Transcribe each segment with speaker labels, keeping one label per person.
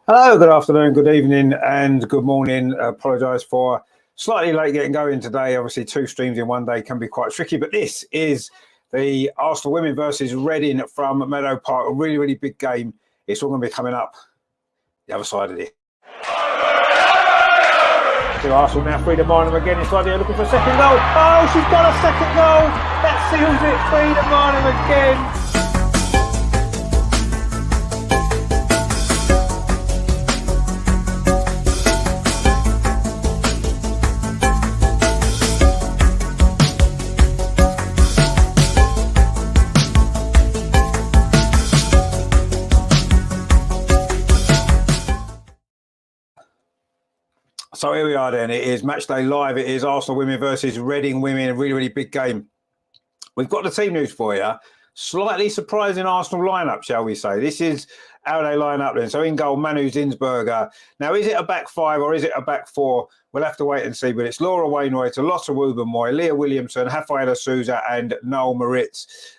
Speaker 1: Hello, good afternoon, good evening, and good morning. Apologise for slightly late getting going today. Obviously, 2 streams in one day can be quite tricky, but this is the Arsenal women versus Reading from Meadow Park. A really, really big game. It's all going to be coming up the other side of it. So Arsenal now Frida Marnham again inside there looking for a second goal. Oh, she's got a second goal. That seals it. Frida Marnham again. So here we are then. It is Matchday Live. It is Arsenal women versus Reading women. A really, really big game. We've got the team news for you. Slightly surprising Arsenal lineup, shall we say. This is how they line up then. So in goal, Manu Zinsberger. Now, is it a back 5 or is it a back 4? We'll have to wait and see. But it's Laura Wainwright, Lotta Wubben-Moy, Leah Williamson, Rafaela Souza and Noel Moritz.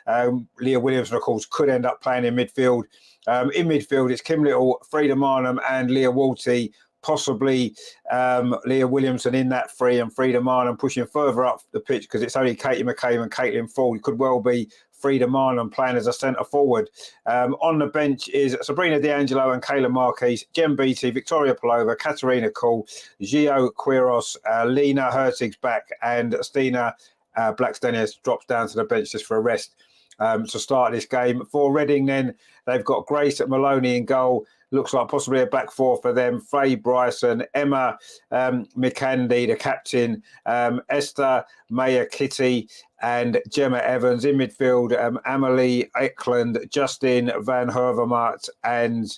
Speaker 1: Leah Williamson, of course, could end up playing in midfield. In midfield, it's Kim Little, Frida Marnham and Leah Walty. Possibly Leah Williamson in that 3 and Frida Marnham pushing further up the pitch because it's only Katie McCabe and Caitlin Ford. It could well be Frida Marnham playing as a centre forward. On the bench is Sabrina D'Angelo and Kayla Marquis, Jem Beattie, Victoria Pelova, Katerina Kuhl, Gio Quiros, Lena Hertig's back, and Stina Blackstenius drops down to the bench just for a rest to start this game. For Reading then, they've got Grace Maloney in goal. Looks like possibly a back 4 for them. Faye Bryson, Emma McCandy, the captain, Esther Maya Kitty, and Gemma Evans. In midfield, Amelie Eklund, Justin Van Hervermaet, and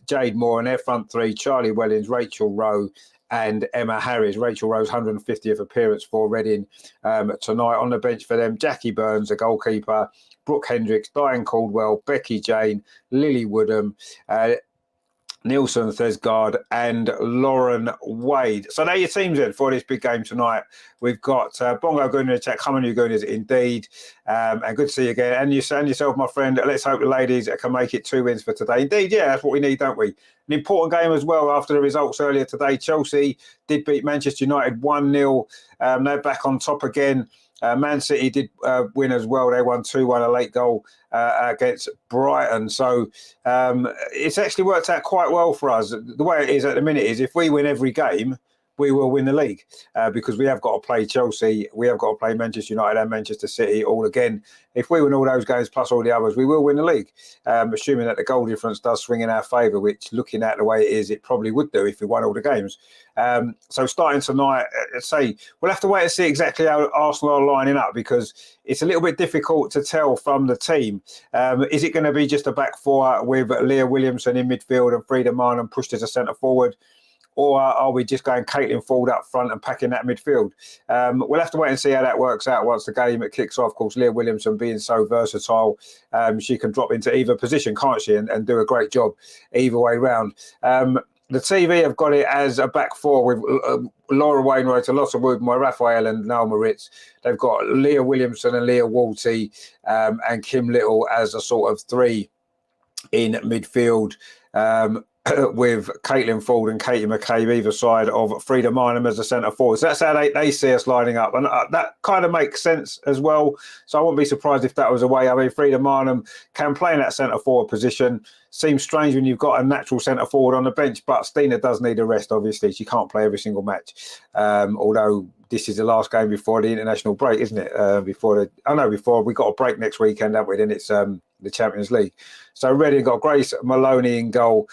Speaker 1: Jade Moore. And their front 3, Charlie Wellings, Rachel Rowe, and Emma Harris. Rachel Rowe's 150th appearance for Reading tonight. On the bench for them, Jackie Burns, the goalkeeper, Brooke Hendricks, Diane Caldwell, Becky Jane, Lily Woodham, Nielsen Thesgaard and Lauren Wade. So there your teams in for this big game tonight. We've got Bongo Goon in the chat, Kamanu Goon is indeed. And good to see you again. And you and yourself, my friend, let's hope the ladies can make it 2 wins for today. Indeed, yeah, that's what we need, don't we? An important game as well after the results earlier today. Chelsea did beat Manchester United 1-0. They're back on top again. Man City did win as well. They won 2-1, a late goal against Brighton. So it's actually worked out quite well for us. The way it is at the minute is if we win every game, we will win the league because we have got to play Chelsea, we have got to play Manchester United and Manchester City all again. If we win all those games plus all the others, we will win the league, assuming that the goal difference does swing in our favour, which looking at the way it is, it probably would do if we won all the games. So starting tonight, say we'll have to wait and see exactly how Arsenal are lining up because it's a little bit difficult to tell from the team. Is it going to be just a back 4 with Leah Williamson in midfield and Frida Marnham pushed as a centre forward? Or are we just going Caitlin Ford up front and packing that midfield? We'll have to wait and see how that works out once the game kicks off. Of course, Leah Williamson being so versatile, she can drop into either position, can't she, and do a great job either way round. The TV have got it as a back 4 with Laura Wainwright, Lotta Woodmore, Raphael and Noel Moritz. They've got Leah Williamson and Leah Walty and Kim Little as a sort of 3 in midfield. With Caitlin Ford and Katie McCabe either side of Frida Marnham as a centre forward. So that's how they see us lining up. And that kind of makes sense as well. So I wouldn't be surprised if that was a way. I mean, Frida Marnham can play in that centre forward position. Seems strange when you've got a natural centre forward on the bench, but Stina does need a rest, obviously. She can't play every single match. Although this is the last game before the international break, isn't it? Before we got a break next weekend, haven't we? Then it's the Champions League. So Reading got Grace Maloney in goal,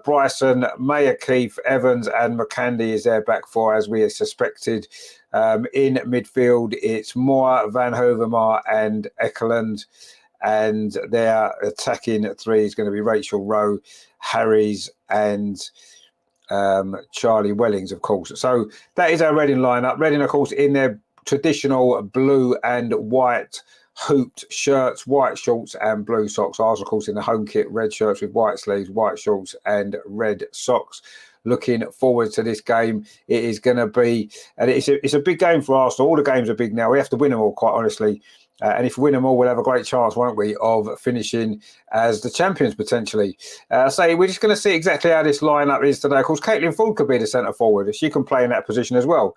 Speaker 1: Bryson, Maya Keith, Evans and McCandy is their back 4 as we suspected. In midfield, it's Moore, Van Hovermaet and Ekelund. And their attacking 3 is going to be Rachel Rowe, Harries and Charlie Wellings, of course. So that is our Reading lineup. Reading, of course, in their traditional blue and white hooped shirts, white shorts and blue socks. Ours, of course, in the home kit, red shirts with white sleeves, white shorts and red socks. Looking forward to this game. It is going to be, and it's a big game for Arsenal. All the games are big now. We have to win them all, quite honestly. And if we win them all, we'll have a great chance, won't we, of finishing as the champions potentially. So we're just going to see exactly how this lineup is today. Of course, Caitlin Ford could be the centre forward. She can play in that position as well.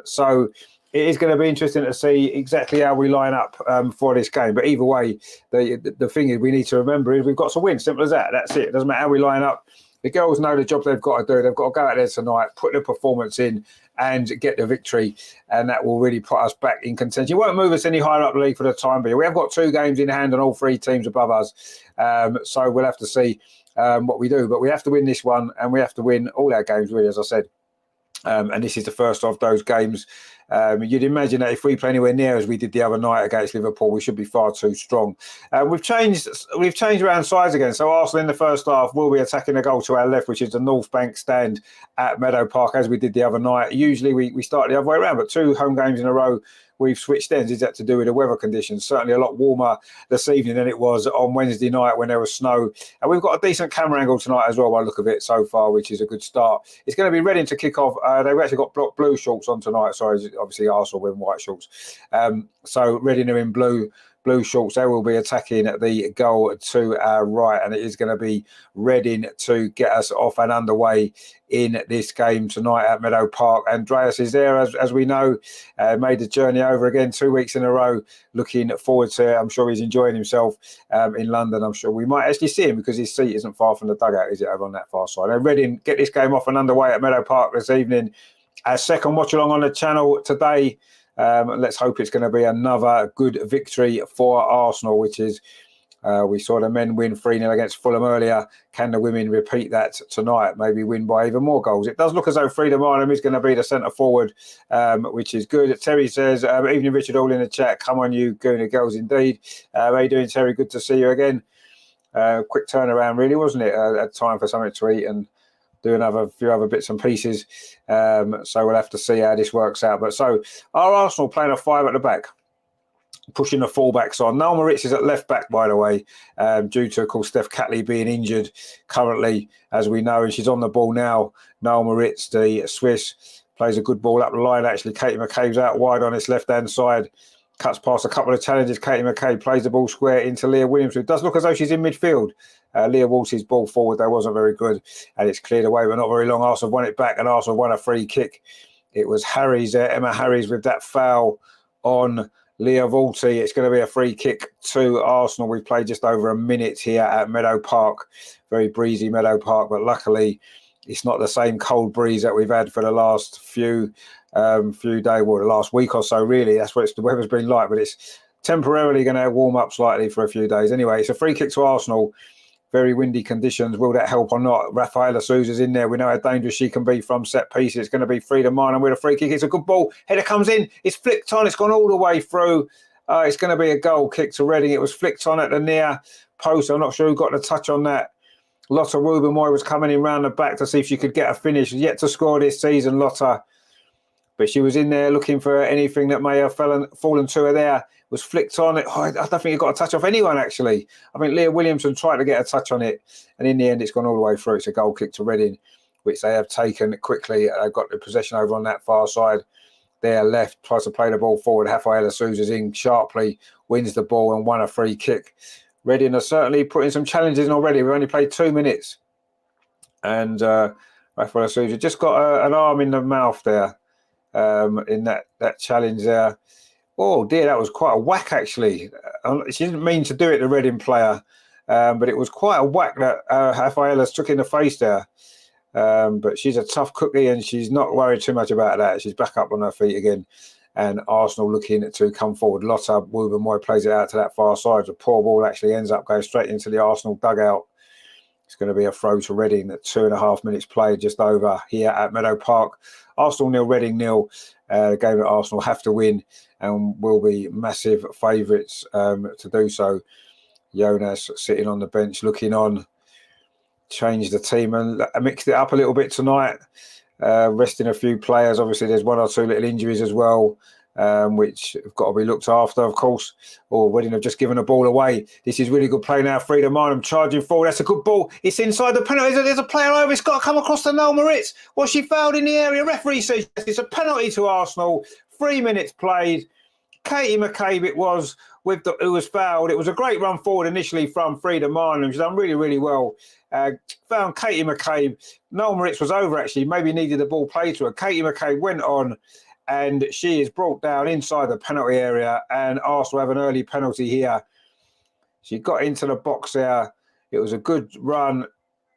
Speaker 1: So it is going to be interesting to see exactly how we line up for this game. But either way, the thing is we need to remember is we've got to win. Simple as that. That's it. It doesn't matter how we line up. The girls know the job they've got to do. They've got to go out there tonight, put their performance in and get the victory. And that will really put us back in contention. It won't move us any higher up the league for the time being. We have got 2 games in hand on all 3 teams above us. So we'll have to see what we do. But we have to win this one, and we have to win all our games, really, as I said. And this is the first of those games. You'd imagine that if we play anywhere near as we did the other night against Liverpool, we should be far too strong. We've changed around sides again. So Arsenal in the first half will be attacking the goal to our left, which is the North Bank stand at Meadow Park, as we did the other night. Usually we start the other way around, but 2 home games in a row, we've switched ends. Is that to do with the weather conditions? Certainly a lot warmer this evening than it was on Wednesday night when there was snow. And we've got a decent camera angle tonight as well by the look of it so far, which is a good start. It's going to be Reading to kick off. They've actually got blue shorts on tonight. Sorry, obviously Arsenal wearing white shorts. So Reading are in blue shorts. They will be attacking the goal to our right, and it is going to be Reading to get us off and underway in this game tonight at Meadow Park. Andreas is there, as we know, made the journey over again 2 weeks in a row. Looking forward to it. I'm sure he's enjoying himself in London. I'm sure we might actually see him because his seat isn't far from the dugout, is it, over on that far side? And Reading get this game off and underway at Meadow Park this evening. Our second watch-along on the channel today. Let's hope it's going to be another good victory for Arsenal, which is, we saw the men win 3-0 against Fulham earlier. Can the women repeat that tonight? Maybe win by even more goals. It does look as though Frida Marnham is going to be the centre forward, which is good. Terry says, evening Richard, all in the chat. Come on, you Gooner girls, indeed. How are you doing, Terry? Good to see you again. Quick turnaround, really, wasn't it? Had time for something to eat and do a few other bits and pieces. So we'll have to see how this works out. But so our Arsenal playing a 5 at the back, pushing the fullbacks on. Noel Moritz is at left back, by the way, due to, of course, Steph Catley being injured currently, as we know, and she's on the ball now. Noel Moritz, the Swiss, plays a good ball up the line, actually. Katie McCabe's out wide on its left-hand side, cuts past a couple of challenges. Katie McCabe plays the ball square into Leah Williamson. It does look as though she's in midfield. Leah Walsh's ball forward, that wasn't very good, and it's cleared away, but not very long. Arsenal won it back, and Arsenal won a free kick. It was Harries there, Emma Harries, with that foul on Leah Walty. It's going to be a free kick to Arsenal. We've played just over a minute here at Meadow Park. Very breezy Meadow Park, but luckily it's not the same cold breeze that we've had for the last few days, well, the last week or so, really. That's what the weather's been like, but it's temporarily going to warm up slightly for a few days. Anyway, it's a free kick to Arsenal. Very windy conditions. Will that help or not? Rafaela Souza's in there. We know how dangerous she can be from set pieces. It's going to be Frida Marnham with a free kick. It's a good ball. Header comes in. It's flicked on. It's gone all the way through. It's going to be a goal kick to Reading. It was flicked on at the near post. I'm not sure who got the touch on that. Lotta Rubenmoy was coming in round the back to see if she could get a finish. Yet to score this season, Lotta. But she was in there looking for anything that may have fallen to her there. Was flicked on it. I don't think it got a touch off anyone, actually. I think Leah Williamson tried to get a touch on it, and in the end, it's gone all the way through. It's a goal kick to Reading, which they have taken quickly. They've got the possession over on that far side. Their left tries to play the ball forward. Rafaela Souza's in sharply, wins the ball and won a free kick. Reading are certainly putting some challenges in already. We've only played 2 minutes. And Rafaela Souza just got an arm in the mouth there in that challenge there. Oh, dear, that was quite a whack, actually. She didn't mean to do it, the Reading player, but it was quite a whack that Rafaela's took in the face there. But she's a tough cookie, and she's not worried too much about that. She's back up on her feet again. And Arsenal looking to come forward. Lotta Wubenmoy plays it out to that far side. The poor ball actually ends up going straight into the Arsenal dugout. It's going to be a throw to Reading at 2.5 minutes played just over here at Meadow Park. Arsenal 0, Reading 0. The game that Arsenal have to win and will be massive favourites to do so. Jonas sitting on the bench looking on. Changed the team and mixed it up a little bit tonight. Resting a few players. Obviously, there's 1 or 2 little injuries as well, which have got to be looked after, of course. Reading have just given the ball away. This is really good play now. Frida Marnham charging forward. That's a good ball. It's inside the penalty. There's a player over. It's got to come across to Noel Moritz. Was she fouled in the area? Referee says it's a penalty to Arsenal. 3 minutes played. Katie McCabe it was who was fouled. It was a great run forward initially from Frida Marnham. She's done really, really well. Found Katie McCabe. Noel Moritz was over, actually. Maybe needed the ball played to her. Katie McCabe went on, and she is brought down inside the penalty area, and Arsenal have an early penalty here. She got into the box there. It was a good run.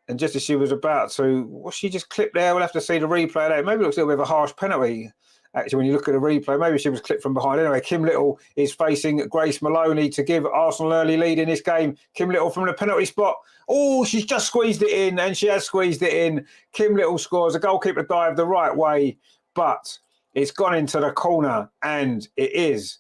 Speaker 1: And just as she was about to, was she just clipped there? We'll have to see the replay there. Maybe it looks a little bit of a harsh penalty. Actually, when you look at the replay, maybe she was clipped from behind. Anyway, Kim Little is facing Grace Maloney to give Arsenal an early lead in this game. Kim Little from the penalty spot. Oh, she's just squeezed it in, and she has squeezed it in. Kim Little scores. The goalkeeper dived the right way, but it's gone into the corner, and it is.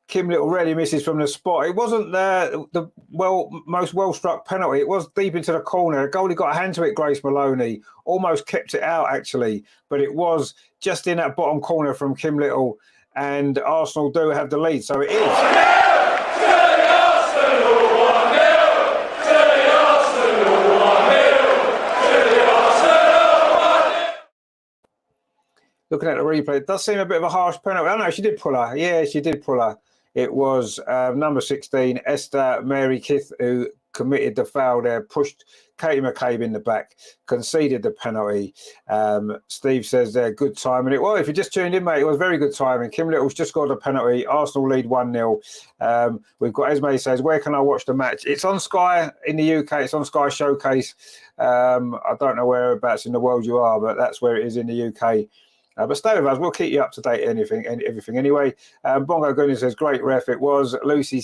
Speaker 1: Kim Little really misses from the spot. It wasn't the most well-struck penalty. It was deep into the corner. The goalie got a hand to it, Grace Maloney. Almost kept it out, actually. But it was just in that bottom corner from Kim Little. And Arsenal do have the lead. So it is. Looking at the replay, it does seem a bit of a harsh penalty. Oh, no, she did pull her. Yeah, she did pull her. It was number 16, Esther Mary Kith, who committed the foul there, pushed Katie McCabe in the back, conceded the penalty. Steve says there, good timing. Well, if you just tuned in, mate, it was very good timing. Kim Little's just scored a penalty. Arsenal lead 1-0. We've got Esme says, where can I watch the match? It's on Sky in the UK. It's on Sky Showcase. I don't know whereabouts in the world you are, but that's where it is in the UK. But stay with us. We'll keep you up to date. Everything. Anyway, Bongo Goodness says, great ref it was. Lucy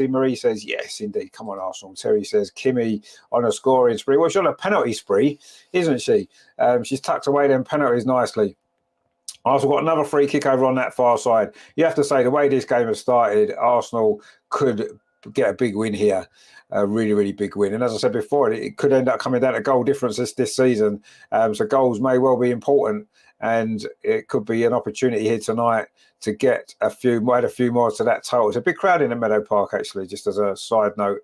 Speaker 1: Marie says, yes, indeed. Come on, Arsenal. Terry says, Kimmy on a scoring spree. Well, she's on a penalty spree, isn't she? She's tucked away them penalties nicely. Arsenal got another free kick over on that far side. You have to say, the way this game has started, Arsenal could get a big win here. A really, really big win. And as I said before, it could end up coming down to goal differences this season. So goals may well be important. And it could be an opportunity here tonight to get add a few more to that total. It's a big crowd in the Meadow Park, actually, just as a side note.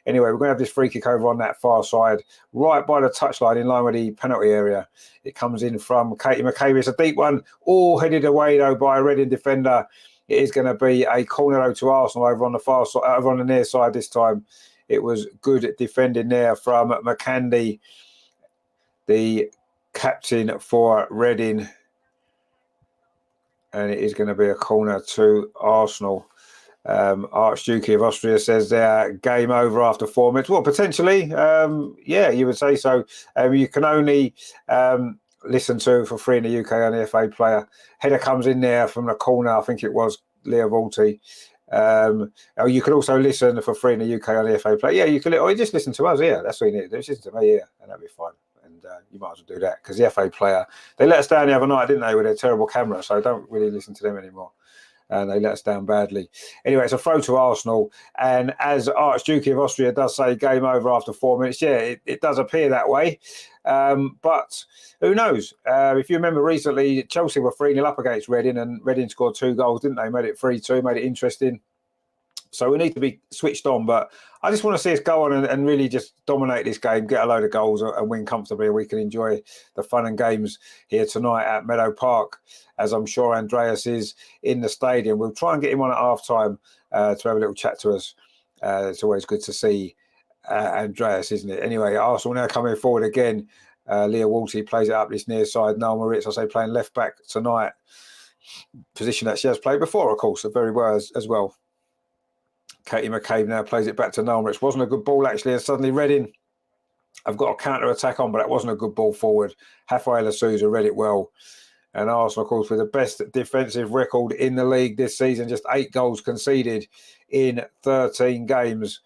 Speaker 1: Anyway, we're going to have this free kick over on that far side, right by the touchline in line with the penalty area. It comes in from Katie McCabe. It's a deep one, all headed away, though, by a Reading defender. It is going to be a corner, though, to Arsenal over on the far side, over on the near side this time. It was good defending there from McCandy, the captain for Reading, and it is going to be a corner to Arsenal. Archduke of Austria says they're game over after 4 minutes. Well, potentially, yeah, you would say so. You can only listen to for free in the UK on the FA player. Header comes in there from the corner. I think it was Leah Williamson. You can also listen for free in the UK on the FA player. Yeah, you can, or you just listen to us here. That's what you need to do. Just listen to me here, and that'll be fine. And you might as well do that, because the FA player, they let us down the other night, didn't they, with their terrible camera? So don't really listen to them anymore. And they let us down badly. Anyway, it's a throw to Arsenal. And as Archduke of Austria does say, game over after 4 minutes. Yeah, it does appear that way. But who knows? If you remember recently, Chelsea were 3-0 up against Reading, and Reading scored 2 goals, didn't they? Made it 3-2, made it interesting. So we need to be switched on. But I just want to see us go on and really just dominate this game, get a load of goals and win comfortably. And we can enjoy the fun and games here tonight at Meadow Park, as I'm sure Andreas is in the stadium. We'll try and get him on at half-time to have a little chat to us. It's always good to see Andreas, isn't it? Anyway, Arsenal now coming forward again. Leah Williamson plays it up this near side. Noel Moritz, I say, playing left-back tonight. Position that she has played before, of course, very well as well. Katie McCabe now plays it back to Noel Moritz. Wasn't a good ball, actually, and suddenly Reading have got a counter-attack on, but that wasn't a good ball forward. Rafaela Souza read it well. And Arsenal, of course, with the best defensive record in the league this season, just 8 goals conceded in 13 games.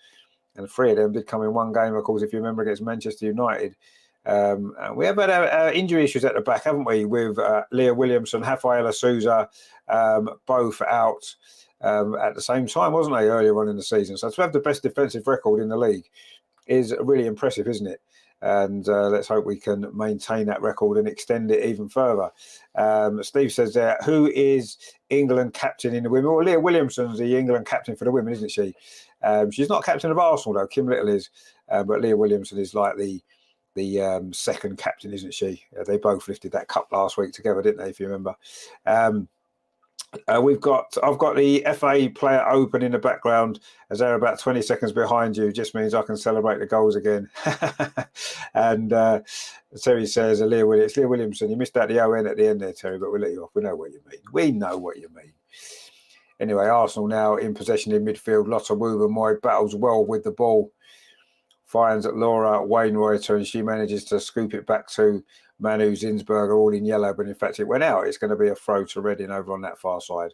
Speaker 1: And 3 of them did come in one game, of course, if you remember, against Manchester United. And we have had injury issues at the back, haven't we, with Leah Williamson, Rafaela Souza, both out at the same time, wasn't they, earlier on in the season? So to have the best defensive record in the league is really impressive, isn't it? And let's hope we can maintain that record and extend it even further. Steve says there, who is England captain in the women? Well, Leah Williamson's the England captain for the women, isn't she? She's not captain of Arsenal, though. Kim Little is. But Leah Williamson is like the the second captain, isn't she? They both lifted that cup last week together, didn't they? If you remember. I've got the FA Player Open in the background as they're about 20 seconds behind you. Just means I can celebrate the goals again. And Terry says, Leah Williamson, you missed out the ON at the end there, Terry, but we'll let you off. We know what you mean. We know what you mean. Anyway, Arsenal now in possession in midfield. Lotta Woober-Moy battles well with the ball. Finds Laura Wainwrighter, and she manages to scoop it back to Manu Zinsberger, all in yellow, but in fact it went out. It's going to be a throw to Reading over on that far side.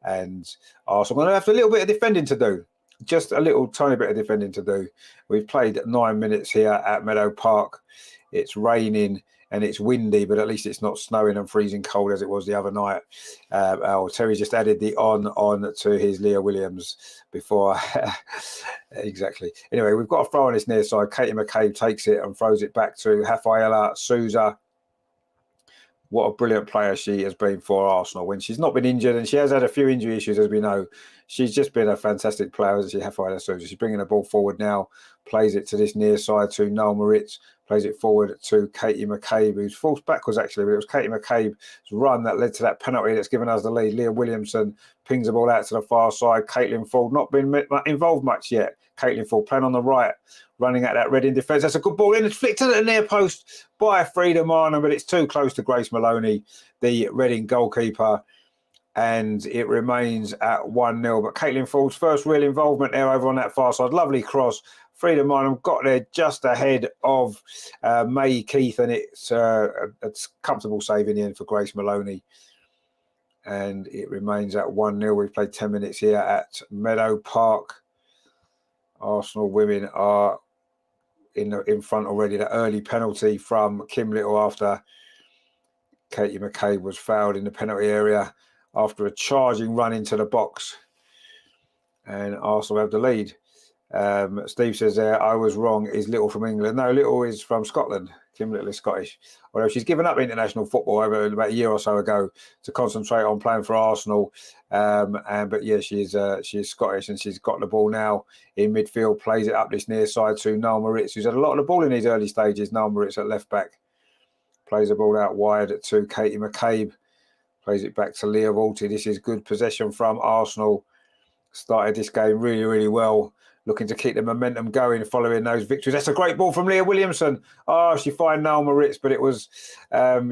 Speaker 1: And Arsenal going to have a little bit of defending to do. Just a little tiny bit of defending to do. We've played 9 minutes here at Meadow Park. It's raining and it's windy, but at least it's not snowing and freezing cold as it was the other night. Terry just added the on to his Leah Williams before. Exactly. Anyway, we've got a throw on this near side. Katie McCabe takes it and throws it back to Rafaela Souza. What a brilliant player she has been for Arsenal when she's not been injured, and she has had a few injury issues, as we know. She's just been a fantastic player, as she Rafaela Souza. She's bringing the ball forward now, plays it to this near side to Noel Moritz, plays it forward to Katie McCabe, who's falls backwards actually, but it was Katie McCabe's run that led to that penalty that's given us the lead. Leah Williamson pings the ball out to the far side. Caitlin Ford not been involved much yet. Caitlin Ford playing on the right, running at that Reading defence. That's a good ball in. It's flicked to the near post by Frida Marner, but it's too close to Grace Maloney, the Reading goalkeeper. And it remains at 1-0. But Caitlin Ford's first real involvement there over on that far side. Lovely cross. Frida Marner got there just ahead of May Keith, and it's a comfortable save in the end for Grace Maloney. And it remains at 1-0. We've played 10 minutes here at Meadow Park. Arsenal women are in front already. The early penalty from Kim Little after Katie McCabe was fouled in the penalty area after a charging run into the box. And Arsenal have the lead. Steve says there, I was wrong. Is Little from England? No, Little is from Scotland. Kim Little is Scottish. Although she's given up international football over about a year or so ago to concentrate on playing for Arsenal. But yeah, she is Scottish, and she's got the ball now in midfield. Plays it up this near side to Noel Moritz, who's had a lot of the ball in these early stages. Noel Moritz at left back plays the ball out wide to Katie McCabe. Plays it back to Leah Wilty. This is good possession from Arsenal. Started this game really, really well. Looking to keep the momentum going following those victories. That's a great ball from Leah Williamson. Oh, she find Noel Moritz, but it was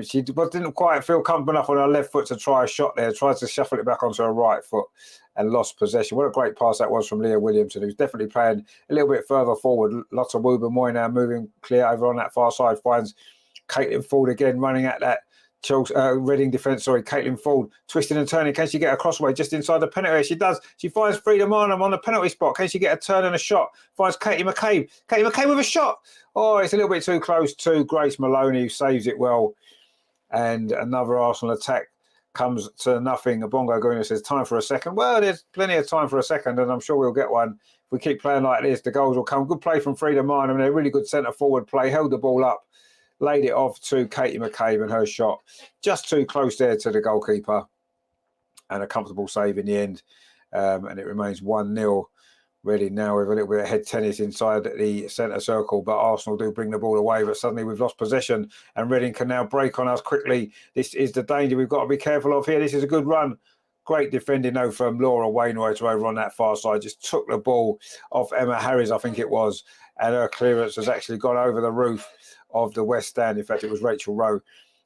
Speaker 1: she didn't quite feel comfortable enough on her left foot to try a shot there. Tried to shuffle it back onto her right foot and lost possession. What a great pass that was from Leah Williamson, who's definitely playing a little bit further forward. Lots of Woober-Moy now moving clear over on that far side. Finds Caitlin Ford again running at that Reading defence, Caitlin Ford twisting and turning. Can she get a crossway just inside the penalty area? She does. She finds Frida Marnham on the penalty spot. Can she get a turn and a shot? Finds Katie McCabe. Katie McCabe with a shot. Oh, it's a little bit too close to Grace Maloney, who saves it well. And another Arsenal attack comes to nothing. Bongo Guna says, time for a second. Well, there's plenty of time for a second, and I'm sure we'll get one. If we keep playing like this, the goals will come. Good play from Frida Marnham. A really good centre-forward play. Held the ball up. Laid it off to Katie McCabe, and her shot just too close there to the goalkeeper, and a comfortable save in the end. And it remains 1-0. Reading now with a little bit of head tennis inside the centre circle, but Arsenal do bring the ball away, but suddenly we've lost possession and Reading can now break on us quickly. This is the danger we've got to be careful of here. This is a good run. Great defending though from Laura Wainwright over on that far side. Just took the ball off Emma Harris, I think it was, and her clearance has actually gone over the roof of the West Stand. In fact, it was Rachel Rowe.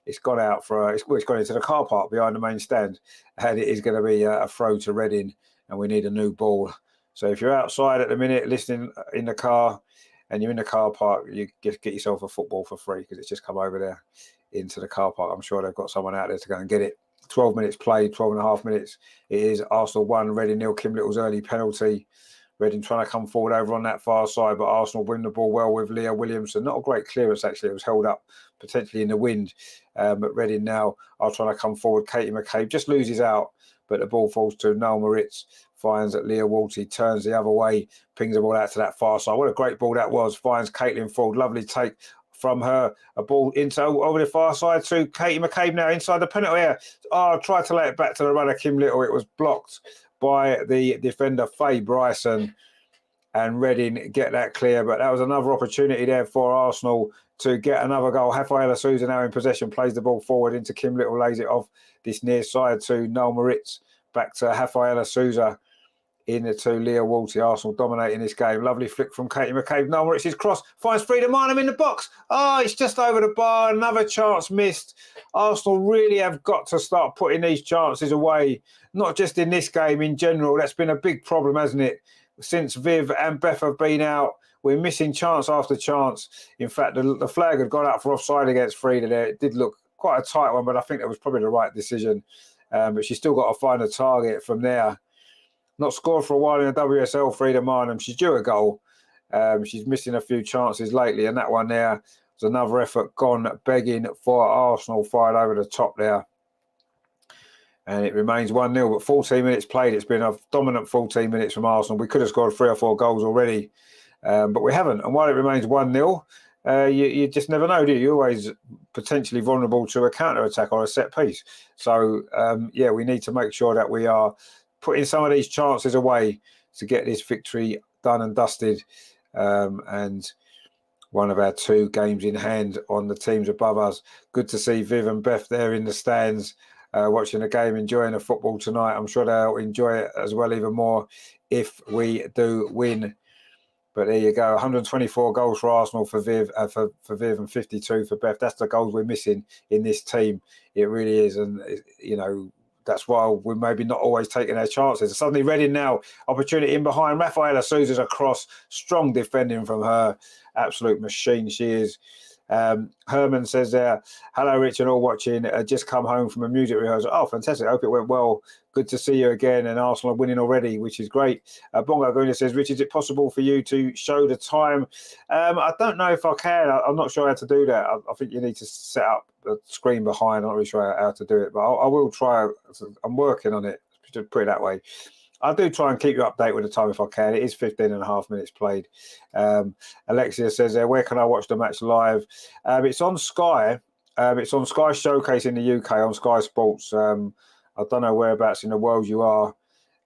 Speaker 1: It's gone out for it's gone into the car park behind the main stand, and it is going to be a throw to Reading, and we need a new ball. So if you're outside at the minute listening in the car and you're in the car park, you get yourself a football for free because it's just come over there into the car park. I'm sure they've got someone out there to go and get it. 12 minutes played, 12 and a half minutes. It is Arsenal 1, Reading 0. Kim Little's early penalty. Reading trying to come forward over on that far side, but Arsenal win the ball well with Leah Williamson. Not a great clearance, actually. It was held up potentially in the wind. But Reading now are trying to come forward. Katie McCabe just loses out, but the ball falls to Noel Moritz. Finds that Leah Wilty turns the other way, pings the ball out to that far side. What a great ball that was. Finds Caitlin Ford. Lovely take from her. A ball into over the far side to Katie McCabe now inside the penalty area. Oh, tried to lay it back to the runner, Kim Little. It was blocked by the defender, Faye Bryson. and Reading get that clear. But that was another opportunity there for Arsenal to get another goal. Rafaela Souza now in possession, plays the ball forward into Kim Little, lays it off this near side to Noel Moritz, back to Rafaela Souza, into Leah Williamson. Arsenal dominating this game. Lovely flick from Katie McCabe. Noel Moritz's cross finds Frida Marnham in the box. Oh, it's just over the bar. Another chance missed. Arsenal really have got to start putting these chances away, not just in this game, in general. That's been a big problem, hasn't it? Since Viv and Beth have been out, we're missing chance after chance. In fact, the flag had gone out for offside against Frida there. It did look quite a tight one, but I think that was probably the right decision. But she's still got to find a target from there. Not scored for a while in the WSL, Frida Marnham. She's due a goal. She's missing a few chances lately, and that one there was another effort gone begging for Arsenal, fired over the top there. And it remains 1-0, but 14 minutes played. It's been a dominant 14 minutes from Arsenal. We could have scored 3 or 4 goals already, but we haven't. And while it remains 1-0, you just never know, do you? You're always potentially vulnerable to a counter-attack or a set piece. So, yeah, we need to make sure that we are putting some of these chances away to get this victory done and dusted. And one of our 2 games in hand on the teams above us. Good to see Viv and Beth there in the stands, watching the game, enjoying the football tonight. I'm sure they'll enjoy it as well, even more, if we do win. But there you go, 124 goals for Arsenal for Viv, and 52 for Beth. That's the goals we're missing in this team. It really is. And, you know, that's why we're maybe not always taking our chances. Suddenly Reading now, opportunity in behind. Rafaela Souza's across, strong defending from her. Absolute machine she is. Herman says there, hello Rich and all watching, just come home from a music rehearsal. Oh, fantastic, I hope it went well. Good to see you again, and Arsenal are winning already, which is great. Bongo Guna says, Rich, is it possible for you to show the time? I don't know if I can. I'm not sure how to do that. I think you need to set up the screen behind. I'm not really sure how to do it, but I will try. I'm working on it, to put it that way. I do try and keep you updated with the time if I can. It is 15 and a half minutes played. Alexia says, where can I watch the match live? It's on Sky. It's on Sky Showcase in the UK, on Sky Sports. I don't know whereabouts in the world you are,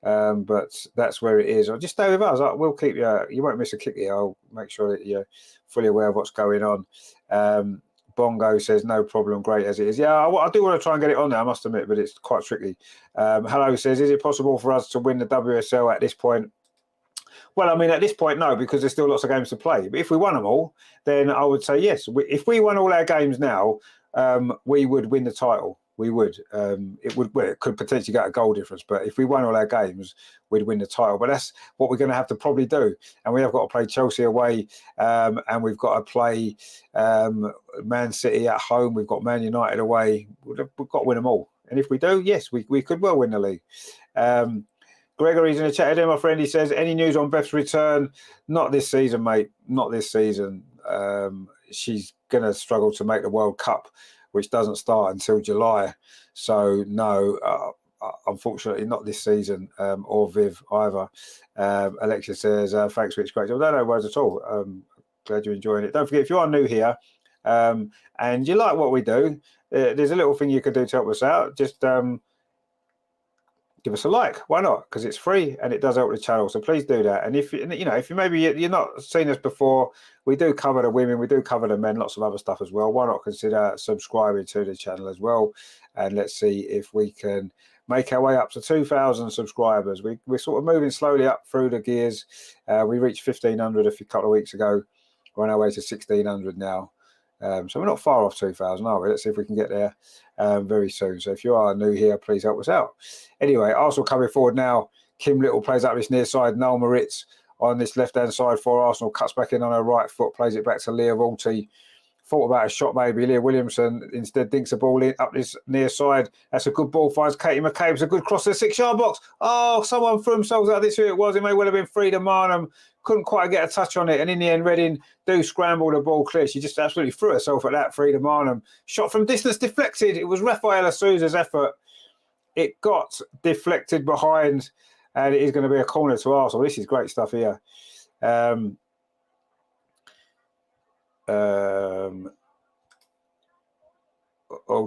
Speaker 1: but that's where it is. Just stay with us. We'll keep you. You won't miss a kick here. I'll make sure that you're fully aware of what's going on. Bongo says, no problem, great as it is. Yeah, I do want to try and get it on there, I must admit, but it's quite tricky. Hello says, is it possible for us to win the WSL at this point? Well, I mean, at this point, no, because there's still lots of games to play. But if we won them all, then I would say yes. If we won all our games now, we would win the title. We would. It could potentially get a goal difference, but if we won all our games, we'd win the title. But that's what we're going to have to probably do. And we have got to play Chelsea away, and we've got to play Man City at home. We've got Man United away. We've got to win them all. And if we do, yes, we could well win the league. Gregory's in the chat today, my friend. He says, any news on Beth's return? Not this season, mate. Not this season. She's going to struggle to make the World Cup, which doesn't start until July. So, no, unfortunately, not this season, or Viv either. Alexia says, thanks, Rich. Great. I don't know words at all. Glad you're enjoying it. Don't forget, if you are new here and you like what we do, there's a little thing you can do to help us out. Just give us a like. Why not? Because it's free and it does help the channel. So please do that. And if you maybe you're not seen us before, we do cover the women, we do cover the men, lots of other stuff as well. Why not consider subscribing to the channel as well? And let's see if we can make our way up to 2,000 subscribers. We're sort of moving slowly up through the gears. We reached 1,500 a couple of weeks ago. We're on our way to 1,600 now. So we're not far off 2,000, are we? Let's see if we can get there very soon. So if you are new here, please help us out. Anyway, Arsenal coming forward now. Kim Little plays up this near side. Noel Moritz on this left-hand side for Arsenal. Cuts back in on her right foot. Plays it back to Leah Williamson. Thought about a shot maybe. Leah Williamson instead dinks the ball in up this near side. That's a good ball. Finds Katie McCabe. It's a good cross to the 6-yard box. Oh, someone threw themselves out. This who it was. It may well have been Frida Marnham. Couldn't quite get a touch on it. And in the end, Reading do scramble the ball clear. She just absolutely threw herself at that, Frida Marnham. Shot from distance deflected. It was Rafaela Souza's effort. It got deflected behind, and it is going to be a corner to Arsenal. This is great stuff here.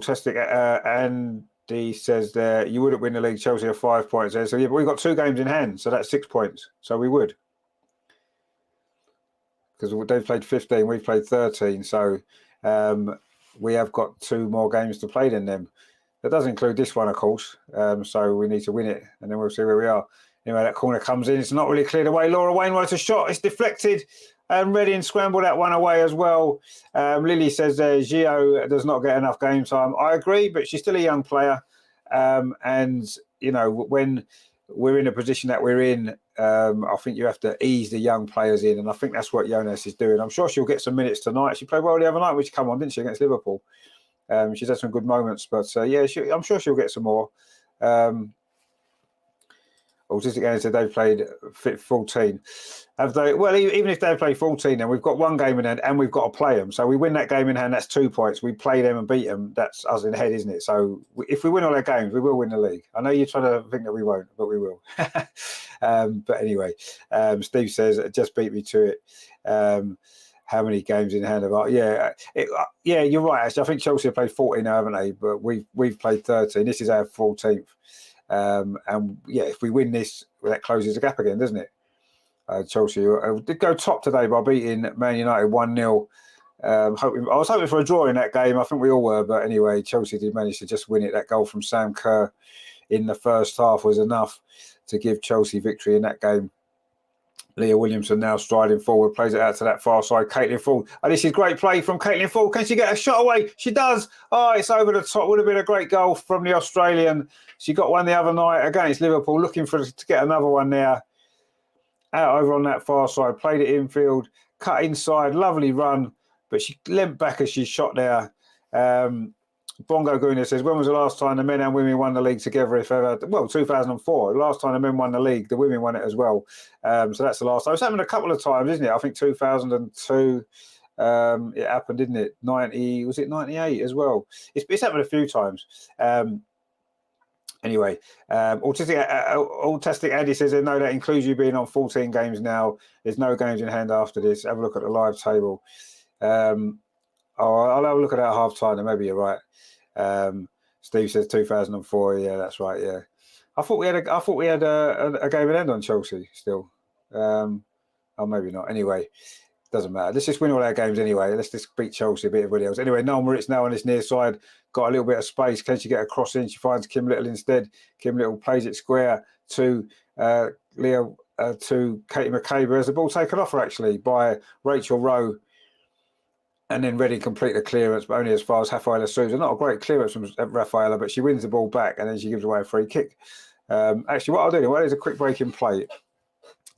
Speaker 1: Testic, and he says there, you wouldn't win the league. Chelsea are 5 points there. So, yeah, but we've got 2 games in hand, so that's 6 points. So we would. because they've played 15, we've played 13. So we have got 2 more games to play than them. That does include this one, of course. So we need to win it, and then we'll see where we are. Anyway, that corner comes in. It's not really cleared away. Laura Wainwright's a shot. It's deflected. And Reading scrambled that one away as well. Lily says Gio does not get enough game time. I agree, but she's still a young player. And, you know, when we're in a position that we're in, I think you have to ease the young players in. And I think that's what Jonas is doing. I'm sure she'll get some minutes tonight. She played well the other night, which come on, didn't she, against Liverpool? She's had some good moments. But, yeah, I'm sure she'll get some more. Autistic Annie said they've played 14. Have they? Well, even if they've played 14, then we've got 1 game in hand and we've got to play them. So we win that game in hand, that's 2 points. We play them and beat them, that's us in head, isn't it? So if we win all our games, we will win the league. I know you're trying to think that we won't, but we will. But anyway, Steve says, just beat me to it. How many games in hand have I? Yeah, yeah, you're right. Actually, I think Chelsea have played 14 now, haven't they? But we've played 13. This is our 14th. And yeah, if we win this, well, that closes the gap again, doesn't it? Chelsea did go top today by beating Man United 1-0. I was hoping for a draw in that game. I think we all were, but anyway, Chelsea did manage to just win it. That goal from Sam Kerr in the first half was enough to give Chelsea victory in that game. Leah Williamson now striding forward, plays it out to that far side. Caitlin Ford. Oh, this is great play from Caitlin Ford. Can she get a shot away? She does. Oh, it's over the top. Would have been a great goal from the Australian. She got one the other night against Liverpool, looking to get another one there. Out over on that far side, played it infield, cut inside, lovely run, but she leant back as she shot there. Bongo Guna says, when was the last time the men and women won the league together, if ever? Well, 2004. The last time the men won the league, the women won it as well. So that's the last time. It's happened a couple of times, isn't it? I think 2002, it happened, didn't it? 98 as well? It's happened a few times. Anyway, Autistic Andy says, no, that includes you being on 14 games now. There's no games in hand after this. Have a look at the live table. I'll have a look at that half time, and maybe you're right. Steve says 2004. Yeah, that's right. Yeah, I thought we had a game in hand on Chelsea still. Oh, maybe not. Anyway, doesn't matter. Let's just win all our games anyway. Let's just beat Chelsea, a bit everybody else. Anyway, Noel Moritz now on this near side. Got a little bit of space. Can she get a cross in? She finds Kim Little instead. Kim Little plays it square to Leah, to Katie McCabe. Has the ball taken off her actually by Rachel Rowe. And then Reading complete the clearance, but only as far as Rafaela Souza. Not a great clearance from Rafaela, but she wins the ball back and then she gives away a free kick. Actually, what I'll do, is a quick break in play.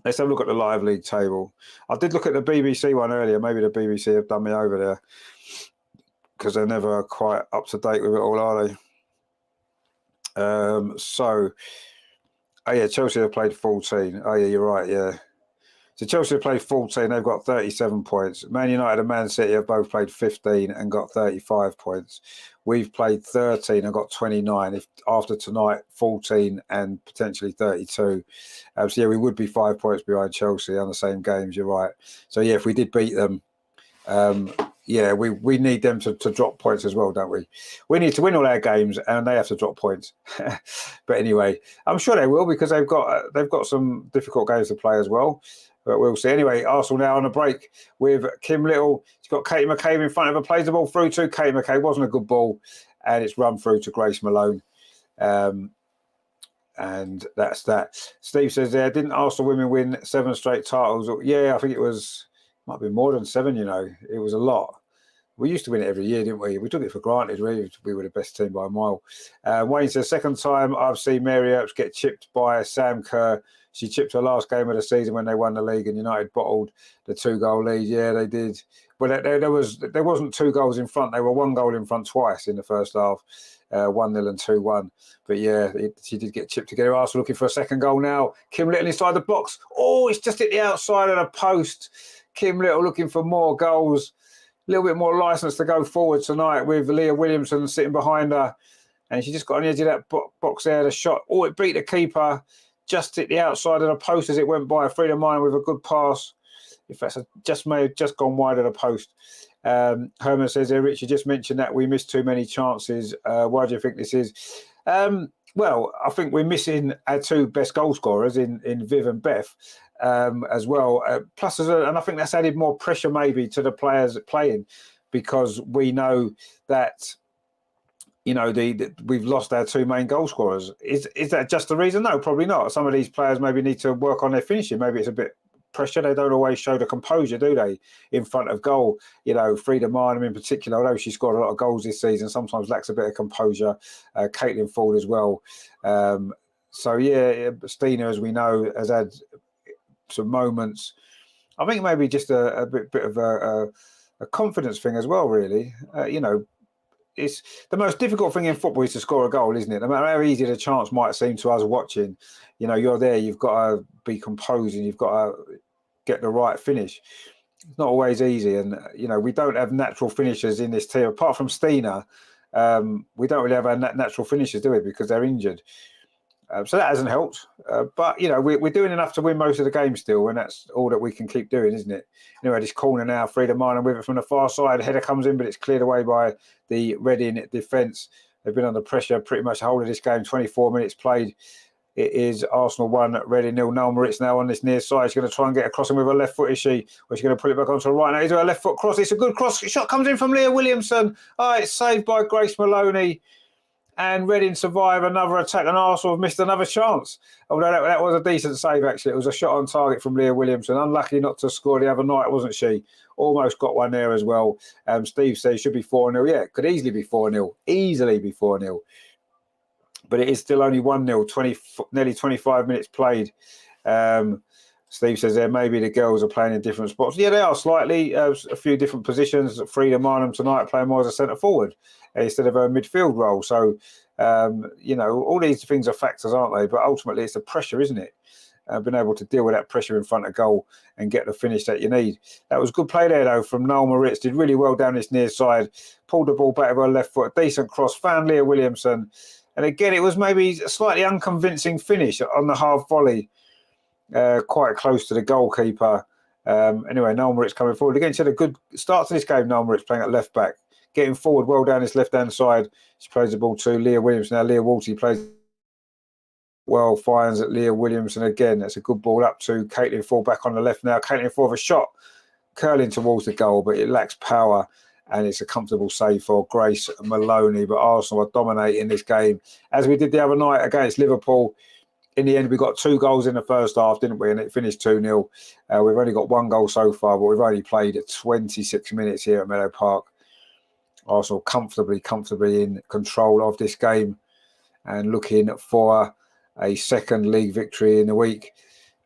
Speaker 1: Let's have a look at the live league table. I did look at the BBC one earlier. Maybe the BBC have done me over there because they're never quite up to date with it all, are they? Oh yeah, Chelsea have played 14. Oh yeah, you're right, yeah. So Chelsea have played 14, they've got 37 points. Man United and Man City have both played 15 and got 35 points. We've played 13 and got 29. If after tonight, 14 and potentially 32. So yeah, we would be 5 points behind Chelsea on the same games, you're right. So yeah, if we did beat them, yeah, we need them to drop points as well, don't we? We need to win all our games and they have to drop points. But anyway, I'm sure they will because they've got some difficult games to play as well. But we'll see. Anyway, Arsenal now on a break with Kim Little. She's got Katie McCabe in front of her, plays the ball through to Katie McCabe. Wasn't a good ball, and it's run through to Grace Malone. And that's that. Steve says there, didn't Arsenal women win 7 straight titles? Yeah, I think might be more than 7, you know. It was a lot. We used to win it every year, didn't we? We took it for granted, really. We were the best team by a mile. Wayne says, second time I've seen Mary Earps get chipped by Sam Kerr. She chipped her last game of the season when they won the league and United bottled the 2-goal lead. Yeah, they did. But there wasn't 2 goals in front. They were 1 goal in front twice in the first half, 1-0 and 2-1. But yeah, she did get chipped together. Arsenal looking for a second goal now. Kim Little inside the box. Oh, it's just at the outside of the post. Kim Little looking for more goals. A little bit more license to go forward tonight with Leah Williamson sitting behind her. And she just got on the edge of that box there, the shot. Oh, it beat the keeper. Just hit the outside of the post as it went by. Frida Minor with a good pass. In fact, may have just gone wide of the post. Herman says there, Richard just mentioned that we missed too many chances. Why do you think this is? Well, I think we're missing our 2 best goal scorers in Viv and Beth. as well. Plus, and I think that's added more pressure maybe to the players playing, because we know that, you know, we've lost our two main goal scorers. Is that just the reason? No, probably not. Some of these players maybe need to work on their finishing. Maybe it's a bit pressure. They don't always show the composure, do they, in front of goal? You know, Frida Marnham in particular, although she scored a lot of goals this season, sometimes lacks a bit of composure. Caitlin Ford as well. So yeah, Stina, as we know, has had some moments. I think maybe just a bit of a confidence thing as well, really. You know, it's the most difficult thing in football is to score a goal, isn't it? No matter how easy the chance might seem to us watching, you know, you're there, you've got to be composed and you've got to get the right finish. It's not always easy. And, you know, we don't have natural finishers in this team. Apart from Stina, we don't really have our natural finishers, do we? Because they're injured. So that hasn't helped. But, you know, we're doing enough to win most of the game still, and that's all that we can keep doing, isn't it? Anyway, this corner now, Frida Marnham with it from the far side. The header comes in, but it's cleared away by the Reading defence. They've been under pressure pretty much the whole of this game. 24 minutes played. It is Arsenal 1, Reading 0. Noel Moritz now on this near side. She's going to try and get across him with her left foot, is she? Or she's going to pull it back onto the right. Now he's her left foot cross. It's a good cross. Shot comes in from Leah Williamson. Oh, it's saved by Grace Maloney. And Reading survive another attack, and Arsenal have missed another chance. Although that was a decent save, actually. It was a shot on target from Leah Williamson. Unlucky not to score the other night, wasn't she? Almost got one there as well. Steve says should be 4-0. Yeah, could easily be 4-0. Easily be 4-0. But it is still only 1-0, nearly 25 minutes played. Steve says there maybe the girls are playing in different spots. Yeah, they are slightly, a few different positions. Frida Marnham tonight playing more as a centre forward instead of a midfield role. So, you know, all these things are factors, aren't they? But ultimately it's the pressure, isn't it? Being able to deal with that pressure in front of goal and get the finish that you need. That was good play there, though, from Noel Moritz. Did really well down this near side. Pulled the ball back with her left foot. A decent cross. Found Leah Williamson. And again, it was maybe a slightly unconvincing finish on the half volley. Quite close to the goalkeeper. Anyway, Noel Moritz coming forward. Again, she had a good start to this game, Noel Moritz playing at left back. Getting forward well down his left-hand side. She plays the ball to Leah Williamson. Now Leah Walty plays well, finds at Leah Williamson again. That's a good ball up to Caitlin Ford back on the left now. Caitlin Ford with a shot curling towards the goal, but it lacks power. And it's a comfortable save for Grace Maloney. But Arsenal are dominating this game, as we did the other night against Liverpool. In the end, we got 2 goals in the first half, didn't we? And it finished 2-0. We've only got 1 goal so far, but we've only played 26 minutes here at Meadow Park. Arsenal comfortably in control of this game and looking for a second league victory in the week.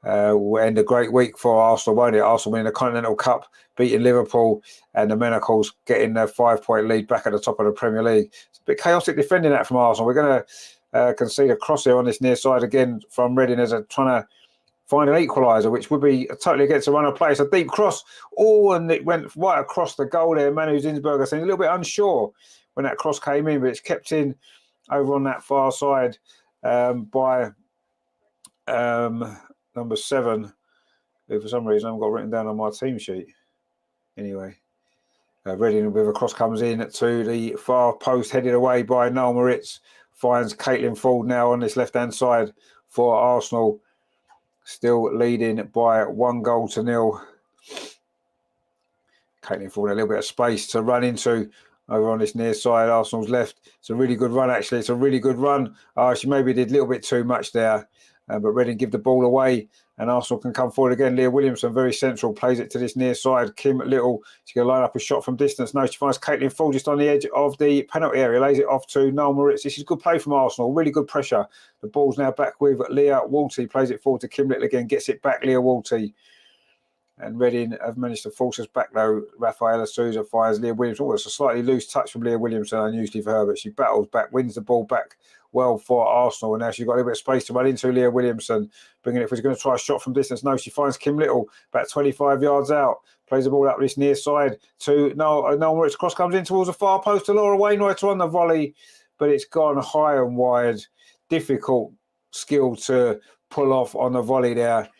Speaker 1: Will end a great week for Arsenal, won't it? Arsenal winning the Continental Cup, beating Liverpool, and the Menacles getting their 5-point lead back at the top of the Premier League. It's a bit chaotic defending that from Arsenal. We're going to concede a cross here on this near side again from Reading as they're trying to find an equaliser, which would be totally against the run of play. It's a deep cross. Oh, and it went right across the goal there. Manu Zinsberger seemed a little bit unsure when that cross came in, but it's kept in over on that far side by number 7, who for some reason I haven't got written down on my team sheet. Anyway, Reading with a cross comes in to the far post, headed away by Noel Moritz. Finds Caitlin Ford now on this left-hand side for Arsenal. Still leading by 1-0. Caitlin Ford a little bit of space to run into over on this near side. Arsenal's left. It's a really good run, actually. It's a really good run. She maybe did a little bit too much there. But Reading give the ball away and Arsenal can come forward again. Leah Williamson, very central, plays it to this near side. Kim Little, she's going to line up a shot from distance. No, she finds Caitlin Ford just on the edge of the penalty area, lays it off to Noel Moritz. This is good play from Arsenal, really good pressure. The ball's now back with Leah Walty, plays it forward to Kim Little again, gets it back, Leah Walty. And Reading have managed to force us back, though. Rafaela Souza fires Leah Williamson. Oh, it's a slightly loose touch from Leah Williamson, unusually for her, but she battles back, wins the ball back well for Arsenal. And now she's got a little bit of space to run into Leah Williamson, bringing it. If she's going to try a shot from distance, no, she finds Kim Little about 25 yards out. Plays the ball up this near side to Noel Moritz. Cross comes in towards the far post to Laura Wainwright on the volley, but it's gone high and wide. Difficult skill to pull off on the volley there.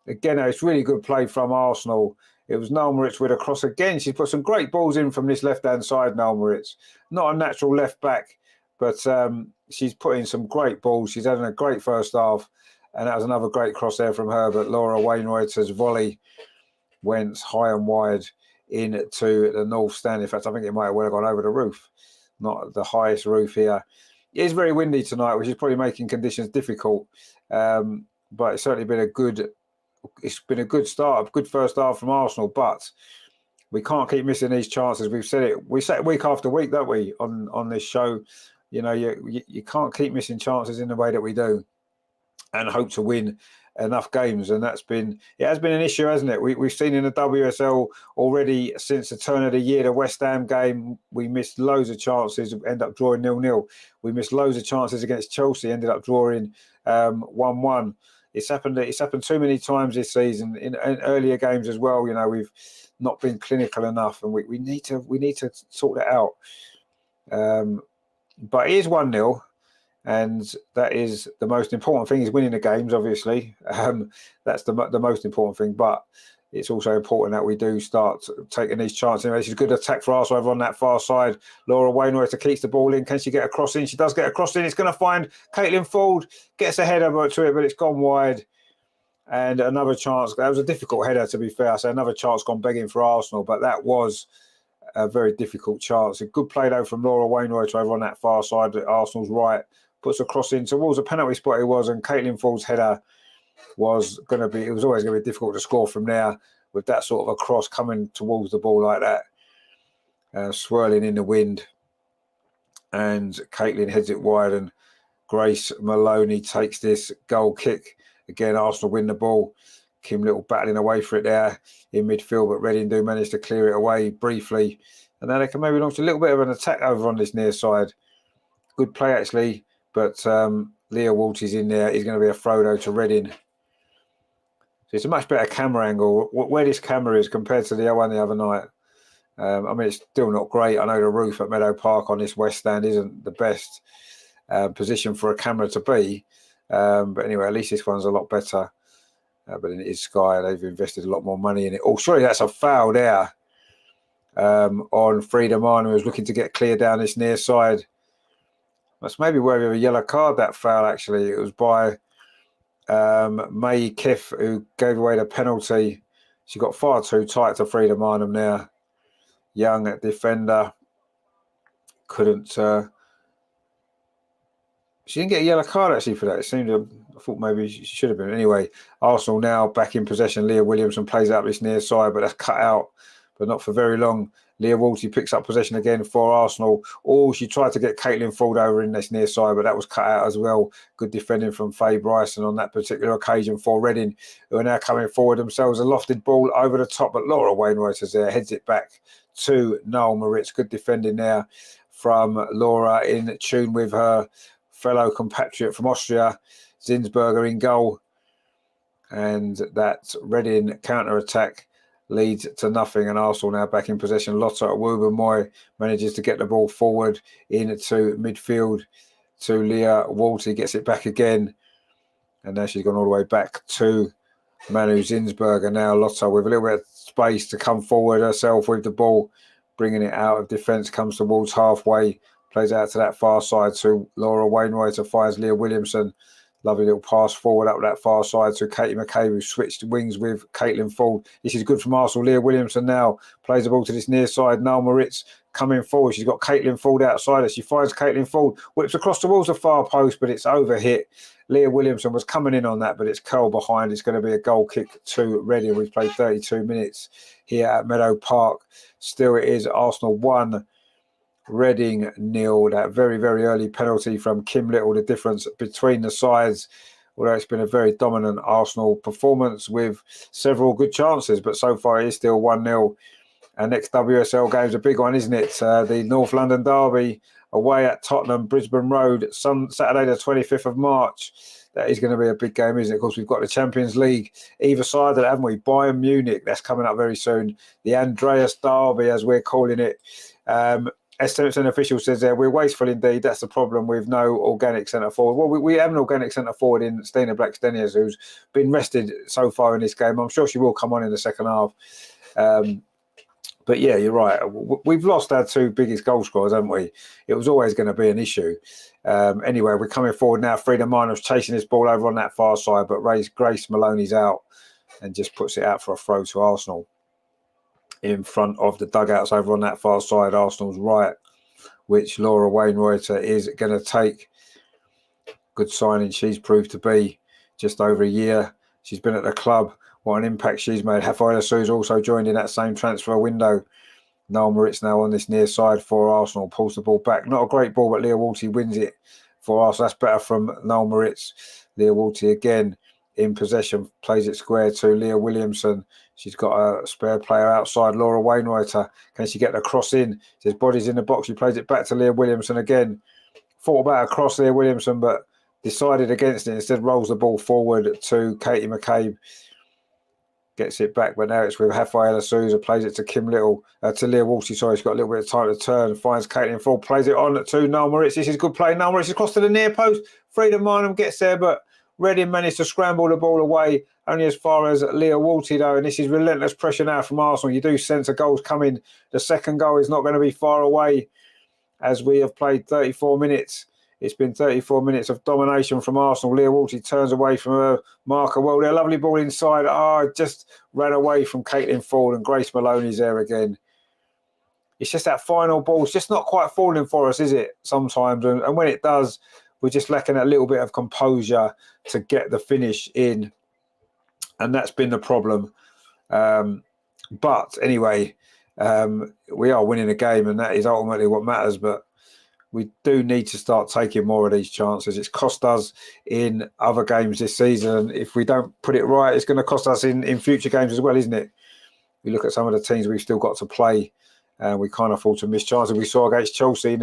Speaker 1: Again, it's really good play from Arsenal. It was Noel Moritz with a cross again. She's put some great balls in from this left-hand side, Noel Moritz. Not a natural left back, but she's put in some great balls. She's having a great first half. And that was another great cross there from her, but Laura Wainwright's volley went high and wide into the north stand. In fact, I think it might have well gone over the roof, not the highest roof here. It is very windy tonight, which is probably making conditions difficult. But it's certainly been a good start, a good first half from Arsenal. But we can't keep missing these chances. We say it week after week, don't we, on this show? You know, you can't keep missing chances in the way that we do, and hope to win enough games. And it has been an issue, hasn't it? We've seen in the WSL already since the turn of the year, the West Ham game, we missed loads of chances, end up drawing 0-0. We missed loads of chances against Chelsea, ended up drawing 1-1. It's happened too many times this season in earlier games as well. You know, we've not been clinical enough, and we need to sort that out. But it is 1-0. And that is the most important thing, is winning the games, obviously. That's the most important thing. But it's also important that we do start taking these chances. This is a good attack for Arsenal over on that far side. Laura Wainwright keeps the ball in. Can she get a cross in? She does get a cross in. It's going to find Caitlin Ford. Gets a header to it, but it's gone wide. And another chance. That was a difficult header, to be fair. So another chance gone begging for Arsenal. But that was a very difficult chance. A good play, though, from Laura Wainwright over on that far side. Arsenal's right. Puts a cross in towards a penalty spot it was, and Caitlin Ford's header was always going to be difficult to score from there with that sort of a cross coming towards the ball like that, swirling in the wind. And Caitlin heads it wide, and Grace Maloney takes this goal kick. Again, Arsenal win the ball. Kim Little battling away for it there in midfield, but Reading do manage to clear it away briefly. And now they can maybe launch a little bit of an attack over on this near side. Good play, actually. But Leah Williamson in there. Is going to be a throw to Reading. So it's a much better camera angle. Where this camera is compared to the one the other night. I mean, it's still not great. I know the roof at Meadow Park on this west stand isn't the best position for a camera to be. But anyway, at least this one's a lot better. But it is Sky. They've invested a lot more money in it. Oh, sorry, that's a foul there on Frida Mana, who was looking to get clear down this near side. That's maybe worthy of a yellow card, that foul, actually. It was by May Kiff, who gave away the penalty. She got far too tight to Frida Marnham there. Young defender. Couldn't... she didn't get a yellow card, actually, for that. I thought maybe she should have been. Anyway, Arsenal now back in possession. Leah Williamson plays out this near side, but that's cut out, but not for very long. Leah Williamson picks up possession again for Arsenal. Oh, she tried to get Caitlin Ford over in this near side, but that was cut out as well. Good defending from Faye Bryson on that particular occasion for Reading, who are now coming forward themselves. A lofted ball over the top, but Laura Wainwright is there, heads it back to Noel Moritz. Good defending there from Laura, in tune with her fellow compatriot from Austria, Zinsberger, in goal. And that Reading counter-attack leads to nothing, and Arsenal now back in possession. Lotta Woubermoy manages to get the ball forward into midfield to Leah Walty, gets it back again, and now she's gone all the way back to Manu Zinsberger. Now Lotta with a little bit of space to come forward herself with the ball, bringing it out of defence, comes towards halfway, plays out to that far side to Laura Wainwright, fires Leah Williamson. Lovely little pass forward up that far side to Katie McCabe, who switched wings with Caitlin Ford. This is good from Arsenal. Leah Williamson now plays the ball to this near side. Noel Moritz coming forward. She's got Caitlin Ford outside her. She finds Caitlin Ford, whips across towards the far post, but it's overhit. Leah Williamson was coming in on that, but it's curled behind. It's going to be a goal kick to Reading. We've played 32 minutes here at Meadow Park. Still, it is Arsenal 1, Reading 0. That very, very early penalty from Kim Little, the difference between the sides. Although it's been a very dominant Arsenal performance with several good chances, but so far it is still 1-0. Our next WSL game is a big one, isn't it? The North London Derby away at Tottenham, Brisbane Road, Saturday the 25th of March. That is going to be a big game, isn't it? Of course, we've got the Champions League either side of that, haven't we? Bayern Munich, that's coming up very soon. The Andreas Derby, as we're calling it. As an official says there, we're wasteful indeed. That's the problem with no organic centre forward. Well, we have an organic centre forward in Stina Blackstenius, who's been rested so far in this game. I'm sure she will come on in the second half. But yeah, you're right. We've lost our two biggest goal scorers, haven't we? It was always going to be an issue. Anyway, we're coming forward now. Frida Minor's chasing this ball over on that far side, but Grace Maloney's out and just puts it out for a throw to Arsenal. In front of the dugouts over on that far side, Arsenal's right, which Laura Wainwrighter is going to take. Good signing she's proved to be. Just over a year she's been at the club. What an impact she's made. Rafaela Su's also joined in that same transfer window. Noel Moritz now on this near side for Arsenal. Pulls the ball back. Not a great ball, but Leah Wilty wins it for Arsenal. That's better from Noel Moritz. Leah Wilty again in possession. Plays it square to Leah Williamson. She's got a spare player outside, Laura Wainwrighter. Can she get the cross in? There's bodies in the box. She plays it back to Leah Williamson again. Thought about a cross, Leah Williamson, but decided against it. Instead rolls the ball forward to Katie McCabe. Gets it back, but now it's with Rafaela Souza. Plays it to Kim Little, to Leah Walsey. Sorry, she's got a little bit of time to turn. Finds Caitlin Ford. Plays it on to Noel Moritz. This is good play. Noel Moritz is across to the near post. Frida Minham gets there, but Reading managed to scramble the ball away only as far as Leah Walty, though. And this is relentless pressure now from Arsenal. You do sense a goal's coming. The second goal is not going to be far away as we have played 34 minutes. It's been 34 minutes of domination from Arsenal. Leah Walty turns away from her marker. Well, their lovely ball inside. Just ran away from Caitlin Ford, and Grace Maloney's there again. It's just that final ball. It's just not quite falling for us, is it, sometimes? And when it does, we're just lacking a little bit of composure to get the finish in. And that's been the problem. But anyway, we are winning the game, and that is ultimately what matters. But we do need to start taking more of these chances. It's cost us in other games this season. If we don't put it right, it's going to cost us in future games as well, isn't it? We look at some of the teams we've still got to play, and we can't afford to miss chances. We saw against Chelsea in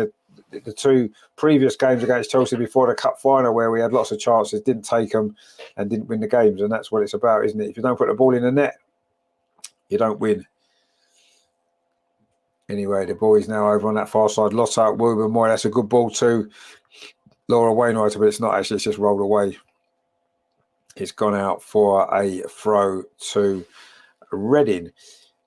Speaker 1: the two previous games against Chelsea before the cup final, where we had lots of chances, didn't take them, and didn't win the games. And that's what it's about, isn't it? If you don't put the ball in the net, you don't win. Anyway, the boys now over on that far side. Lotta Woober-Moy. That's a good ball to Laura Wainwrighter, but it's not actually. It's just rolled away. It's gone out for a throw to Reading.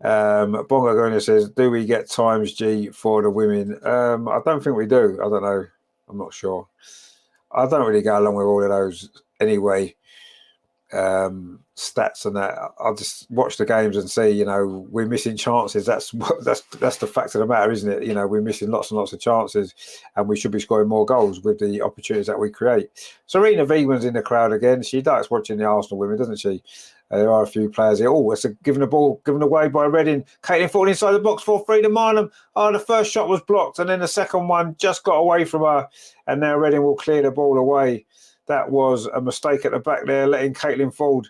Speaker 1: Bongo Gona says, do we get times G for the women? I don't think we do. I don't know. I'm not sure. I don't really go along with all of those anyway. Stats and that. I'll just watch the games and see, we're missing chances. That's the fact of the matter, isn't it? We're missing lots and lots of chances, and we should be scoring more goals with the opportunities that we create. Serena Vegan's in the crowd again. She likes watching the Arsenal women, doesn't she? There are a few players here. Oh, it's given away by Reading. Caitlin Ford inside the box for Frida Minham. The first shot was blocked, and then the second one just got away from her, and now Reading will clear the ball away. That was a mistake at the back there, letting Caitlin Ford.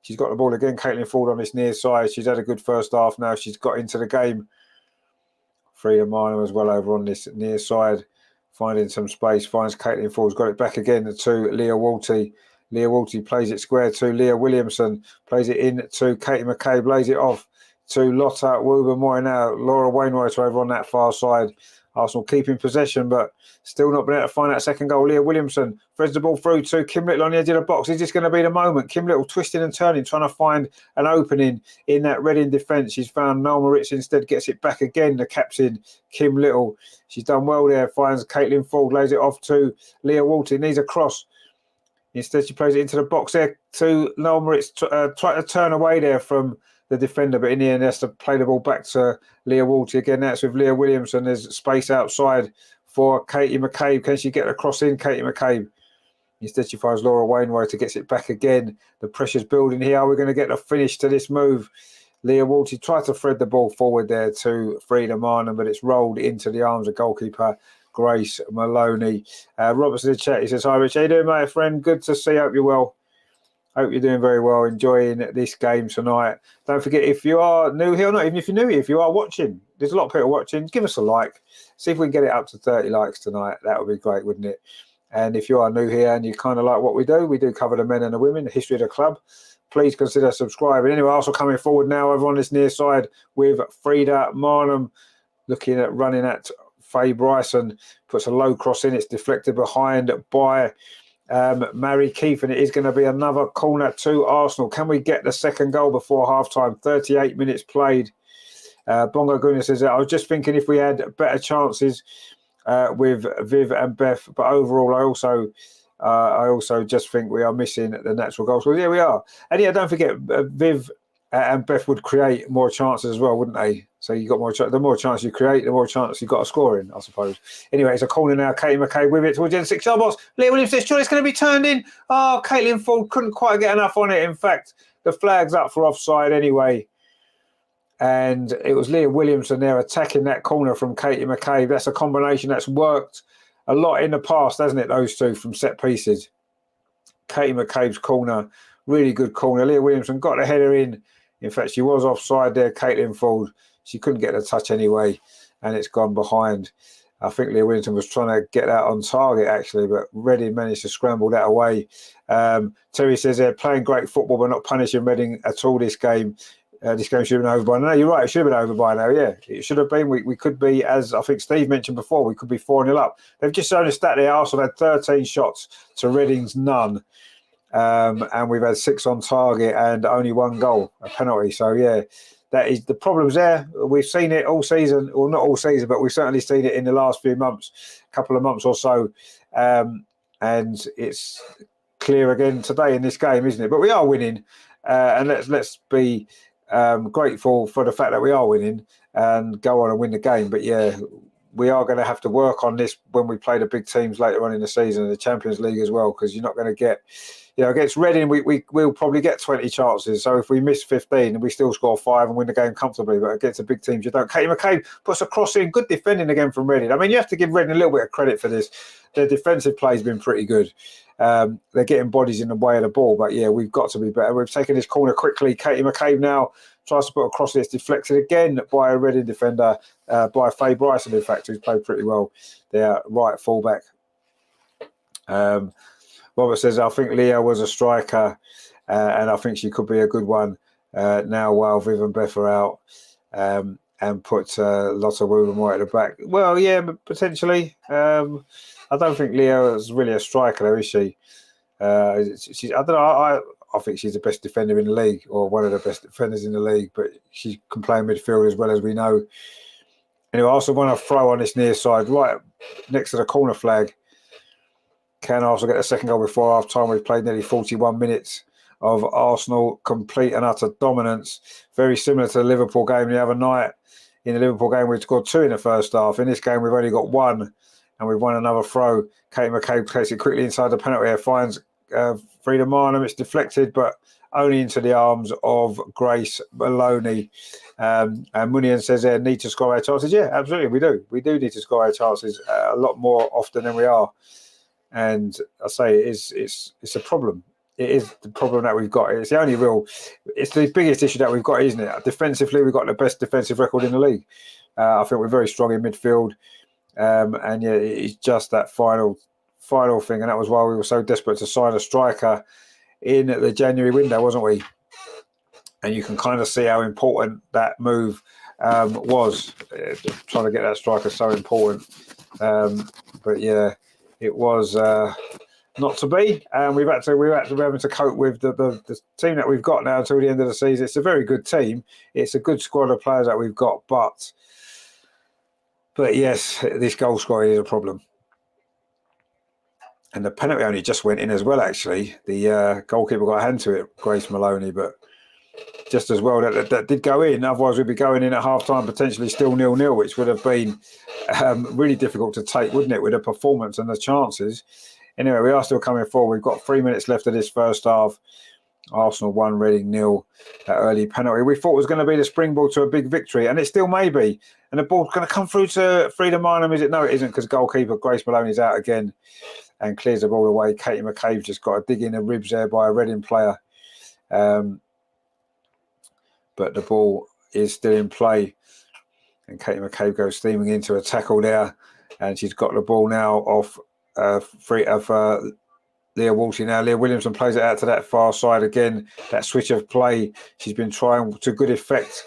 Speaker 1: She's got the ball again, Caitlin Ford on this near side. She's had a good first half now. She's got into the game. Frida Minor as well over on this near side, finding some space. Finds Caitlin Ford's got it back again to Leah Walty. Leah Walty plays it square to Leah Williamson. Plays it in to Katie McCabe. Lays it off to Lotta Woober-Moy now. Laura Wainwright over on that far side. Arsenal keeping possession, but still not been able to find that second goal. Leah Williamson threads the ball through to Kim Little on the edge of the box. Is this going to be the moment? Kim Little twisting and turning, trying to find an opening in that Reading defence. She's found Noel Moritz, instead gets it back again. The captain, Kim Little. She's done well there. Finds Caitlin Ford, lays it off to Leah Walty. Needs a cross. Instead, she plays it into the box there to Noel Moritz. Trying to turn away there from the defender, but in the end, has to play the ball back to Leah Walty again. That's with Leah Williamson. There's space outside for Katie McCabe. Can she get the cross in, Katie McCabe? Instead, she finds Laura Wainwright, gets it back again. The pressure's building here. Are we going to get the finish to this move? Leah Walty tried to thread the ball forward there to Frida Minham, but it's rolled into the arms of goalkeeper Grace Maloney. Robert's in the chat. He says, hi, Rich. How you doing, my friend? Good to see you. Hope you're well. Hope you're doing very well, enjoying this game tonight. Don't forget, if you are new here, or not even if you're new here, if you are watching, there's a lot of people watching, give us a like. See if we can get it up to 30 likes tonight. That would be great, wouldn't it? And if you are new here and you kind of like what we do cover the men and the women, the history of the club. Please consider subscribing. Anyway, also coming forward now over on this near side with Frida Minham, looking at running at Faye Bryson, puts a low cross in. It's deflected behind by Mary Keith, and it is going to be another corner to Arsenal. Can we get the second goal before half-time? 38 minutes played, Bongo Guna says, I was just thinking if we had better chances with Viv and Beth, but overall, I also just think we are missing the natural goals. Well, yeah, we are. And yeah, don't forget, Viv and Beth would create more chances as well, wouldn't they? So you got more. The more chances you create, the more chance you got of scoring, I suppose. Anyway, it's a corner now. Katie McCabe with it towards the end of 6-yard box. Leah Williamson, surely it's going to be turned in. Oh, Caitlin Ford couldn't quite get enough on it. In fact, the flag's up for offside anyway. And it was Leah Williamson there attacking that corner from Katie McCabe. That's a combination that's worked a lot in the past, hasn't it, those two from set pieces. Katie McCabe's corner, really good corner. Leah Williamson got the header in. In fact, she was offside there, Caitlin Ford. She couldn't get the touch anyway, and it's gone behind. I think Leah Williamson was trying to get that on target, actually, but Reading managed to scramble that away. Terry says they're playing great football, but not punishing Reading at all this game. This game should have been over by now. No, you're right. It should have been over by now, yeah. It should have been. We could be, as I think Steve mentioned before, we could be 4-0 up. They've just shown a stat there. Arsenal had 13 shots to Reading's none. And we've had 6 on target and only 1 goal, a penalty. So, yeah, that is the problem's there. We've seen it all season, or not all season, but we've certainly seen it in the last few months, couple of months or so. And it's clear again today in this game, isn't it? But we are winning. And let's be grateful for the fact that we are winning and go on and win the game. But, yeah, we are going to have to work on this when we play the big teams later on in the season, the Champions League as well, because you're not going to get... against Reading, we'll probably get 20 chances. So if we miss 15, we still score 5 and win the game comfortably. But against the big teams, you don't. Katie McCabe puts a cross in. Good defending again from Reading. I mean, you have to give Reading a little bit of credit for this. Their defensive play has been pretty good. They're getting bodies in the way of the ball. But, yeah, we've got to be better. We've taken this corner quickly. Katie McCabe now tries to put a cross. It's deflected again by a Reading defender, by Faye Bryson, in fact, who's played pretty well. Their right fullback. Robert says, I think Leah was a striker and I think she could be a good one now while Viv and Beth are out and put Lotta Woolen-White at the back. Well, yeah, potentially. I don't think Leah is really a striker, though, is she? I don't know. I think she's the best defender in the league, or one of the best defenders in the league, but she can play midfield as well, as we know. Anyway, I also want to throw on this near side, right next to the corner flag. Can Arsenal get a second goal before half time? We've played nearly 41 minutes of Arsenal complete and utter dominance. Very similar to the Liverpool game the other night. In the Liverpool game, we scored 2 in the first half. In this game, we've only got 1, and we've won another throw. Katie McCabe takes it quickly inside the penalty area, finds Frida Marnham. It's deflected, but only into the arms of Grace Maloney. And Munian says they need to score our chances. Yeah, absolutely, we do. We do need to score our chances a lot more often than we are. And I say it's a problem. It is the problem that we've got. It's the only it's the biggest issue that we've got, isn't it? Defensively, we've got the best defensive record in the league. I think we're very strong in midfield. And yeah, it's just that final thing. And that was why we were so desperate to sign a striker in the January window, wasn't we? And you can kind of see how important that move was. Trying to get that striker so important. But yeah, it was not to be, and we're having to cope with the team that we've got now until the end of the season. It's a very good team. It's a good squad of players that we've got, but yes, this goal scoring is a problem. And the penalty only just went in as well, actually. The goalkeeper got a hand to it, Grace Maloney, but just as well that did go in. Otherwise, we'd be going in at half-time, potentially still 0-0, which would have been really difficult to take, wouldn't it, with the performance and the chances. Anyway, we are still coming forward. We've got 3 minutes left of this first half. Arsenal 1, Reading 0. That early penalty we thought was going to be the springboard to a big victory, and it still may be. And the ball's going to come through to Frida Marnham, is it? No, it isn't, because goalkeeper Grace Maloney's out again and clears the ball away. Katie McCabe just got a dig in the ribs there by a Reading player. But the ball is still in play. And Katie McCabe goes steaming into a tackle there. And she's got the ball now off Leah Walshy now. Leah Williamson plays it out to that far side again. That switch of play she's been trying to good effect.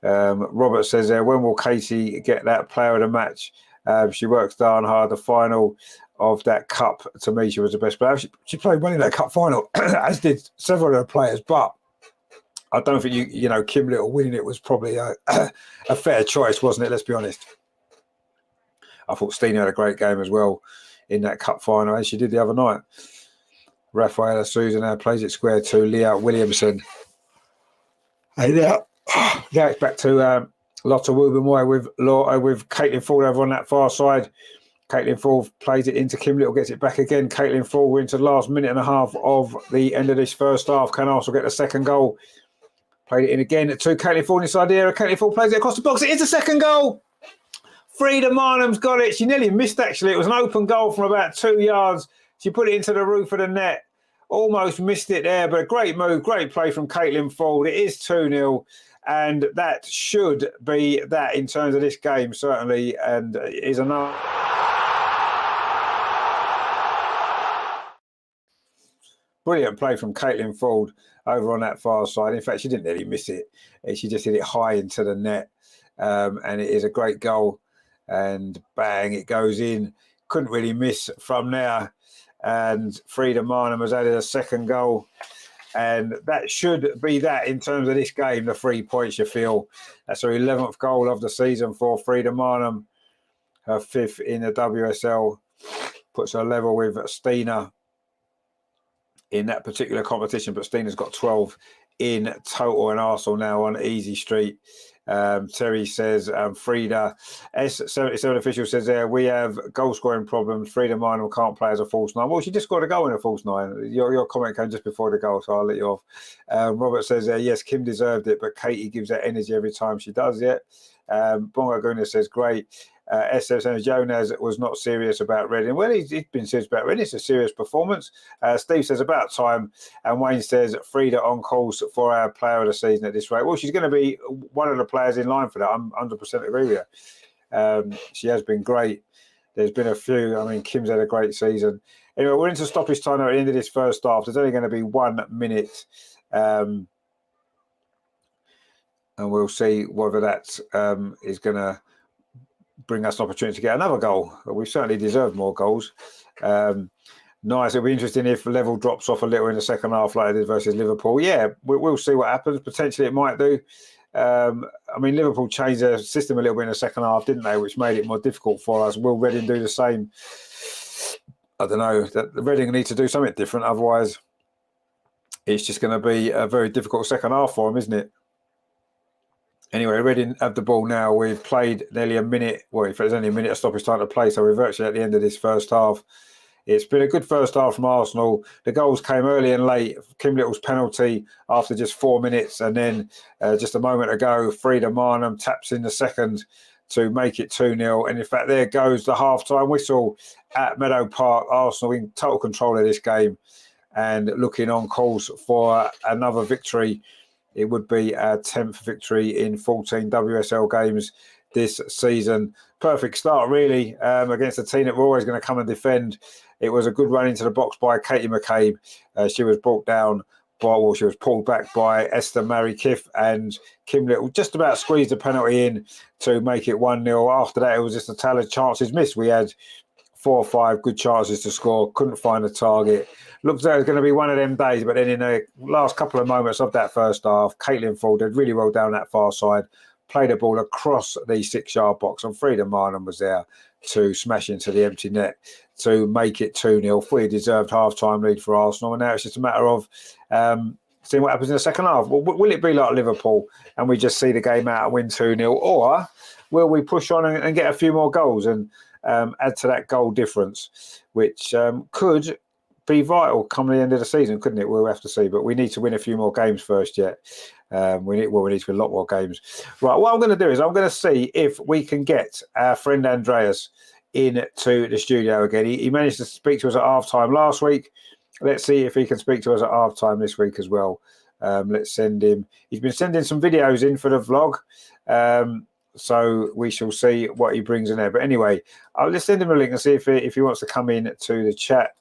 Speaker 1: Robert says there, when will Katie get that player of the match? She works darn hard. The final of that cup, to me, she was the best player. She played well in that cup final, as did several of the players. But I don't think Kim Little winning it was probably a fair choice, wasn't it? Let's be honest. I thought Stina had a great game as well in that cup final, as she did the other night. Rafaela Souza now plays it square to Leah Williamson. And now it's back to Lotta Wilbermoy with Caitlin Ford over on that far side. Caitlin Ford plays it into Kim Little, gets it back again. Caitlin Ford, we're into the last minute and a half of the end of this first half. Can Arsenal get the second goal? Played it in again to Caitlin Ford inside the area. Caitlin Ford plays it across the box. It is the second goal. Frida Marnham's got it. She nearly missed, actually. It was an open goal from about 2 yards. She put it into the roof of the net. Almost missed it there, but a great move, great play from Caitlin Ford. It is 2-0, and that should be that in terms of this game, certainly, and is enough. Brilliant play from Caitlin Ford over on that far side. In fact, she didn't really miss it. She just hit it high into the net, and it is a great goal. And bang, it goes in. Couldn't really miss from there. And Frida Marnham has added a second goal. And that should be that in terms of this game, the 3 points you feel. That's her 11th goal of the season for Frida Marnham. Her 5th in the WSL. Puts her level with Stina in that particular competition. But Stina's got 12 in total, and Arsenal now on easy street. Terry says, Frida, S77 official says there, we have goal scoring problems. Frida Marnham can't play as a false nine. Well, she just scored a goal in a false nine. Your comment came just before the goal, so I'll let you off. Robert says there, yes, Kim deserved it, but Katie gives that energy every time she does it. Bongo Guna says, great. S77 Jonas was not serious about Reading. Well, he's been serious about Reading. It's a serious performance. Steve says about time. And Wayne says Frida on course for our player of the season at this rate. Well, she's going to be one of the players in line for that. I'm 100% agree with her. She has been great. There's been a few. I mean, Kim's had a great season. Anyway, we're into stoppage time at the end of this first half. There's only going to be 1 minute. And we'll see whether that is going to bring us an opportunity to get another goal. We certainly deserve more goals. Nice. It'll be interesting if level drops off a little in the second half like it did versus Liverpool. Yeah, we'll see what happens. Potentially it might do. I mean, Liverpool changed their system a little bit in the second half, didn't they? Which made it more difficult for us. Will Reading do the same? I don't know. That Reading need to do something different. Otherwise, it's just going to be a very difficult second half for them, isn't it? Anyway, Reading have the ball now. We've played nearly a minute. Well, if there's only a minute of stoppage time to play, so we're virtually at the end of this first half. It's been a good first half from Arsenal. The goals came early and late. Kim Little's penalty after just 4 minutes. And then just a moment ago, Frida Marnham taps in the second to make it 2-0. And in fact, there goes the half-time whistle at Meadow Park. Arsenal in total control of this game and looking on course for another victory. It would be our 10th victory in 14 WSL games this season. Perfect start, really, against a team that we're always going to come and defend. It was a good run into the box by Katie McCabe. She was brought down she was pulled back by Esther Mary Kiff, and Kim Little just about squeezed the penalty in to make it 1-0. After that, it was just a tally of chances missed. We had 4 or 5 good chances to score, couldn't find a target. Looked like it was going to be one of them days, but then in the last couple of moments of that first half, Caitlin Ford did really well down that far side, played the ball across the 6-yard box, and Frida Marnham was there to smash into the empty net to make it 2-0. Fully deserved half-time lead for Arsenal, and now it's just a matter of seeing what happens in the second half. Will it be like Liverpool and we just see the game out and win 2-0, or will we push on and get a few more goals and add to that goal difference, which could be vital come the end of the season, couldn't it? We'll have to see, but we need to win a few more games first yet. We need to win a lot more games. Right, what I'm going to do is I'm going to see if we can get our friend Andreas into the studio again. He managed to speak to us at half-time last week. Let's see if he can speak to us at half-time this week as well. Let's send him. He's been sending some videos in for the vlog. So we shall see what he brings in there. But anyway, let's send him a link and see if he wants to come in to the chat.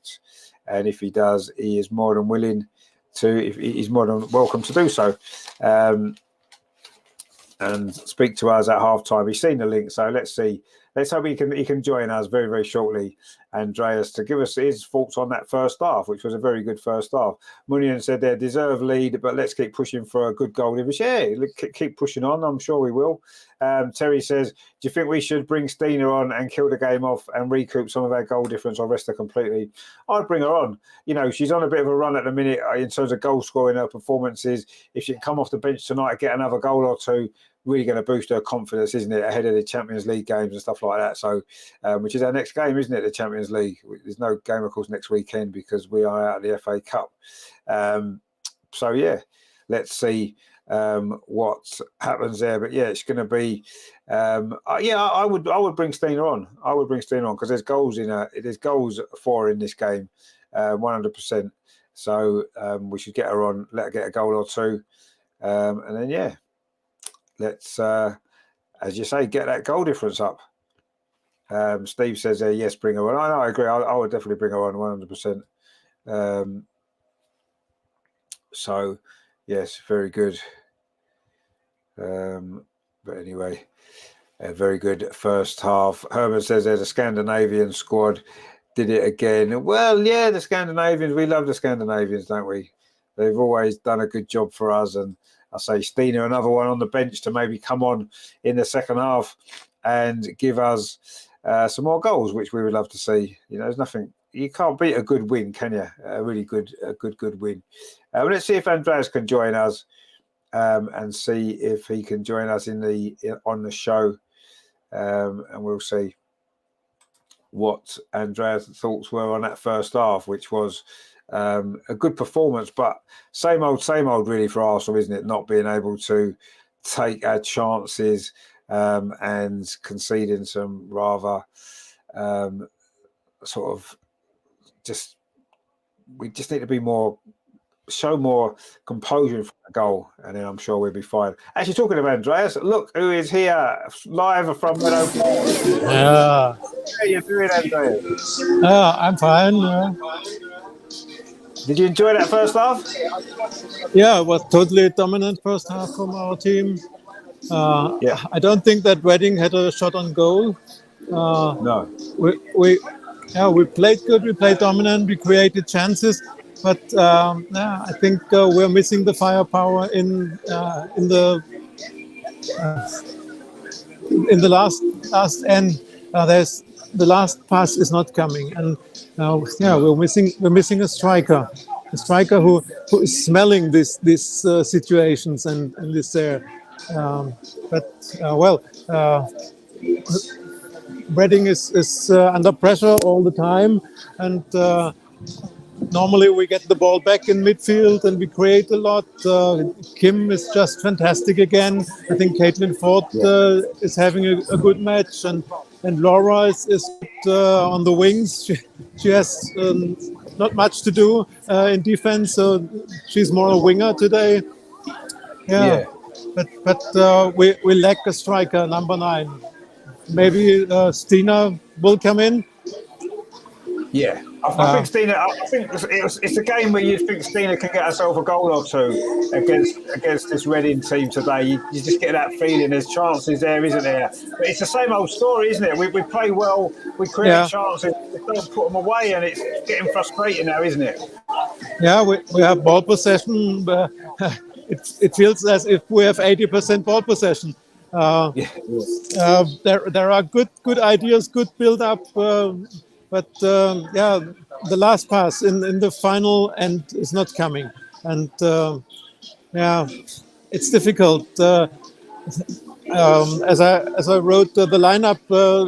Speaker 1: And if he does, he is more than willing to. He's more than welcome to do so, and speak to us at half time. He's seen the link, so let's see let's hope he can join us very, very shortly, Andreas, to give us his thoughts on that first half, which was a very good first half. Munian said they deserve lead, but let's keep pushing for a good goal difference. Yeah, keep pushing on. I'm sure we will. Terry says, do you think we should bring Stina on and kill the game off and recoup some of our goal difference or rest her completely? I'd bring her on. You know, she's on a bit of a run at the minute in terms of goal scoring, her performances. If she can come off the bench tonight and get another goal or two, really going to boost her confidence, isn't it, ahead of the Champions League games and stuff like that. So, which is our next game, isn't it, the Champions League? There's no game, of course, next weekend because we are out of the FA Cup. So, yeah, let's see what happens there. But, yeah, it's going to be... I would bring Stina on. I would bring Stina on because there's goals there's goals for her in this game, 100%. So, we should get her on, let her get a goal or two. And then, yeah. Let's, as you say, get that goal difference up. Steve says, yes, bring her on. I agree. I would definitely bring her on 100%. So, yes, very good. But anyway, a very good first half. Herman says there's a Scandinavian squad. Did it again. Well, yeah, the Scandinavians, we love the Scandinavians, don't we? They've always done a good job for us. And I say Stina, another one on the bench to maybe come on in the second half and give us some more goals, which we would love to see. You know, there's nothing, you can't beat a good win, can you? A really good win. Let's see if Andreas can join us and see if he can join us on the show, and we'll see what Andreas' thoughts were on that first half, which was a good performance, but same old really for Arsenal, isn't it? Not being able to take our chances and conceding some rather sort of we just need to be show more composure for the goal, and then I'm sure we'll be fine. Actually, talking about Andreas, look who is here live from Meadow Park.
Speaker 2: Yeah.
Speaker 1: How are you doing, Andreas?
Speaker 2: I'm fine.
Speaker 1: Did you enjoy that first half?
Speaker 2: Yeah, it was totally dominant first half from our team. I don't think that Reading had a shot on goal.
Speaker 1: No.
Speaker 2: We played good. We played dominant. We created chances, but I think we're missing the firepower in the last end. There's the last pass is not coming, and we're missing a striker who is smelling these situations and is there. Reading is under pressure all the time, and normally we get the ball back in midfield and we create a lot. Kim is just fantastic again. I think Caitlin Ford is having a good match, and Laura is on the wings. She has not much to do in defense, so she's more a winger today. But we lack a striker, number 9. Maybe Stina will come in.
Speaker 1: Yeah, I think Stina. I think it's a game where you think Stina can get herself a goal or two against this Reading team today. You just get that feeling. There's chances there, isn't there? But it's the same old story, isn't it? We play well, we create chances, we don't put them away, and it's getting frustrating now, isn't it?
Speaker 2: Yeah, we have ball possession. But it feels as if we have 80% ball possession. There are good ideas, good build up. But the last pass in the final end is not coming, and it's difficult. As I wrote, the lineup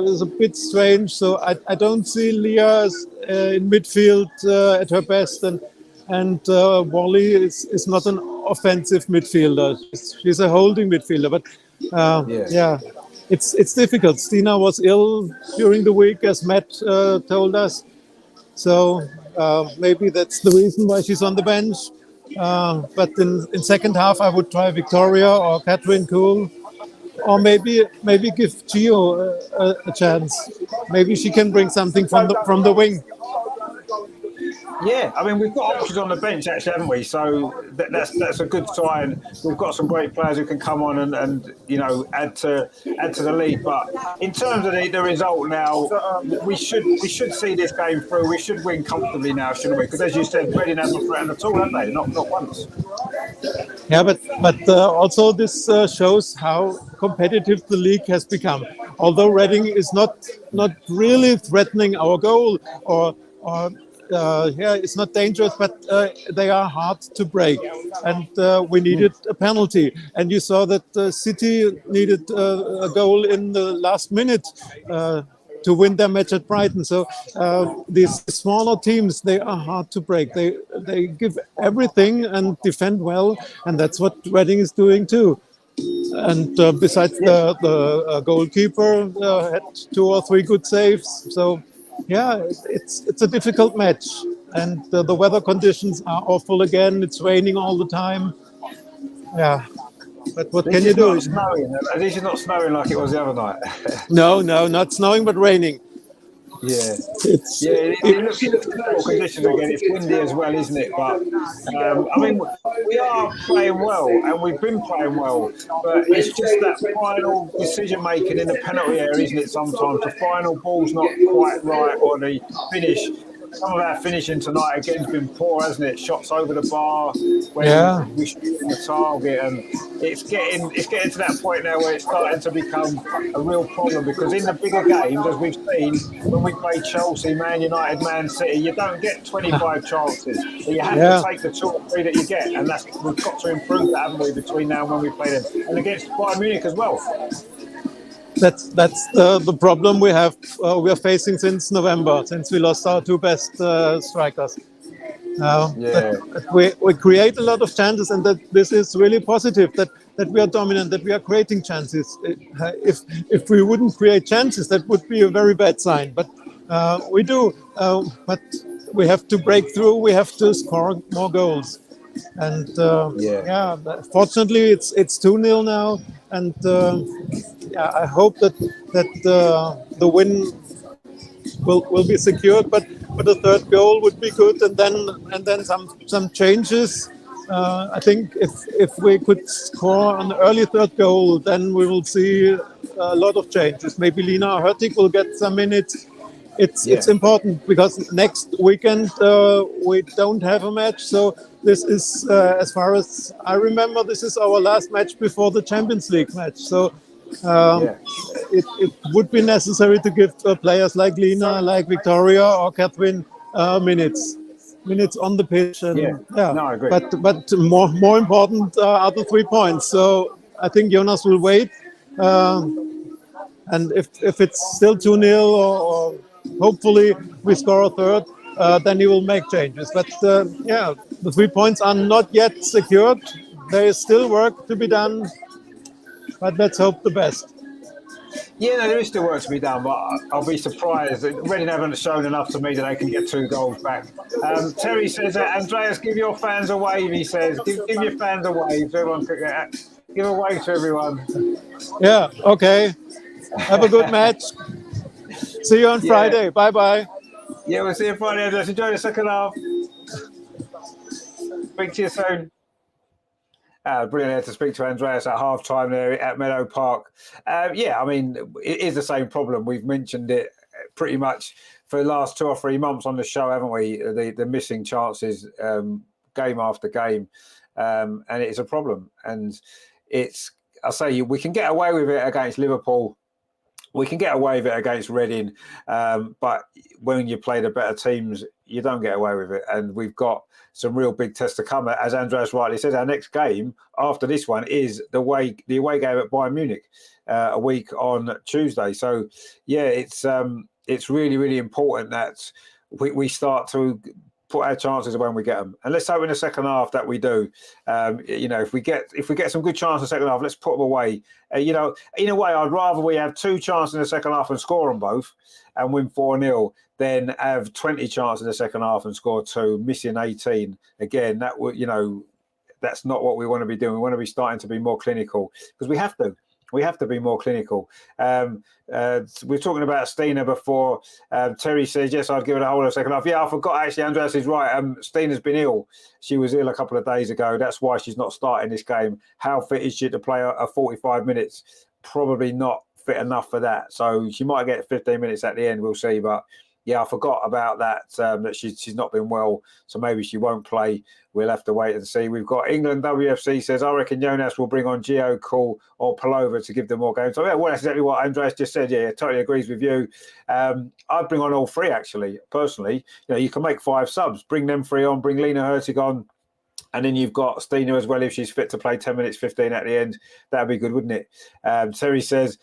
Speaker 2: is a bit strange. So I don't see Leah in midfield at her best, and Wally is not an offensive midfielder. She's a holding midfielder, but It's difficult. Stina was ill during the week, as Matt told us. So maybe that's the reason why she's on the bench. But in second half, I would try Victoria or Catherine Cool, or maybe give Gio a chance. Maybe she can bring something from the wing.
Speaker 1: Yeah, I mean, we've got options on the bench, actually, haven't we? So that's a good sign. We've got some great players who can come on and add to the lead. But in terms of the result now, we should see this game through. We should win comfortably now, shouldn't we? Because as you said, Reading haven't threatened at all, have they? Not once.
Speaker 2: Yeah, but also this shows how competitive the league has become. Although Reading is not really threatening our goal, or yeah, it's not dangerous, but they are hard to break, and we needed a penalty. And you saw that City needed a goal in the last minute. To win their match at Brighton. So these smaller teams, they are hard to break. They give everything and defend well, and that's what Reading is doing too. And besides the goalkeeper had 2 or 3 good saves. So yeah, it's a difficult match, and the weather conditions are awful again. It's raining all the time. Yeah. But what can you do?
Speaker 1: This is not snowing like it was the other night.
Speaker 2: No, not snowing, but raining.
Speaker 1: Yeah, it looks difficult conditions again. It's windy as well, isn't it? But I mean, we are playing well, and we've been playing well. But it's just that final decision making in the penalty area, isn't it? Sometimes the final ball's not quite right, or the finish. Some of our finishing tonight again has been poor, hasn't it? Shots over the bar when we shoot in the target, and it's getting to that point now where it's starting to become a real problem. Because in the bigger games, as we've seen, when we play Chelsea, Man United, Man City, you don't get 25 chances. So you have to take the 2 or 3 that you get, and we've got to improve that, haven't we, between now and when we play them, and against Bayern Munich as well.
Speaker 2: That's the problem we are facing since November, since we lost our 2 best strikers. We create a lot of chances, and that this is really positive. That we are dominant, that we are creating chances. If we wouldn't create chances, that would be a very bad sign. But we do. But we have to break through. We have to score more goals. And fortunately, it's 2-0 now, and I hope that the win will be secured. But a 3rd goal would be good, and then some changes. I think if we could score an early 3rd goal, then we will see a lot of changes. Maybe Lina Hurtig will get some minutes. It's important because next weekend we don't have a match. So this is, as far as I remember, this is our last match before the Champions League match. So it would be necessary to give players like Lina, like Victoria or Catherine minutes on the pitch. And,
Speaker 1: No, I agree.
Speaker 2: But more important are the 3 points. So I think Jonas will wait. And if it's still 2-0 or hopefully we score a 3rd, then he will make changes. But the 3 points are not yet secured. There is still work to be done, but let's hope the best.
Speaker 1: Yeah, no, there is still work to be done, but I'll be surprised. Reading haven't shown enough to me that they can get 2 goals back. Terry says, Andreas, give your fans a wave, he says. Give your fans a wave. So everyone give a wave to everyone.
Speaker 2: Yeah, okay. Have a good match. See you on Friday. Bye-bye.
Speaker 1: Yeah, we'll see you Friday, Andreas. Enjoy the second half. Speak to you soon. Brilliant to speak to Andreas at half-time there at Meadow Park. I mean, it is the same problem. We've mentioned it pretty much for the last 2 or 3 months on the show, haven't we? The missing chances game after game. And it's a problem. And we can get away with it against Liverpool. We can get away with it against Reading. But when you play the better teams, you don't get away with it. And we've got some real big tests to come. As Andreas rightly says, our next game after this one is the away game at Bayern Munich a week on Tuesday. So, it's really, really important that we start to put our chances when we get them. And let's hope in the second half that we do. If we get some good chances in the second half, let's put them away. In a way, I'd rather we have 2 chances in the second half and score them both and win 4-0 than have 20 chances in the second half and score 2, missing 18. Again, that would, that's not what we want to be doing. We want to be starting to be more clinical because we have to. We have to be more clinical. We're talking about Stina before. Terry says, yes, I'd give it a whole second half. Yeah, I forgot, actually, Andreas is right. Stina's been ill. She was ill a couple of days ago. That's why she's not starting this game. How fit is she to play a 45 minutes? Probably not fit enough for that. So she might get 15 minutes at the end. We'll see. But yeah, I forgot about that, that she's not been well. So maybe she won't play. We'll have to wait and see. We've got England WFC says, I reckon Jonas will bring on Gio, Cool or Palova to give them more games. So yeah, well, that's exactly what Andreas just said. Yeah, totally agrees with you. I'd bring on all three, actually, personally. You can make 5 subs. Bring them 3 on. Bring Lena Hurtig on. And then you've got Stina as well, if she's fit to play 10 minutes, 15 at the end. That'd be good, wouldn't it? Terry says,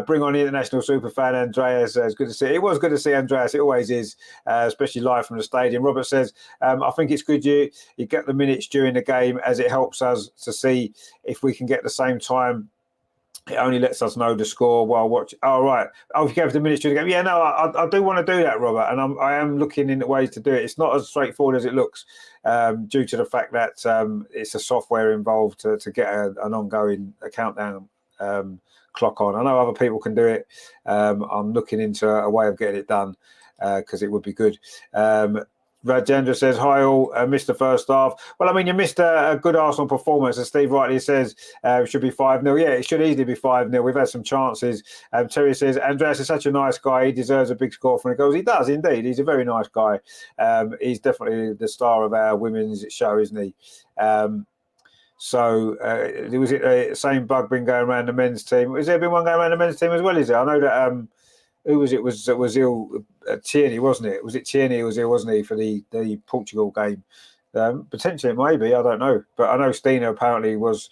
Speaker 1: bring on the international superfan, Andreas. It's good to see. It was good to see Andreas. It always is, especially live from the stadium. Robert says, I think it's good you get the minutes during the game, as it helps us to see if we can get the same time. It only lets us know the score while watching. Oh, right. Oh, if you gave the minutes during the game. Yeah, no, I do want to do that, Robert. And I am looking into ways to do it. It's not as straightforward as it looks, due to the fact that it's a software involved to get an ongoing countdown clock on. I know other people can do it. I'm looking into a way of getting it done because it would be good. Rajendra says, hi all, missed the first half. Well, I mean, you missed a good Arsenal performance, as Steve rightly says. It should be 5-0. Yeah, it should easily be 5-0. We've had some chances. Terry says, Andreas is such a nice guy. He deserves a big score from the goals. He does, indeed. He's a very nice guy. He's definitely the star of our women's show, isn't he? So was it the same bug been going around the men's team? Has there been one going around the men's team as well, is it? I know that... who was it? Was ill? Tierney, wasn't it? Was it Tierney who was ill, wasn't he, for the Portugal game? Potentially it may be, I don't know. But I know Stina apparently wasn't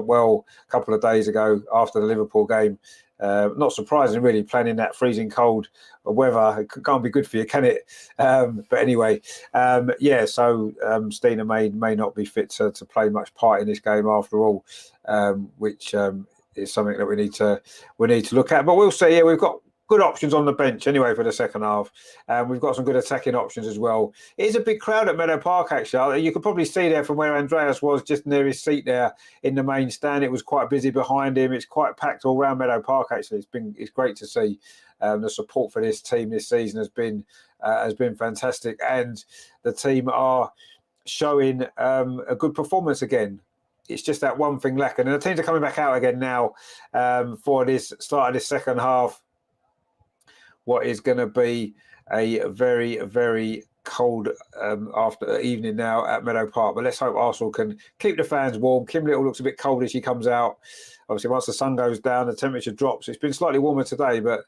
Speaker 1: well a couple of days ago after the Liverpool game. Not surprising, really, playing in that freezing cold weather. It can't be good for you, can it? But anyway, yeah, so Stina may not be fit to play much part in this game after all, which is something that we need to look at. But we'll see. Yeah, we've got good options on the bench anyway for the second half. We've got some good attacking options as well. It is a big crowd at Meadow Park, actually. You could probably see there from where Andreas was, just near his seat there in the main stand. It was quite busy behind him. It's quite packed all around Meadow Park, actually. It's great to see. The support for this team this season has been fantastic, and the team are showing a good performance again. It's just that one thing lacking, and the teams are coming back out again now for this start of this second half. What is going to be a very, very cold after evening now at Meadow Park. But let's hope Arsenal can keep the fans warm. Kim Little looks a bit cold as she comes out. Obviously, once the sun goes down, the temperature drops. It's been slightly warmer today, but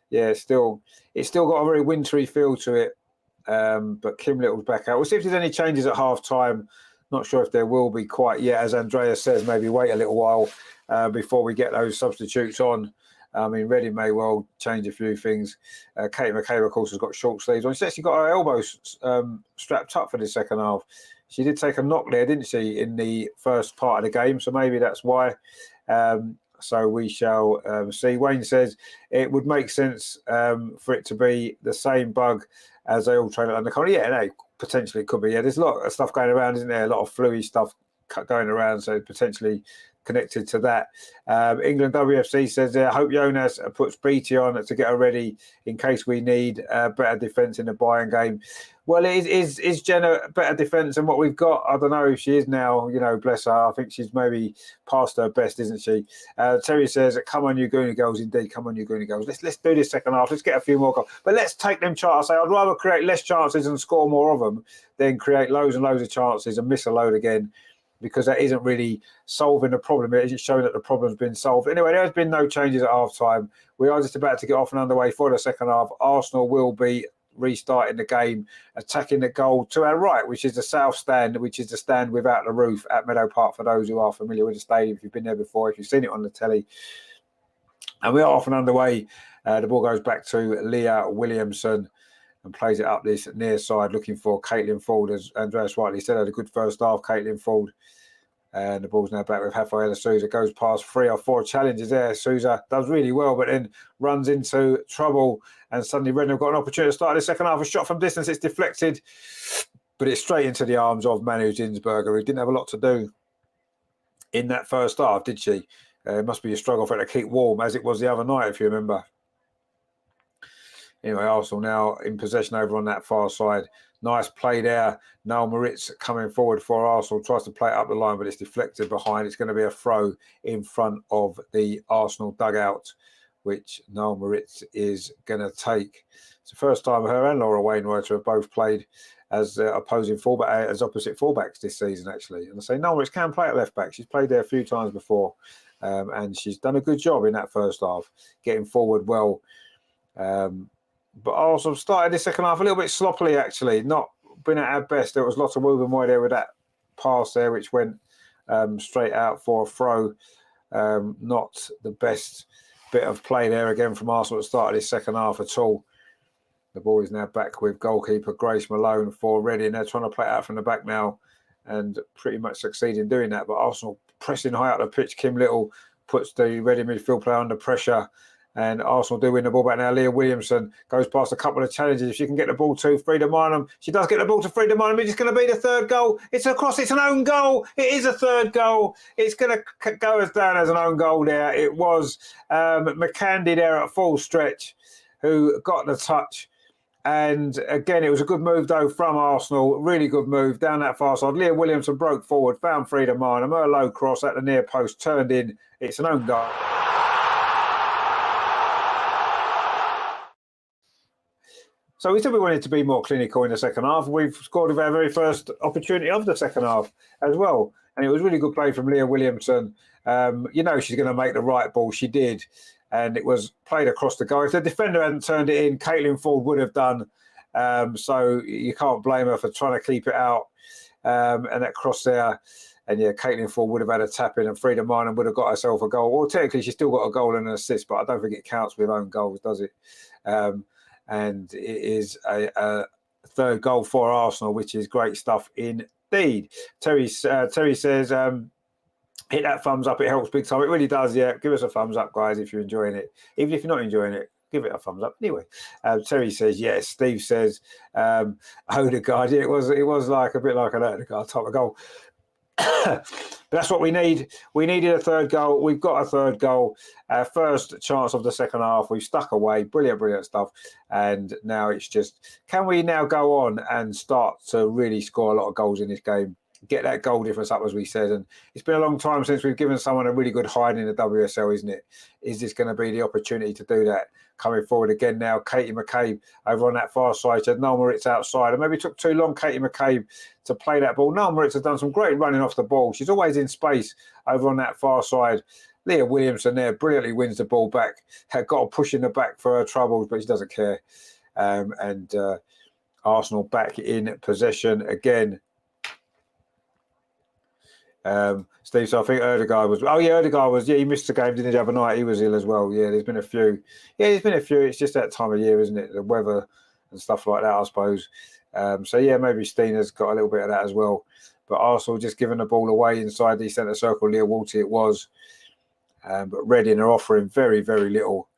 Speaker 1: yeah, it's still got a very wintry feel to it. But Kim Little's back out. We'll see if there's any changes at half time. Not sure if there will be quite yet. As Andreas says, maybe wait a little while before we get those substitutes on. I mean, Reading may well change a few things. Kate McCabe, of course, has got short sleeves on. She's actually got her elbows strapped up for the second half. She did take a knock there, didn't she, in the first part of the game? So maybe that's why. So we shall see. Wayne says it would make sense for it to be the same bug as they all train at London. Yeah, no, potentially it could be. Yeah, there's a lot of stuff going around, isn't there? A lot of fluey stuff going around, so potentially connected to that. England WFC says, I hope Jonas puts Beattie on to get her ready in case we need better defence in the Bayern game. Well, is Jenna better defence than what we've got? I don't know if she is now, bless her. I think she's maybe past her best, isn't she? Terry says, come on, you Goonie girls, indeed, come on, you Goonie girls. Let's do this second half. Let's get a few more goals. But let's take them chances. I'd rather create less chances and score more of them than create loads and loads of chances and miss a load again, because that isn't really solving the problem. It isn't showing that the problem's been solved. Anyway, there has been no changes at half-time. We are just about to get off and underway for the second half. Arsenal will be restarting the game, attacking the goal to our right, which is the south stand, which is the stand without the roof at Meadow Park, for those who are familiar with the stadium, if you've been there before, if you've seen it on the telly. And we are off and underway. The ball goes back to Leah Williamson and plays it up this near side, looking for Caitlin Ford. As Andreas rightly said, had a good first half, Caitlin Ford. And the ball's now back with Rafaela Souza. Goes past 3 or 4 challenges there. Souza does really well, but then runs into trouble. And suddenly Redden have got an opportunity to start the second half. A shot from distance, it's deflected. But it's straight into the arms of Manu Zinsberger, who didn't have a lot to do in that first half, did she? It must be a struggle for it to keep warm, as it was the other night, if you remember. Anyway, Arsenal now in possession over on that far side. Nice play there. Noel Moritz coming forward for Arsenal. Tries to play it up the line, but it's deflected behind. It's going to be a throw in front of the Arsenal dugout, which Noel Moritz is going to take. It's the first time her and Laura Wainwright have both played as opposing fullback, as opposite fullbacks this season, actually. And I say Noel Moritz can play at left back. She's played there a few times before, and she's done a good job in that first half, getting forward well. But Arsenal started the second half a little bit sloppily, actually. Not been at our best. There was lots of moving away there with that pass there, which went straight out for a throw. Not the best bit of play there again from Arsenal at the start of this second half at all. The ball is now back with goalkeeper Grace Malone for Reading. They're trying to play it out from the back now and pretty much succeed in doing that. But Arsenal pressing high up the pitch. Kim Little puts the Reading midfield player under pressure. And Arsenal do win the ball back now. Leah Williamson goes past a couple of challenges. If she can get the ball to Frida Marnham, she does get the ball to Frida Marnham. It's going to be the third goal. It's a cross. It's an own goal. It is a third goal. It's going to go as down as an own goal there. It was McCandy there at full stretch who got the touch. And again, it was a good move, though, from Arsenal. Really good move down that far side. Leah Williamson broke forward, found Frida Marnham. Her low cross at the near post, turned in. It's an own goal. So we said we wanted to be more clinical in the second half. We've scored with our very first opportunity of the second half as well. And it was really good play from Leah Williamson. You know she's going to make the right ball. She did. And it was played across the goal. If the defender hadn't turned it in, Caitlin Ford would have done. So you can't blame her for trying to keep it out. And that cross there. And yeah, Caitlin Ford would have had a tap in and Frida Marnham would have got herself a goal. Well, technically, she's still got a goal and an assist, but I don't think it counts with own goals, does it? And it is a third goal for Arsenal, which is great stuff indeed. Terry says, hit that thumbs up. It helps big time. It really does, yeah. Give us a thumbs up, guys, if you're enjoying it. Even if you're not enjoying it, give it a thumbs up. Anyway, Terry says, yes. Steve says, Odegaard. Yeah, it was like a bit like an Odegaard type of goal. But that's what we need. We needed a third goal. We've got a third goal. Our first chance of the second half. We've stuck away. Brilliant stuff. And now it's just, can we now go on and start to really score a lot of goals in this game? Get that goal difference up, as we said. And it's been a long time since we've given someone a really good hide in the WSL, isn't it? Is this going to be the opportunity to do that? Coming forward again now, Katie McCabe over on that far side. She had Noel Moritz outside. And maybe it took too long, Katie McCabe, to play that ball. Noel Moritz has done some great running off the ball. She's always in space over on that far side. Leah Williamson there brilliantly wins the ball back. Had got a push in the back for her troubles, but she doesn't care. Arsenal back in possession again. Steve, so I think Odegaard was. Oh yeah, Odegaard was. Yeah, he missed the game, didn't he, the other night? He was ill as well. Yeah, there's been a few. Yeah, there's been a few. It's just that time of year, isn't it? The weather and stuff like that, I suppose. So yeah, maybe Steena's got a little bit of that as well. But Arsenal just giving the ball away inside the centre circle. Leah Walty it was. But Reading are offering very, very little.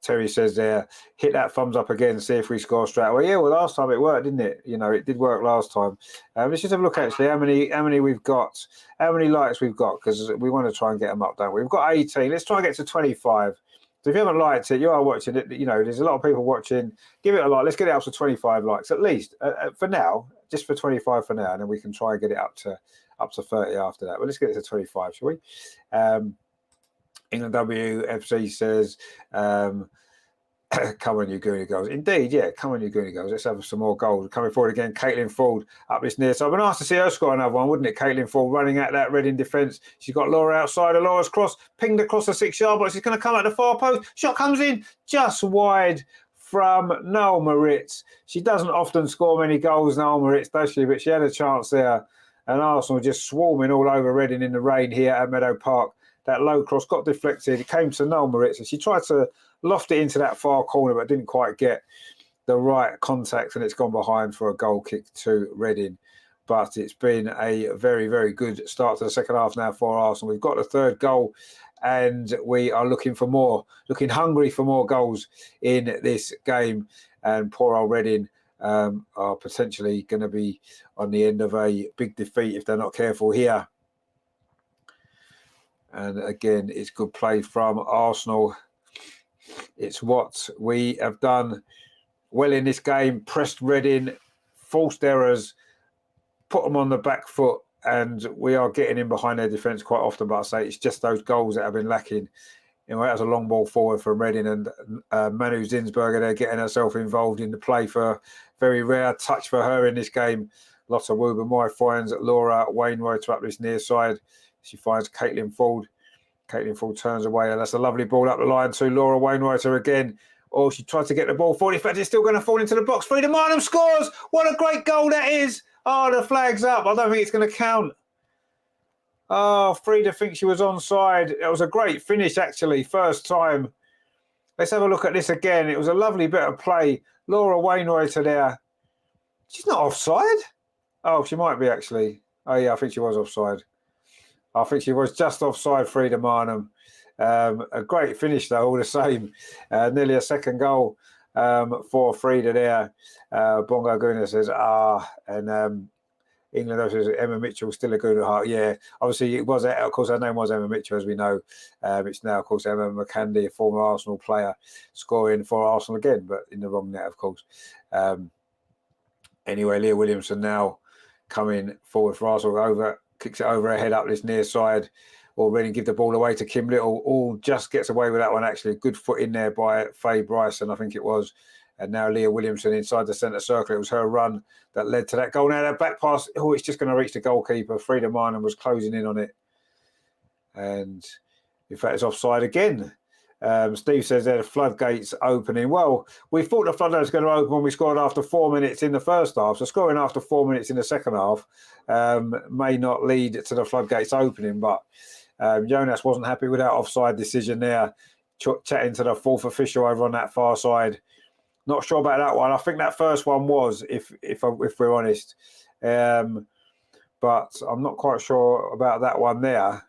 Speaker 1: Terry says there, hit that thumbs up again, see if we score straight away. Yeah, well, last time it worked, didn't it? You know, it did work last time. Let's just have a look, actually, how many we've got, how many likes we've got, because we want to try and get them up, don't we? We've got 18. Let's try and get to 25. So if you haven't liked it, you are watching it. You know, there's a lot of people watching. Give it a like. Let's get it up to 25 likes, at least, for now, just for 25 for now, and then we can try and get it up to 30 after that. But let's get it to 25, shall we? England WFC says, come on, you Goonie goals. Indeed, yeah, come on, you Goonie goals. Let's have some more goals. Coming forward again, Caitlin Ford up this near side. I've been asked to see her score another one, wouldn't it? Caitlin Ford running at that Reading defence. She's got Laura outside. Laura's cross, pinged across the 6-yard box. She's going to come at the far post. Shot comes in just wide from Noel Moritz. She doesn't often score many goals, Noel Moritz, does she? But she had a chance there. And Arsenal just swarming all over Reading in the rain here at Meadow Park. That low cross got deflected. It came to Noel Moritz, and she tried to loft it into that far corner, but didn't quite get the right contact, and it's gone behind for a goal kick to Reading. But it's been a very, very good start to the second half now for Arsenal. We've got the third goal, and we are looking for more, looking hungry for more goals in this game. And poor old Reading are potentially going to be on the end of a big defeat if they're not careful here. And again, it's good play from Arsenal. It's what we have done well in this game. Pressed Reading, forced errors, put them on the back foot, and we are getting in behind their defence quite often. But I say it's just those goals that have been lacking. You know, that was a long ball forward from Reading, and Manu Zinsberger there getting herself involved in the play for a very rare touch for her in this game. Lotta Woober-Moy finds Laura Wainwright up this near side. She finds Caitlin Ford. Caitlin Ford turns away, and that's a lovely ball up the line to Laura Wainwright again. Oh, she tried to get the ball forward. In fact, it's still going to fall into the box. Frida Marnham scores. What a great goal that is. Oh, the flag's up. I don't think it's going to count. Oh, Frida thinks she was onside. It was a great finish, actually. First time. Let's have a look at this again. It was a lovely bit of play. Laura Wainwright there. She's not offside. Oh, she might be, actually. Oh, yeah, I think she was offside. I think she was just offside, Frida Marnham. A great finish, though, all the same. Nearly a second goal for Frida there. Bongo Guna says, and England says Emma Mitchell still a good at heart. Yeah, obviously it was, of course, her name was Emma Mitchell, as we know. It's now, of course, Emma McCandy, a former Arsenal player, scoring for Arsenal again, but in the wrong net, of course. Anyway, Leah Williamson now coming forward for Arsenal, kicks it over her head up this near side. Already give the ball away to Kim Little. All just gets away with that one, actually. Good foot in there by Faye Bryson, I think it was. And now Leah Williamson inside the centre circle. It was her run that led to that goal. Now that back pass, it's just going to reach the goalkeeper. Frida Marnham was closing in on it. And in fact, it's offside again. Steve says there, the floodgates opening. Well, we thought the floodgates were going to open when we scored after 4 minutes in the first half. So scoring after 4 minutes in the second half may not lead to the floodgates opening. But Jonas wasn't happy with that offside decision there. Chatting to the fourth official over on that far side. Not sure about that one. I think that first one was, if we're honest. But I'm not quite sure about that one there.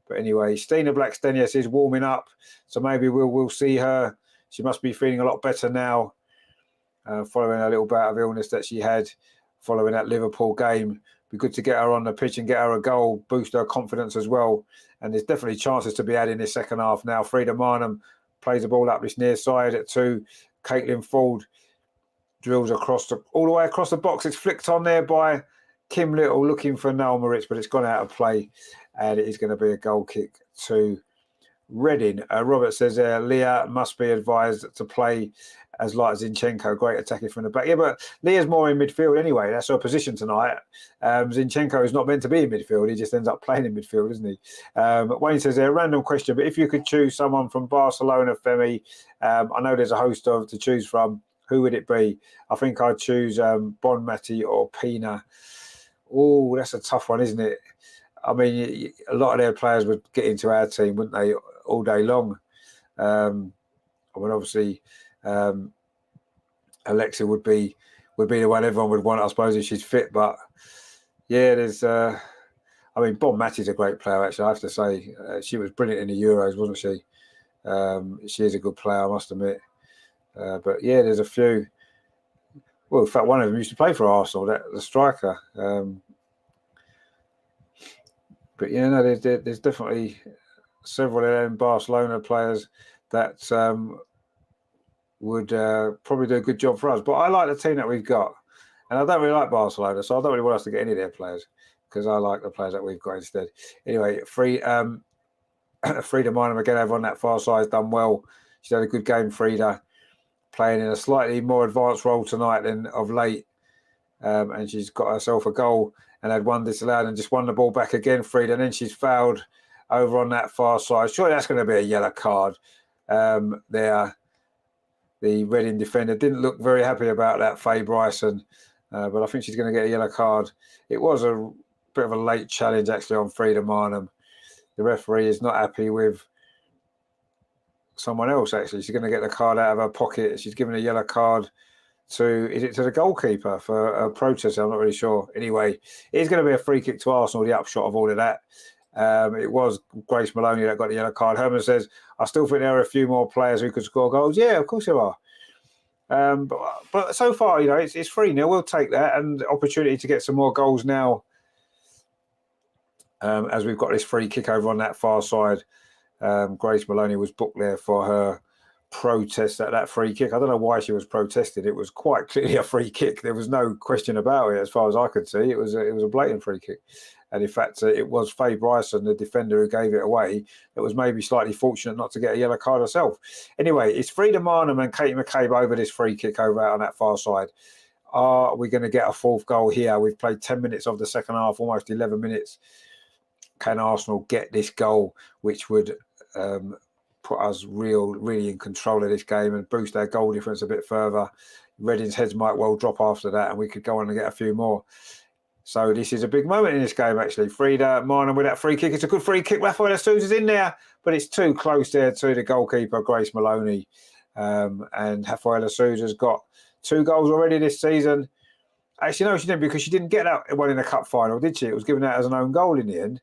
Speaker 1: But anyway, Stina Blackstenius is warming up, so maybe we'll see her. She must be feeling a lot better now, following a little bout of illness that she had following that Liverpool game. Be good to get her on the pitch and get her a goal, boost her confidence as well. And there's definitely chances to be had in this second half now. Frida Marnham plays the ball up this near side to Caitlin Ford, drills all the way across the box. It's flicked on there by Kim Little, looking for Noel Moritz, but it's gone out of play. And it is going to be a goal kick to Reading. Robert says Leah must be advised to play as light as Zinchenko. Great attacking from the back. Yeah, but Leah's more in midfield anyway. That's her position tonight. Zinchenko is not meant to be in midfield. He just ends up playing in midfield, isn't he? Wayne says a random question, but if you could choose someone from Barcelona, Femi, I know there's a host to choose from. Who would it be? I think I'd choose Bonmati or Pina. Oh, that's a tough one, isn't it? I mean, a lot of their players would get into our team, wouldn't they, all day long? I mean, obviously, Alexa would be the one everyone would want, I suppose, if she's fit. But yeah, there's. I mean, Bon Matty's a great player. Actually, I have to say, she was brilliant in the Euros, wasn't she? She is a good player, I must admit. But yeah, there's a few. Well, in fact, one of them used to play for Arsenal, the striker. But yeah, no, there's definitely several of them Barcelona players that would probably do a good job for us. But I like the team that we've got. And I don't really like Barcelona, so I don't really want us to get any of their players because I like the players that we've got instead. Anyway, Frida Marnham again over on that far side has done well. She's had a good game, Frida, playing in a slightly more advanced role tonight than of late. And she's got herself a goal and had one disallowed and just won the ball back again, Frida. And then she's fouled over on that far side. Surely that's going to be a yellow card there. The Reading defender didn't look very happy about that, Faye Bryson. But I think she's going to get a yellow card. It was a bit of a late challenge, actually, on Frida Marnham. The referee is not happy with someone else, actually. She's going to get the card out of her pocket. She's given a yellow card to the goalkeeper for a protest? I'm not really sure. Anyway, it's going to be a free kick to Arsenal, the upshot of all of that. It was Grace Maloney that got the yellow card. Herman says, I still think there are a few more players who could score goals. Yeah, of course there are. But so far, it's 3-0. We'll take that and opportunity to get some more goals now as we've got this free kick over on that far side. Grace Maloney was booked there for her protest at that free kick. I don't know why she was protesting. It was quite clearly a free kick. There was no question about it as far as I could see. It was a blatant free kick. And in fact, it was Faye Bryson, the defender, who gave it away, that was maybe slightly fortunate not to get a yellow card herself. Anyway, it's Frida Marnham and Katie McCabe over this free kick over out on that far side. Are we going to get a fourth goal here? We've played 10 minutes of the second half, almost 11 minutes. Can Arsenal get this goal, which would put us really in control of this game and boost our goal difference a bit further? Reading's heads might well drop after that, and we could go on and get a few more. So this is a big moment in this game, actually. Frida Marnham with that free kick. It's a good free kick. Rafaela Souza's in there, but it's too close there to the goalkeeper, Grace Maloney. And Rafaela Souza's got 2 goals already this season. Actually, no, she didn't, because she didn't get that one in the cup final, did she? It was given out as an own goal in the end.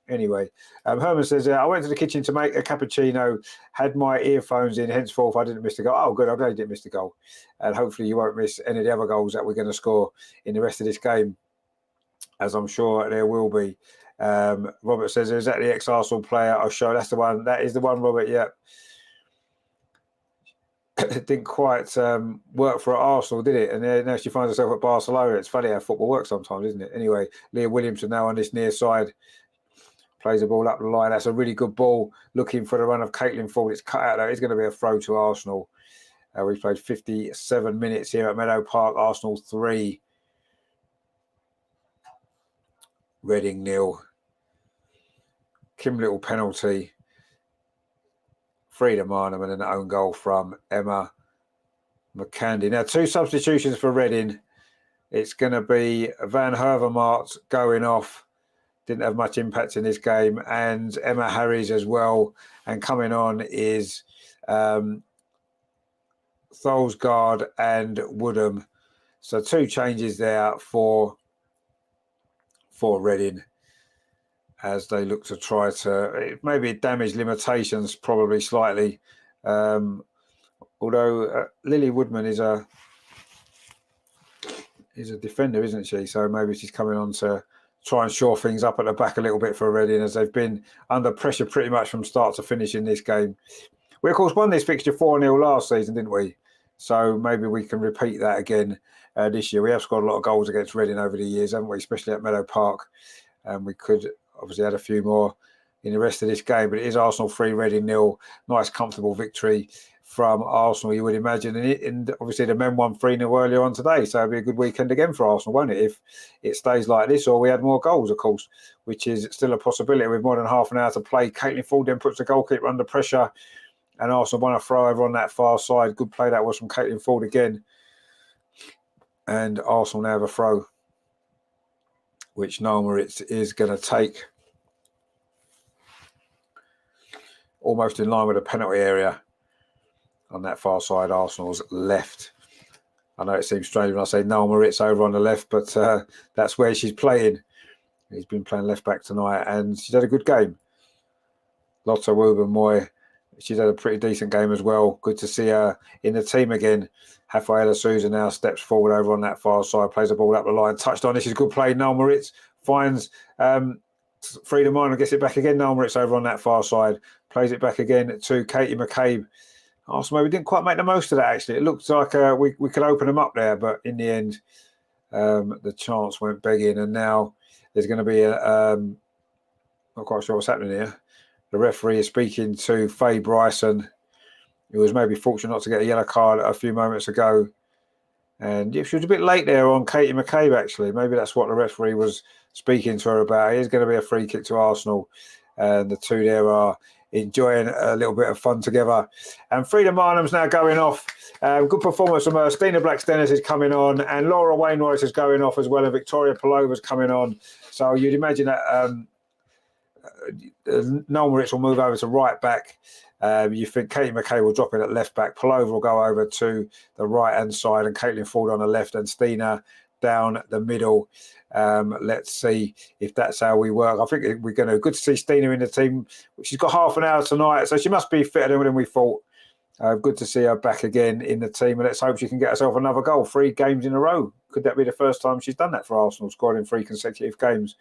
Speaker 1: Anyway, Herman says, I went to the kitchen to make a cappuccino, had my earphones in, henceforth I didn't miss the goal. Oh, good, I'm glad you didn't miss the goal. And hopefully you won't miss any of the other goals that we're going to score in the rest of this game, as I'm sure there will be. Robert says, is that the ex-Arsenal player? I'll show. That's the one. That is the one, Robert, yeah. It didn't quite work for Arsenal, did it? And now she finds herself at Barcelona. It's funny how football works sometimes, isn't it? Anyway, Leah Williamson now on this near side. Plays the ball up the line. That's a really good ball. Looking for the run of Caitlin Ford. It's cut out there. It's going to be a throw to Arsenal. We've played 57 minutes here at Meadow Park. Arsenal 3. Reading 0. Kim Little penalty. Frida Marnham and an own goal from Emma McCandy. Now, 2 substitutions for Reading. It's going to be Van Hervermaert going off. Didn't have much impact in this game. And Emma Harries as well. And coming on is Tholsgaard and Woodham. So 2 changes there for Reading, as they look to try to maybe damage limitations probably slightly. Although Lily Woodman is a defender, isn't she? So maybe she's coming on to try and shore things up at the back a little bit for Reading, as they've been under pressure pretty much from start to finish in this game. We, of course, won this fixture 4-0 last season, didn't we? So maybe we can repeat that again this year. We have scored a lot of goals against Reading over the years, haven't we? Especially at Meadow Park. And we could obviously add a few more in the rest of this game. But it is Arsenal 3, Reading 0. Nice, comfortable victory from Arsenal, you would imagine. And obviously the men won 3-0 earlier on today. So it'll be a good weekend again for Arsenal, won't it? If it stays like this, or we had more goals, of course, which is still a possibility with more than half an hour to play. Caitlin Ford then puts the goalkeeper under pressure. And Arsenal won a throw over on that far side. Good play that was from Caitlin Ford again. And Arsenal now have a throw, which Noel Moritz is going to take. Almost in line with the penalty area on that far side, Arsenal's left. I know it seems strange when I say Noel Moritz over on the left, but that's where she's playing. He's been playing left back tonight, and she's had a good game. Lotta Wooben-Moy, she's had a pretty decent game as well. Good to see her in the team again. Rafaela Souza now steps forward over on that far side, plays the ball up the line, touched on. This is a good play. Noel Moritz finds Frida Marnham, gets it back again. Noel Moritz over on that far side, plays it back again to Katie McCabe. Arsenal maybe didn't quite make the most of that, actually. It looked like we could open them up there, but in the end, the chance went begging. And now there's going to be not quite sure what's happening here. The referee is speaking to Faye Bryson, who was maybe fortunate not to get a yellow card a few moments ago. And yeah, she was a bit late there on Katie McCabe, actually. Maybe that's what the referee was speaking to her about. Here's going to be a free kick to Arsenal. And the two there are enjoying a little bit of fun together. And Frida Marnham's now going off. Good performance from her. Stina Blackstenius is coming on. And Laura Wainwright is going off as well. And Victoria Palova's coming on. So you'd imagine that Noel Moritz will move over to right back. You think Katie McCabe will drop in at left back. Palova will go over to the right-hand side and Caitlin Ford on the left and Stina down the middle. Let's see if that's how we work. I think we're going to... Good to see Stina in the team. She's got half an hour tonight, so she must be fitter than we thought. Good to see her back again in the team, and let's hope she can get herself another goal. 3 games in a row. Could that be the first time she's done that for Arsenal, scoring in 3 consecutive games?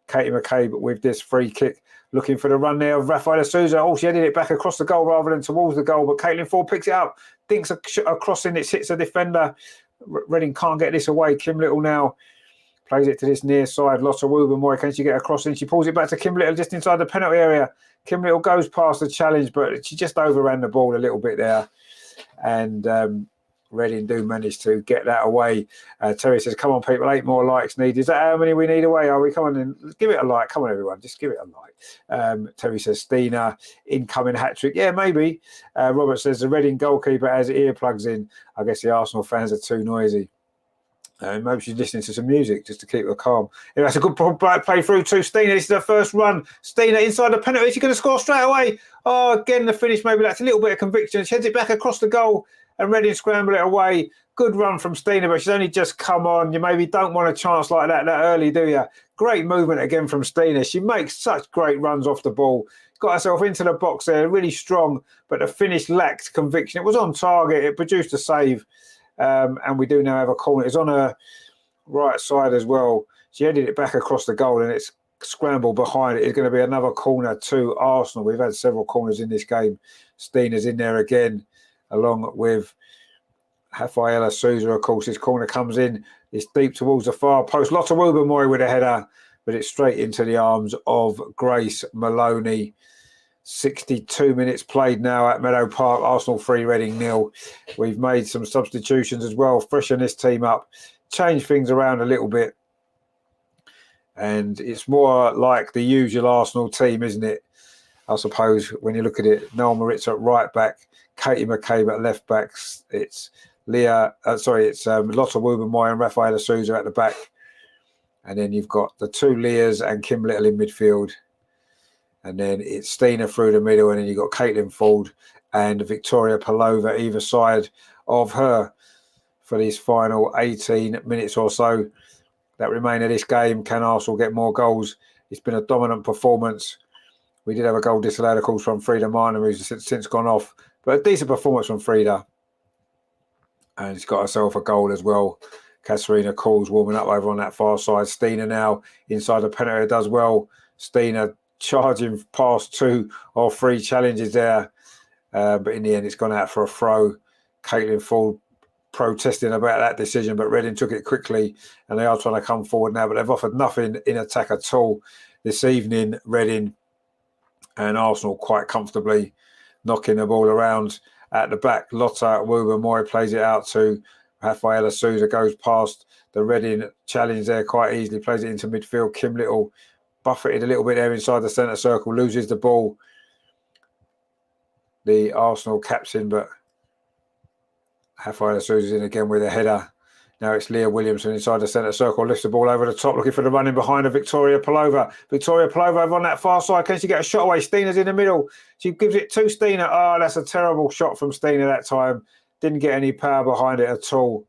Speaker 1: Katie McCabe with this free kick, looking for the run there of Rafaela Souza. Oh, she headed it back across the goal rather than towards the goal, but Caitlin Ford picks it up, thinks a crossing, it hits a defender. Reading can't get this away. Kim Little now plays it to this near side. Lotta Woobermoy, can she get a crossing? She pulls it back to Kim Little just inside the penalty area. Kim Little goes past the challenge, but she just overran the ball a little bit there. And Reading do manage to get that away. Terry says, come on, people, 8 more likes needed. Is that how many we need away? Are we? Come on, and give it a like. Come on, everyone, just give it a like. Terry says, Stina, incoming hat-trick. Yeah, maybe. Robert says, the Reading goalkeeper has earplugs in. I guess the Arsenal fans are too noisy. Maybe she's listening to some music just to keep her calm. Yeah, that's a good play through to Stina. This is her first run. Stina inside the penalty. She's going to score straight away. Oh, again, the finish maybe that's a little bit of conviction. She heads it back across the goal and Reading scramble it away. Good run from Stina, but she's only just come on. You maybe don't want a chance like that early, do you? Great movement again from Stina. She makes such great runs off the ball. Got herself into the box there, really strong, but the finish lacked conviction. It was on target. It produced a save. And we do now have a corner. It's on her right side as well. She headed it back across the goal and it's scrambled behind it. It's going to be another corner to Arsenal. We've had several corners in this game. Stina's in there again, along with Rafaela Souza, of course. This corner comes in. It's deep towards the far post. Lotta Woobermoy with a header, but it's straight into the arms of Grace Maloney. 62 minutes played now at Meadow Park. Arsenal 3, Reading 0. We've made some substitutions as well, freshen this team up, change things around a little bit. And it's more like the usual Arsenal team, isn't it? I suppose when you look at it, Noel Moritz at right back, Katie McCabe at left back. It's Lotta Woobermoy and Rafaela Souza at the back. And then you've got the 2 Leahs and Kim Little in midfield. And then it's Stina through the middle, and then you've got Caitlin Ford and Victoria Palova either side of her for these final 18 minutes or so that remain of this game. Can Arsenal get more goals? It's been a dominant performance. We did have a goal disallowed, of course, from Frida Minor, who's since gone off, but a decent performance from Frida. And she's got herself a goal as well. Katarina Calls warming up over on that far side. Stina now inside the penalty does well. Stina charging past 2 or 3 challenges there, but in the end it's gone out for a throw. Caitlin Ford protesting about that decision, but Reading took it quickly and they are trying to come forward now, but they've offered nothing in attack at all this evening, Reading, and Arsenal quite comfortably knocking the ball around at the back. Lotta Woobermoy plays it out to Rafaela Souza, goes past the Reading challenge there quite easily, plays it into midfield. Kim Little buffeted a little bit there inside the centre circle, loses the ball. The Arsenal captain, but Rafaela Souza's in again with a header. Now it's Leah Williamson inside the centre circle, lifts the ball over the top, looking for the running behind of Victoria Palova. Victoria Palova over on that far side. Can she get a shot away? Stina's in the middle. She gives it to Stina. Oh, that's a terrible shot from Stina that time. Didn't get any power behind it at all.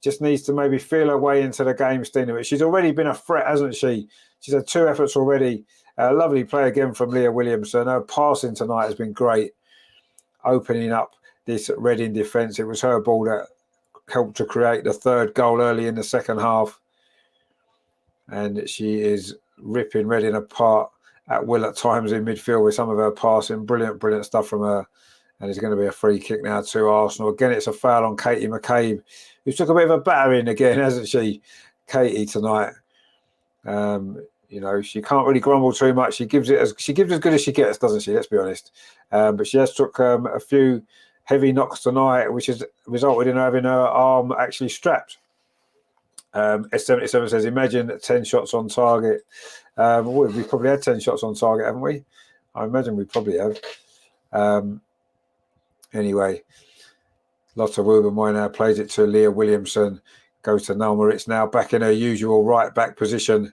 Speaker 1: Just needs to maybe feel her way into the game, Stina. But she's already been a threat, hasn't she? She's had 2 efforts already. Lovely play again from Leah Williamson. Her passing tonight has been great, opening up this Reading defence. It was her ball that helped to create the 3rd goal early in the second half. And she is ripping Reading apart at will at times in midfield with some of her passing. Brilliant stuff from her. And it's going to be a free kick now to Arsenal. Again, it's a foul on Katie McCabe, who took a bit of a battering again, hasn't she, Katie, tonight? She can't really grumble too much. She gives as good as she gets, doesn't she? Let's be honest. But she has took a few heavy knocks tonight, which has resulted in her having her arm actually strapped. S77 says, imagine 10 shots on target. We've probably had 10 shots on target, haven't we? I imagine we probably have. Anyway, Lotta Woobermoy now plays it to Leah Williamson. Goes to Noel Moritz now, back in her usual right back position.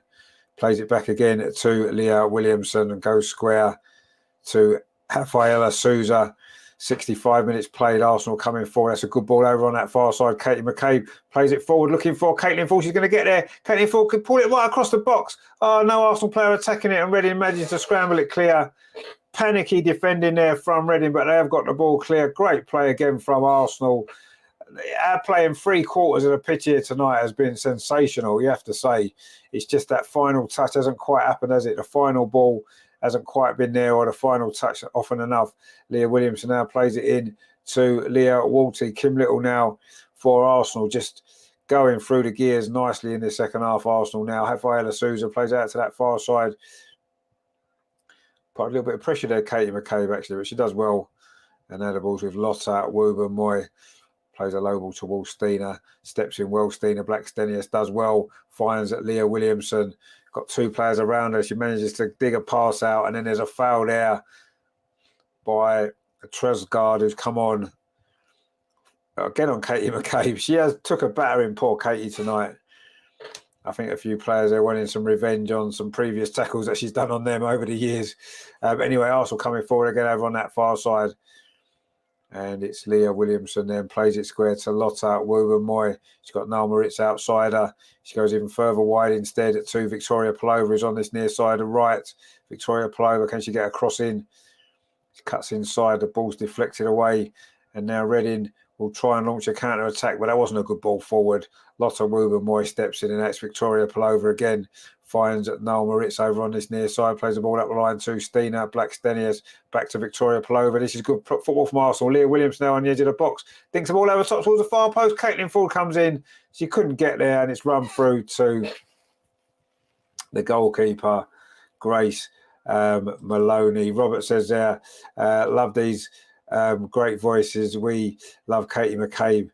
Speaker 1: Plays it back again to Leah Williamson and goes square to Rafaela Souza. 65 minutes played, Arsenal coming forward. That's a good ball over on that far side. Katie McCabe plays it forward, looking for Caitlin Ford. She's going to get there. Caitlin Ford could pull it right across the box. Oh, no Arsenal player attacking it, and Reading manages to scramble it clear. Panicky defending there from Reading, but they have got the ball clear. Great play again from Arsenal. our playing 3/4 of the pitch here tonight has been sensational, you have to say. It's just that final touch hasn't quite happened, has it? The final ball hasn't quite been there, or the final touch often enough. Leah Williamson now plays it in to Leah Walty. Kim Little now for Arsenal, just going through the gears nicely in the second half. Arsenal now. Rafaela Souza plays out to that far side. Put a little bit of pressure there, Katie McCabe, actually, but she does well. And now the ball's with Lotta Wuba Moy. Plays a low ball towards Stina. Steps in well. Stina Blackstenius does well. Finds at Leah Williamson. Got two players around her. She manages to dig a pass out. And then there's a foul there by Tresgard, who's come on. Again on Katie McCabe. She has took a battering, poor Katie, tonight. I think a few players are wanting some revenge on some previous tackles that she's done on them over the years. Anyway, Arsenal coming forward again over on that far side. And it's Leah Williamson then plays it square to Lotta Wuba Moy. She's got Noel Moritz outside her. She goes even further wide instead at two. Victoria Palova is on this near side of right. Victoria Palova, can she get a cross in? She cuts inside, the ball's deflected away. And now Reading will try and launch a counter-attack, but that wasn't a good ball forward. Lotta Wuba Moy steps in, and that's Victoria Palova again. Finds Noel Moritz over on this near side, plays the ball up the line to Stina Blackstenius, back to Victoria Palova. This is good football from Arsenal. Leah Williams now on the edge of the box. Thinks the ball over top towards the far post. Caitlin Ford comes in. She couldn't get there, and it's run through to the goalkeeper, Grace Maloney. Robert says there, love these great voices. We love Katie McCabe.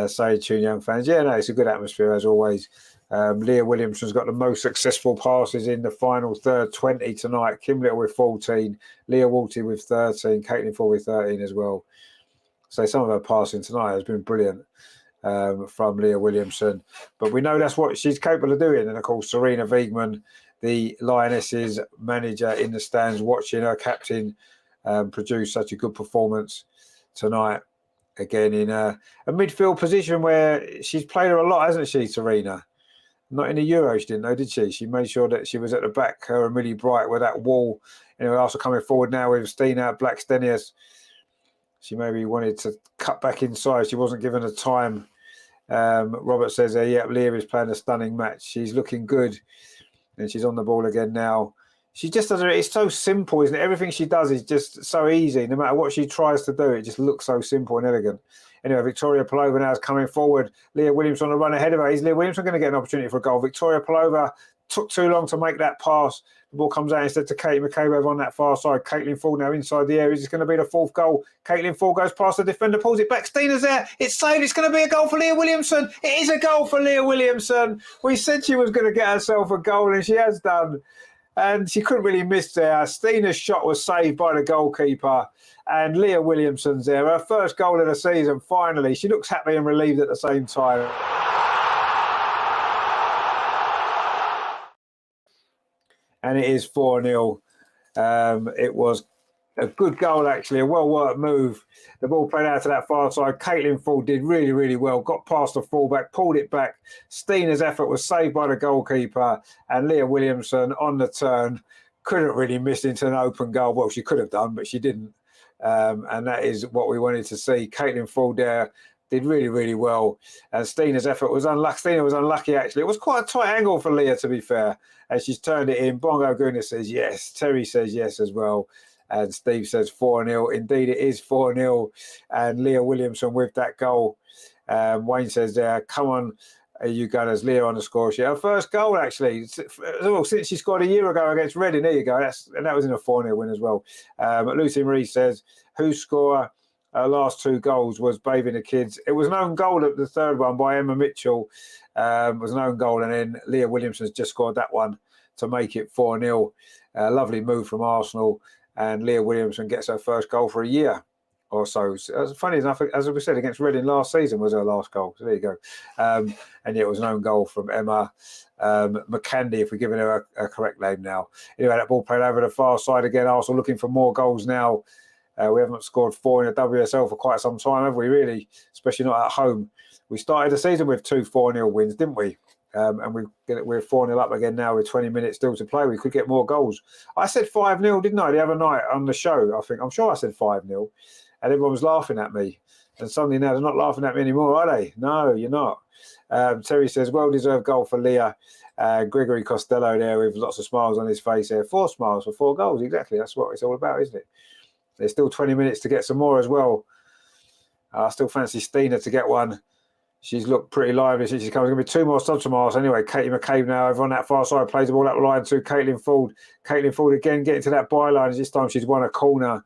Speaker 1: Say tune, young fans. Yeah, no, it's a good atmosphere as always. Leah Williamson's got the most successful passes in the final third, 20 tonight. Kim Little with 14, Leah Walty with 13, Caitlin Ford with 13 as well. So some of her passing tonight has been brilliant from Leah Williamson. But we know that's what she's capable of doing. And of course, Serena Wiegman, the Lionesses manager in the stands, watching her captain produce such a good performance tonight. Again, in a midfield position where she's played her a lot, hasn't she, Serena? Not in the Euros, she didn't know, did she? She made sure that she was at the back, her and Millie Bright, with that wall. Anyway, also coming forward now with Stina Blackstenius. She maybe wanted to cut back inside. She wasn't given the time. Robert says, yeah, Leah is playing a stunning match. She's looking good. And she's on the ball again now. She just does it. It's so simple, isn't it? Everything she does is just so easy. No matter what she tries to do, it just looks so simple and elegant. Anyway, Victoria Palova now is coming forward. Leah Williamson on the run ahead of her. Is Leah Williamson going to get an opportunity for a goal? Victoria Palova took too long to make that pass. The ball comes out instead to Katie McCabe over on that far side. Caitlin Ford now inside the area. Is this going to be the fourth goal? Caitlin Ford goes past the defender, pulls it back. Stina's there. It's saved. It's going to be a goal for Leah Williamson. It is a goal for Leah Williamson. We said she was going to get herself a goal, and she has done. And she couldn't really miss there. Stina's shot was saved by the goalkeeper. And Leah Williamson's there. Her first goal of the season, finally. She looks happy and relieved at the same time. And it is 4-0. It was a good goal, actually, a well-worked move. The ball played out to that far side. Caitlin Ford did really, really well. Got past the fullback, pulled it back. Stina's effort was saved by the goalkeeper. And Leah Williamson on the turn couldn't really miss into an open goal. Well, she could have done, but she didn't. And that is what we wanted to see. Caitlin Ford there did really, really well. And Stina's effort was unlucky. Stina was unlucky, actually. It was quite a tight angle for Leah, to be fair. And she's turned it in. Bongo Guna says yes. Terry says yes as well. And Steve says 4-0. Indeed, it is 4-0. And Leah Williamson with that goal. Wayne says, come on, you Gunners. Leah on the score sheet. Her first goal, actually, since she scored a year ago against Reading. There you go. And that was in a 4-0 win as well. Lucy Marie says, whose score last two goals was Bathing the Kids? It was an own goal at the third one by Emma Mitchell. It was an own goal. And then Leah Williamson's just scored that one to make it 4-0. Lovely move from Arsenal. And Leah Williamson gets her first goal for a year or so. As funny enough, as we said, against Reading last season was her last goal. So there you go. And yeah, it was an own goal from Emma McCandy, if we're giving her a correct name now. Anyway, that ball played over the far side again. Arsenal looking for more goals now. We haven't scored 4 in the WSL for quite some time, have we, really? Especially not at home. We started the season with 2 4-0 wins, didn't we? And we're 4-0 up again now with 20 minutes still to play. We could get more goals. I said 5-0, didn't I, the other night on the show? I'm sure I said 5-0. And everyone was laughing at me. And suddenly now they're not laughing at me anymore, are they? No, you're not. Terry says, well-deserved goal for Leah. Gregory Costello there with lots of smiles on his face there. 4 smiles for 4 goals. Exactly. That's what it's all about, isn't it? There's still 20 minutes to get some more as well. I still fancy Stina to get one. She's looked pretty lively since she's come. There's going to be 2 more subs from us. Anyway, Katie McCabe now over on that far side, plays the ball up the line to Caitlin Ford. Caitlin Ford again getting to that byline. This time she's won a corner.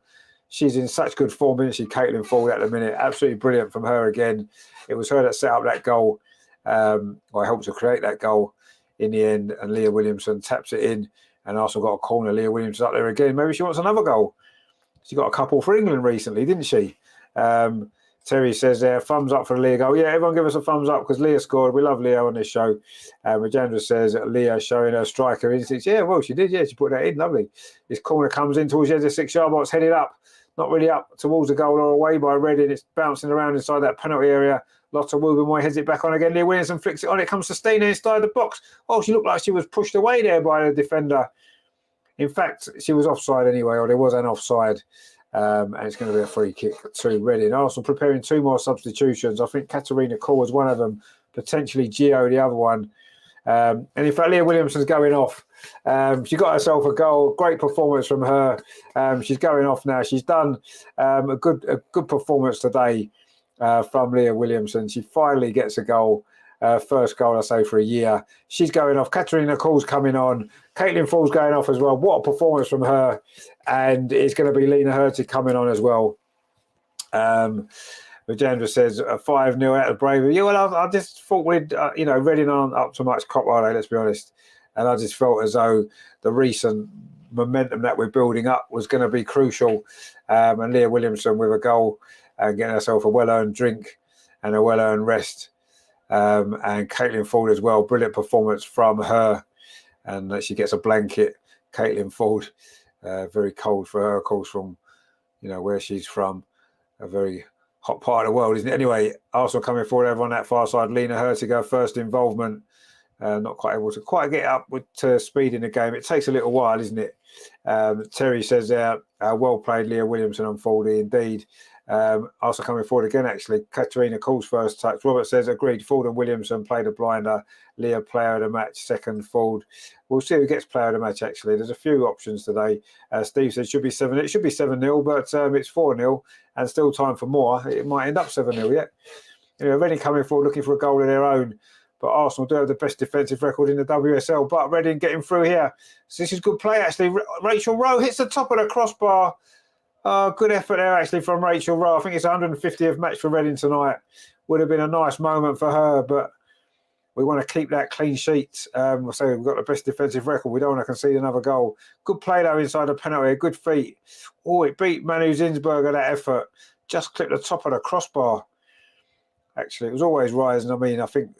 Speaker 1: She's in such good form, isn't she, Caitlin Ford, at the minute? Absolutely brilliant from her again. It was her that set up that goal, or helped to create that goal in the end, and Leah Williamson taps it in, and Arsenal got a corner. Leah Williamson up there again. Maybe she wants another goal. She got a couple for England recently, didn't she? Terry says there, thumbs up for the Leah goal. Yeah, everyone give us a thumbs up because Leah scored. We love Leah on this show. Rajendra says Leah showing her striker instincts. Yeah, well, she did. Yeah, she put that in. Lovely. This corner comes in towards the edge of the 6-yard box, headed up. Not really up towards the goal or away by Reading. It's bouncing around inside that penalty area. Lotta Wilbermoy heads it back on again. Leah Williamson flicks it on. It comes to Stina inside the box. Oh, she looked like she was pushed away there by the defender. In fact, she was offside anyway, or there was an offside. And it's going to be a free kick to Reading. Arsenal preparing 2 more substitutions. I think Katarina Cole was one of them, potentially Gio the other one. And in fact, Leah Williamson's going off. She got herself a goal. Great performance from her. She's going off now. She's done a good performance today from Leah Williamson. She finally gets a goal. First goal, I say, for a year. She's going off. Katarina Cole's coming on. Caitlin Ford's going off as well. What a performance from her. And it's going to be Lena Hurtig coming on as well. Rajendra says 5-0 out of Bravery. Yeah, well, I just thought we'd, Reading aren't up to much cop, are they? Let's be honest. And I just felt as though the recent momentum that we're building up was going to be crucial. And Leah Williamson with a goal and getting herself a well-earned drink and a well-earned rest. And Caitlin Ford as well. Brilliant performance from her. And she gets a blanket. Caitlin Ford, very cold for her, of course, from where she's from. A very hot part of the world, isn't it? Anyway, Arsenal coming forward over on that far side. Lena Hurtig, her first involvement. Not quite able to quite get up to speed in the game. It takes a little while, isn't it? Terry says well played, Leah Williamson on Fordy, indeed. Also coming forward again, actually. Katarina Cole's first touch. Robert says, agreed. Ford and Williamson played a blinder. Leah, player of the match. Second, Ford. We'll see who gets player of the match, actually. There's a few options today. Steve says, should be 7. It should be 7-0, but it's 4-0 and still time for more. It might end up 7-0 yet. Reading coming forward looking for a goal of their own. But Arsenal do have the best defensive record in the WSL. But Reading getting through here. So this is good play, actually. Rachel Rowe hits the top of the crossbar. Good effort there, actually, from Rachel Rowe. I think it's 150th match for Reading tonight. Would have been a nice moment for her, but we want to keep that clean sheet. We'll say we've got the best defensive record. We don't want to concede another goal. Good play, though, inside the penalty. Good feet. Oh, it beat Manu Zinsberger, that effort. Just clipped the top of the crossbar. Actually, it was always rising. I mean, I think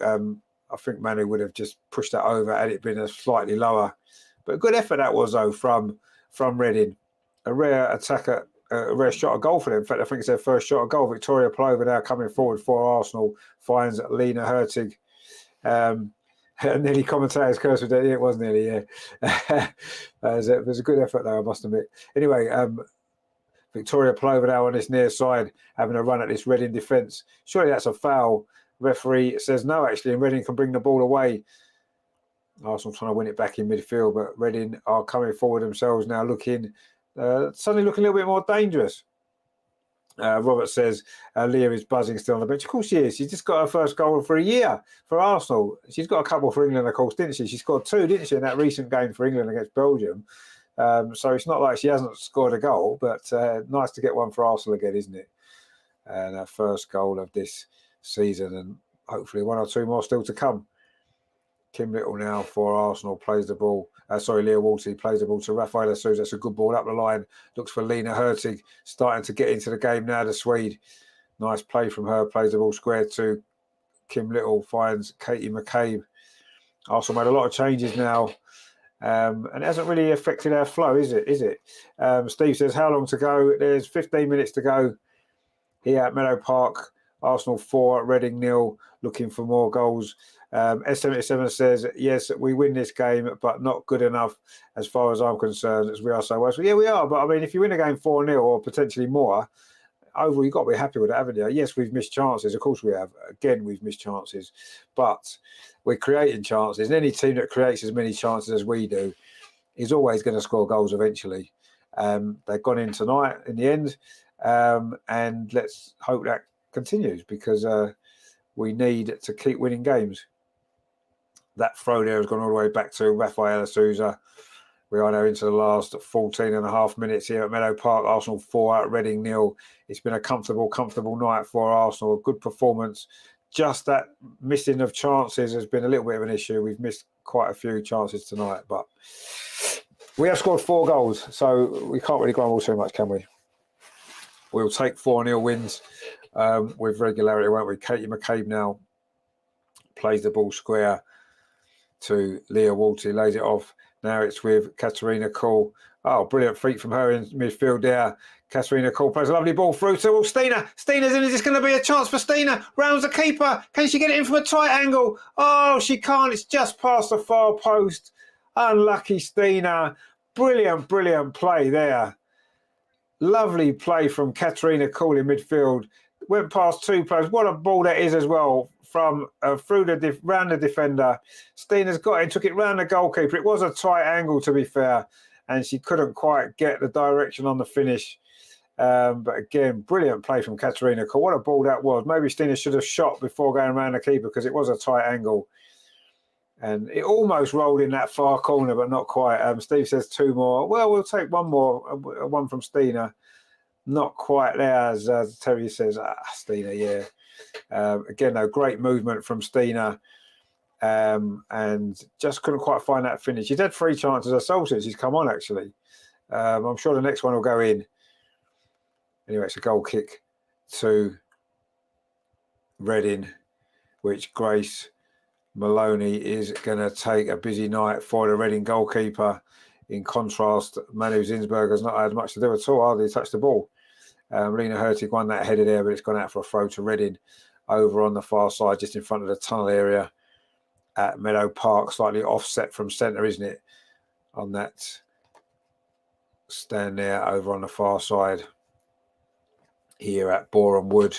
Speaker 1: Manu would have just pushed that over had it been a slightly lower. But a good effort that was, though, from Reading. A rare attacker, a rare shot of goal for them. In fact, I think it's their first shot of goal. Victoria Plova now coming forward for Arsenal, finds Lena Hurtig. And nearly commentators cursed with that. It was nearly, yeah. It was a good effort, though, I must admit. Anyway, Victoria Plova now on this near side, having a run at this Reading defence. Surely that's a foul. Referee says no, actually, and Reading can bring the ball away. Arsenal trying to win it back in midfield, but Reading are coming forward themselves now, suddenly looking a little bit more dangerous. Robert says Leah is buzzing still on the bench. Of course she is. She's just got her first goal for a year for Arsenal. She's got a couple for England, of course, didn't she? She scored 2, didn't she, in that recent game for England against Belgium. So it's not like she hasn't scored a goal, but nice to get one for Arsenal again, isn't it? And her first goal of this season, and hopefully 1 or 2 more still to come. Kim Little now for Arsenal plays the ball. Leah Walty plays the ball to Rafaela Souza. That's a good ball up the line. Looks for Lena Hurtig, starting to get into the game now, the Swede. Nice play from her. Plays the ball square to Kim Little. Finds Katie McCabe. Arsenal made a lot of changes now. And it hasn't really affected our flow, is it? Steve says, how long to go? There's 15 minutes to go here at Meadow Park. Arsenal 4, Reading 0, looking for more goals. S77 says, yes, we win this game, but not good enough as far as I'm concerned, as we are so well. So, yeah, we are. But, I mean, if you win a game 4-0 or potentially more, overall, you've got to be happy with that, haven't you? Yes, we've missed chances. Of course we have. Again, we've missed chances. But we're creating chances. And any team that creates as many chances as we do is always going to score goals eventually. They've gone in tonight in the end. And let's hope that continues, because we need to keep winning games. That throw there has gone all the way back to Rafael Souza. We are now into the last 14 and a half minutes here at Meadow Park. Arsenal 4 out, Reading 0. It's been a comfortable night for Arsenal. A good performance. Just that missing of chances has been a little bit of an issue. We've missed quite a few chances tonight, but we have scored 4 goals, so we can't really grumble too much, can we? We'll take 4-0 wins with regularity, won't we? Katie McCabe now plays the ball square to Leah Williamson, lays it off. Now it's with Katarina Kuhl. Oh, brilliant feat from her in midfield there. Katarina Kuhl plays a lovely ball through to Stina. Stina's in. Is this going to be a chance for Stina? Rounds the keeper. Can she get it in from a tight angle? Oh, she can't. It's just past the far post. Unlucky Stina. Brilliant play there. Lovely play from Katarina Kuhl in midfield. Went past 2 players. What a ball that is as well, from through round the defender. Stina's got it, took it round the goalkeeper. It was a tight angle, to be fair, and she couldn't quite get the direction on the finish. But again, brilliant play from Katarina Kuhl. What a ball that was. Maybe Stina should have shot before going around the keeper, because it was a tight angle. And it almost rolled in that far corner, but not quite. Steve says 2 more. Well, we'll take 1 more, one from Stina. Not quite there, as Terry says. Stina, yeah. Again, though, great movement from Stina, and just couldn't quite find that finish. She's had 3 chances herself since she's come on, actually. I'm sure the next one will go in. Anyway, it's a goal kick to Reading, which Grace Maloney is going to take a busy night for the Reading goalkeeper. In contrast, Manu Zinsberg has not had much to do at all, hardly touched the ball. Lena Hurtig won that header there, but it's gone out for a throw to Reading over on the far side, just in front of the tunnel area at Meadow Park, slightly offset from centre, isn't it? On that stand there over on the far side here at Boreham Wood.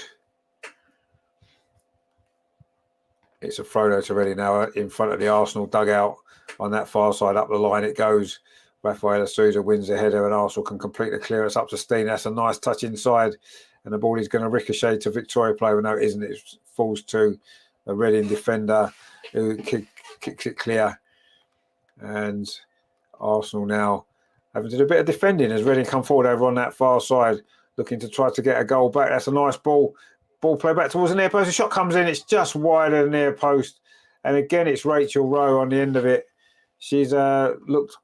Speaker 1: It's a throw to Reading now in front of the Arsenal dugout on that far side. Up the line it goes. Rafaela Souza wins the header, and Arsenal can complete the clearance up to Steen. That's a nice touch inside, and the ball is going to ricochet to Victoria player. No, it isn't. It falls to a Reading defender who kicks it clear. And Arsenal now having to do a bit of defending as Reading come forward over on that far side, looking to try to get a goal back. That's a nice ball. Ball play back towards the near post. The shot comes in. It's just wider than the near post. And again, it's Rachel Rowe on the end of it. She's looked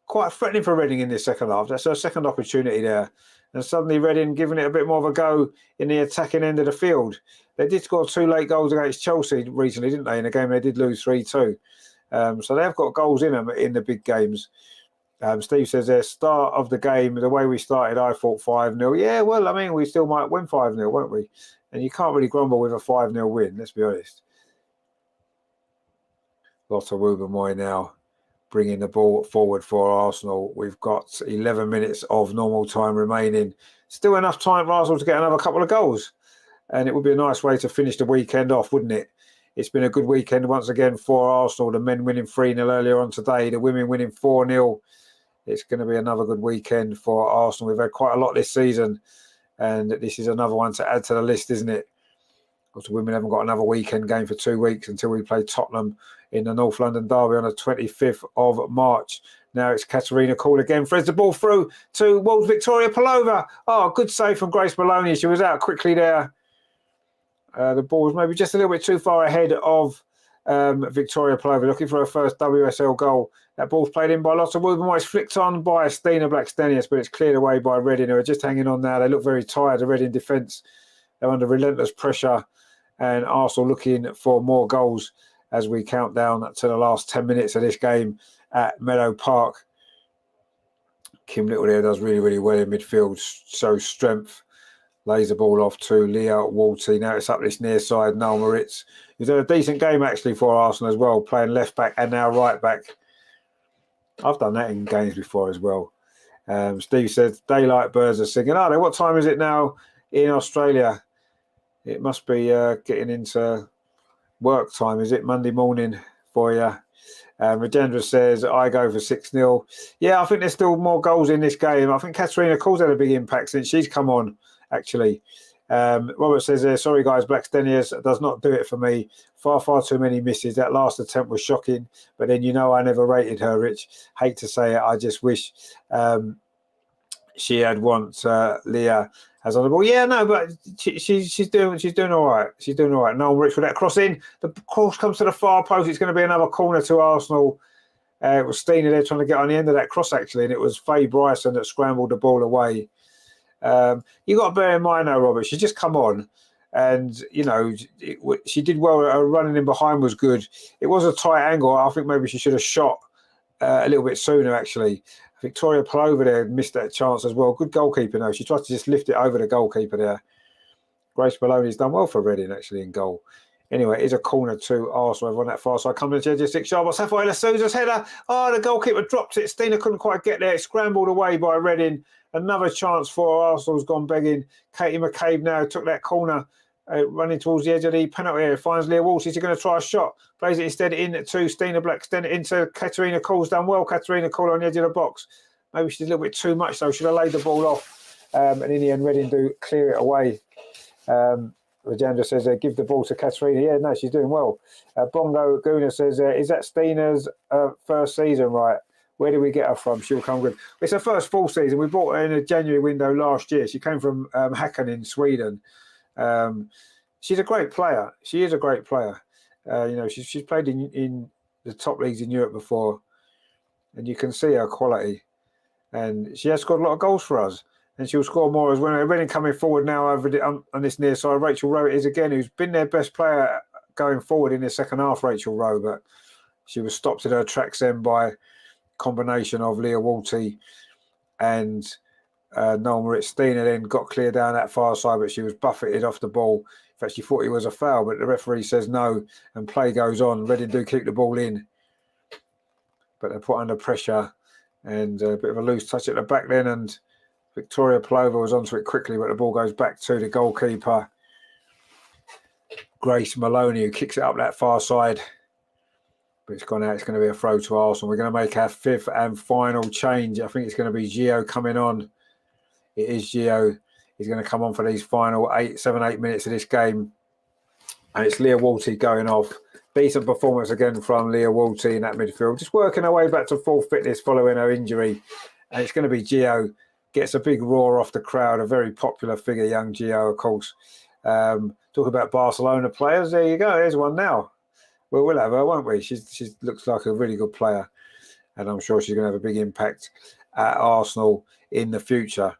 Speaker 1: quite threatening for Reading in this second half. That's her second opportunity there. And suddenly Reading giving it a bit more of a go in the attacking end of the field. They did score 2 late goals against Chelsea recently, didn't they? In a game they did lose 3-2. So they've got goals in them in the big games. Steve says their start of the game, the way we started, I thought 5-0. Yeah, well, I mean, we still might win 5-0, won't we? And you can't really grumble with a 5-0 win, let's be honest. Lotta Wubben-Moy now bringing the ball forward for Arsenal. We've got 11 minutes of normal time remaining. Still enough time for Arsenal to get another couple of goals. And it would be a nice way to finish the weekend off, wouldn't it? It's been a good weekend once again for Arsenal. The men winning 3-0 earlier on today. The women winning 4-0. It's going to be another good weekend for Arsenal. We've had quite a lot this season. And this is another one to add to the list, isn't it? Because the women haven't got another weekend game for 2 weeks until we play Tottenham in the North London derby on the 25th of March. Now it's Katarina Kuhl again. Threads the ball through towards Victoria Pelova. Oh, good save from Grace Maloney. She was out quickly there. The ball was maybe just a little bit too far ahead of Victoria Pelova, looking for her first WSL goal. That ball's played in by Lotta Wubben-Moy. It's flicked on by Stina Blackstenius, but it's cleared away by Reading, who are just hanging on now. They look very tired, the Reading defence. They're under relentless pressure, and Arsenal looking for more goals as we count down to the last 10 minutes of this game at Meadow Park. Kim Little there does really, really well in midfield, shows strength. Lays the ball off to Leah Williamson. Now it's up this near side. Noel Moritz, who's had a decent game actually for Arsenal as well, playing left back and now right back. I've done that in games before as well. Steve says, daylight birds are singing. Oh, what time is it now in Australia. It must be getting into work time, is it? Monday morning for you. Rajendra says, I go for 6-0. Yeah, I think there's still more goals in this game. I think Katerina Cole's had a big impact since she's come on, actually. Robert says, sorry guys, Blackstenius does not do it for me. Far too many misses. That last attempt was shocking, but then I never rated her, Rich. Hate to say it, I just wish she had once Leah has on the ball. Yeah, no, but she's doing all right. She's doing all right. No, Rich with that cross in. The cross comes to the far post. It's going to be another corner to Arsenal. It was Stina there trying to get on the end of that cross, actually, and it was Faye Bryson that scrambled the ball away. You got to bear in mind, though, Robert, she's just come on, and she did well. Her running in behind was good. It was a tight angle. I think maybe she should have shot a little bit sooner, actually. Victoria Palova there missed that chance as well. Good goalkeeper, though. She tried to just lift it over the goalkeeper there. Grace Maloney's done well for Reading, actually, in goal. Anyway, it is a corner to Arsenal over on that far side. Coming to the edge of 6 yard. Safaela Souza's header. Oh, the goalkeeper dropped it. Stina couldn't quite get there. It scrambled away by Reading. Another chance for Arsenal's gone begging. Katie McCabe now took that corner, running towards the edge of the penalty area. Finds Leah Wilson. She's going to try a shot. Plays it instead in to Stina Blackstone, into Katerina Cole's done well. Katerina Cole on the edge of the box. Maybe she's a little bit too much, though. Should have laid the ball off. And in the end, Reading do clear it away. Rajendra says, give the ball to Katerina. Yeah, no, she's doing well. Bongo Guna says, is that Stina's first season, right? Where did we get her from? She'll come good. It's her first full season. We bought her in a January window last year. She came from Häcken in Sweden. She's a great player. She is a great player. She's played in the top leagues in Europe before, and you can see her quality. And she has scored a lot of goals for us. And she'll score more as well. Reading coming forward now over on this near side. Rachel Rowe is again, who's been their best player going forward in the second half, Rachel Rowe, but she was stopped in her tracks then by combination of Leah Walty and Noel Moritz. Stina then got clear down that far side, but she was buffeted off the ball. In fact, she thought it was a foul, but the referee says no, and play goes on. Reading do keep the ball in, but they're put under pressure, and a bit of a loose touch at the back then, and Victoria Palova was onto it quickly, but the ball goes back to the goalkeeper, Grace Maloney, who kicks it up that far side. But it's gone out. It's going to be a throw to Arsenal. We're going to make our fifth and final change. I think it's going to be Gio coming on. It is Gio. He's going to come on for these final 7-8 minutes of this game. And it's Leah Walty going off. Decent performance again from Leah Walty in that midfield. Just working her way back to full fitness following her injury. And it's going to be Gio. Gets a big roar off the crowd. A very popular figure, young Gio, of course. Talk about Barcelona players. There you go. There's one now. Well, we'll have her, won't we? She looks like a really good player. And I'm sure she's going to have a big impact at Arsenal in the future.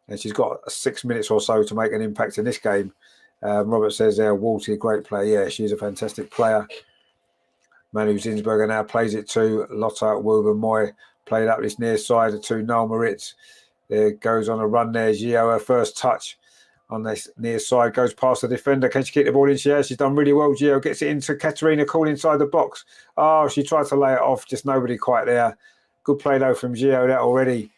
Speaker 1: And she's got 6 minutes or so to make an impact in this game. Robert says there, Walty, a great player. Yeah, she's a fantastic player. Manu Zinsberger now plays it to Lotta Wuben-Moy. Played up this near side to Noel Moritz. There goes on a run there. Gio, her first touch on this near side, goes past the defender. Can she keep the ball in? She has. She's done really well. Gio gets it into Katerina Cole inside the box. Oh, she tried to lay it off. Just nobody quite there. Good play, though, from Gio that already.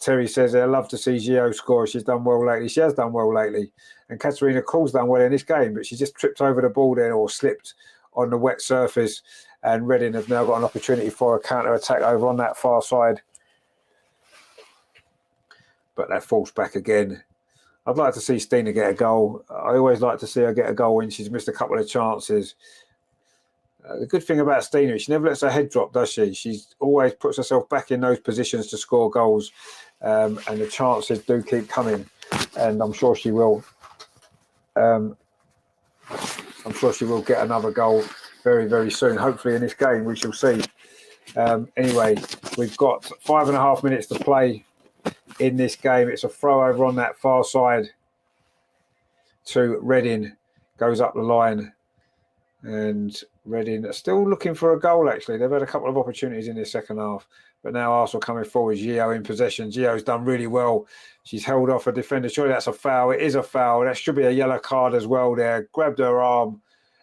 Speaker 1: Terry says, I love to see Gio score. She's done well lately. She has done well lately. And Katerina Cole's done well in this game, but she just tripped over the ball there or slipped on the wet surface. And Reading have now got an opportunity for a counter-attack over on that far side. But that falls back again. I'd like to see Stina get a goal. I always like to see her get a goal when she's missed a couple of chances. The good thing about Stina is she never lets her head drop, does she? She always puts herself back in those positions to score goals. And the chances do keep coming. And I'm sure she will. I'm sure she will get another goal very, very soon. Hopefully in this game, we shall see. Anyway, we've got 5.5 minutes to play in this game. It's a throw over on that far side to Reading. Goes up the line. And Reading are still looking for a goal, actually. They've had a couple of opportunities in the second half. But now Arsenal coming forward. Gio in possession. Gio's done really well. She's held off a defender. Surely that's a foul. It is a foul. That should be a yellow card as well there. Grabbed her arm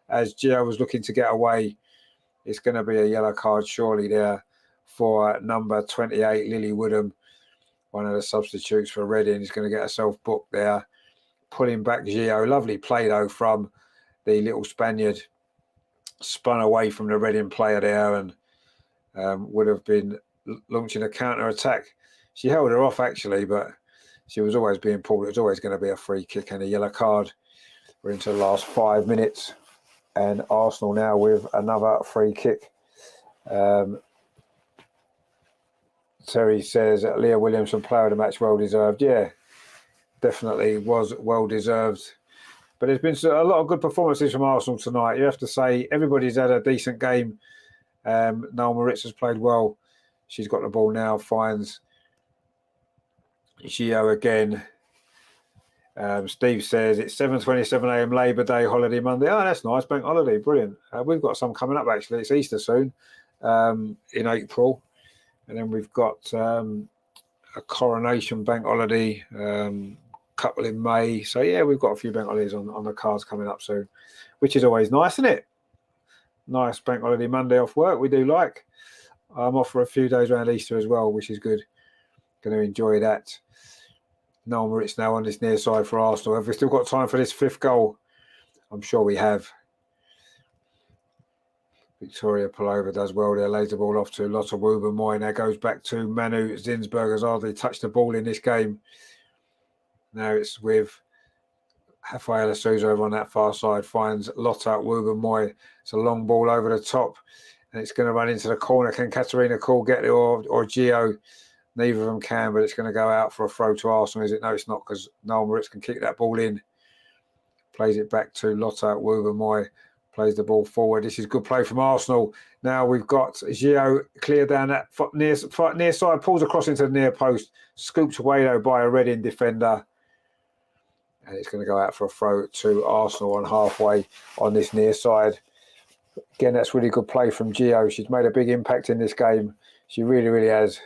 Speaker 1: as Gio was looking to get away. It's going to be a yellow card surely there for number 28, Lily Woodham. one of the substitutes for Reading, is going to get herself booked there. Pulling back Gio. Lovely play, though, from the little Spaniard. Spun away from the Reading player there and would have been launching a counter-attack. She held her off, actually, but she was always being pulled. It was always going to be a free kick and a yellow card. We're into the last 5 minutes, and Arsenal now with another free kick. Terry says Leah Williamson, player of the match, well deserved. Yeah, definitely was well deserved. But there's been a lot of good performances from Arsenal tonight. You have to say everybody's had a decent game. Noel Moritz has played well. She's got the ball now, finds Gio again. Steve says it's 7:27 a.m. Labour Day holiday Monday. Oh, that's nice, bank holiday, brilliant. We've got some coming up, actually. It's Easter soon, in April. And then we've got a coronation bank holiday, couple in May. So, yeah, we've got a few bank holidays on the cards coming up soon, which is always nice, isn't it? Nice bank holiday Monday off work. We do like. I'm off for a few days around Easter as well, which is good. Going to enjoy that. Noel Moritz now on this near side for Arsenal. Have we still got time for this fifth goal? I'm sure we have. Victoria Palova does well there, lays the ball off to Lotta Woober-Moy. Now goes back to Manu Zinsberg, has hardly touched the ball in this game. Now it's with Rafaela Souza over on that far side, finds Lotta Woober-Moy. It's a long ball over the top, and it's going to run into the corner. Can Katarina Kuhl get it or Gio? Neither of them can, but it's going to go out for a throw to Arsenal, is it? No, it's not, because Noel Moritz can kick that ball in. Plays it back to Lotta Woober-Moy. Plays the ball forward. This is good play from Arsenal. Now we've got Gio clear down that near side, pulls across into the near post, scooped away though by a Reading defender. And it's going to go out for a throw to Arsenal on halfway on this near side. Again, that's really good play from Gio. She's made a big impact in this game. She really, really has.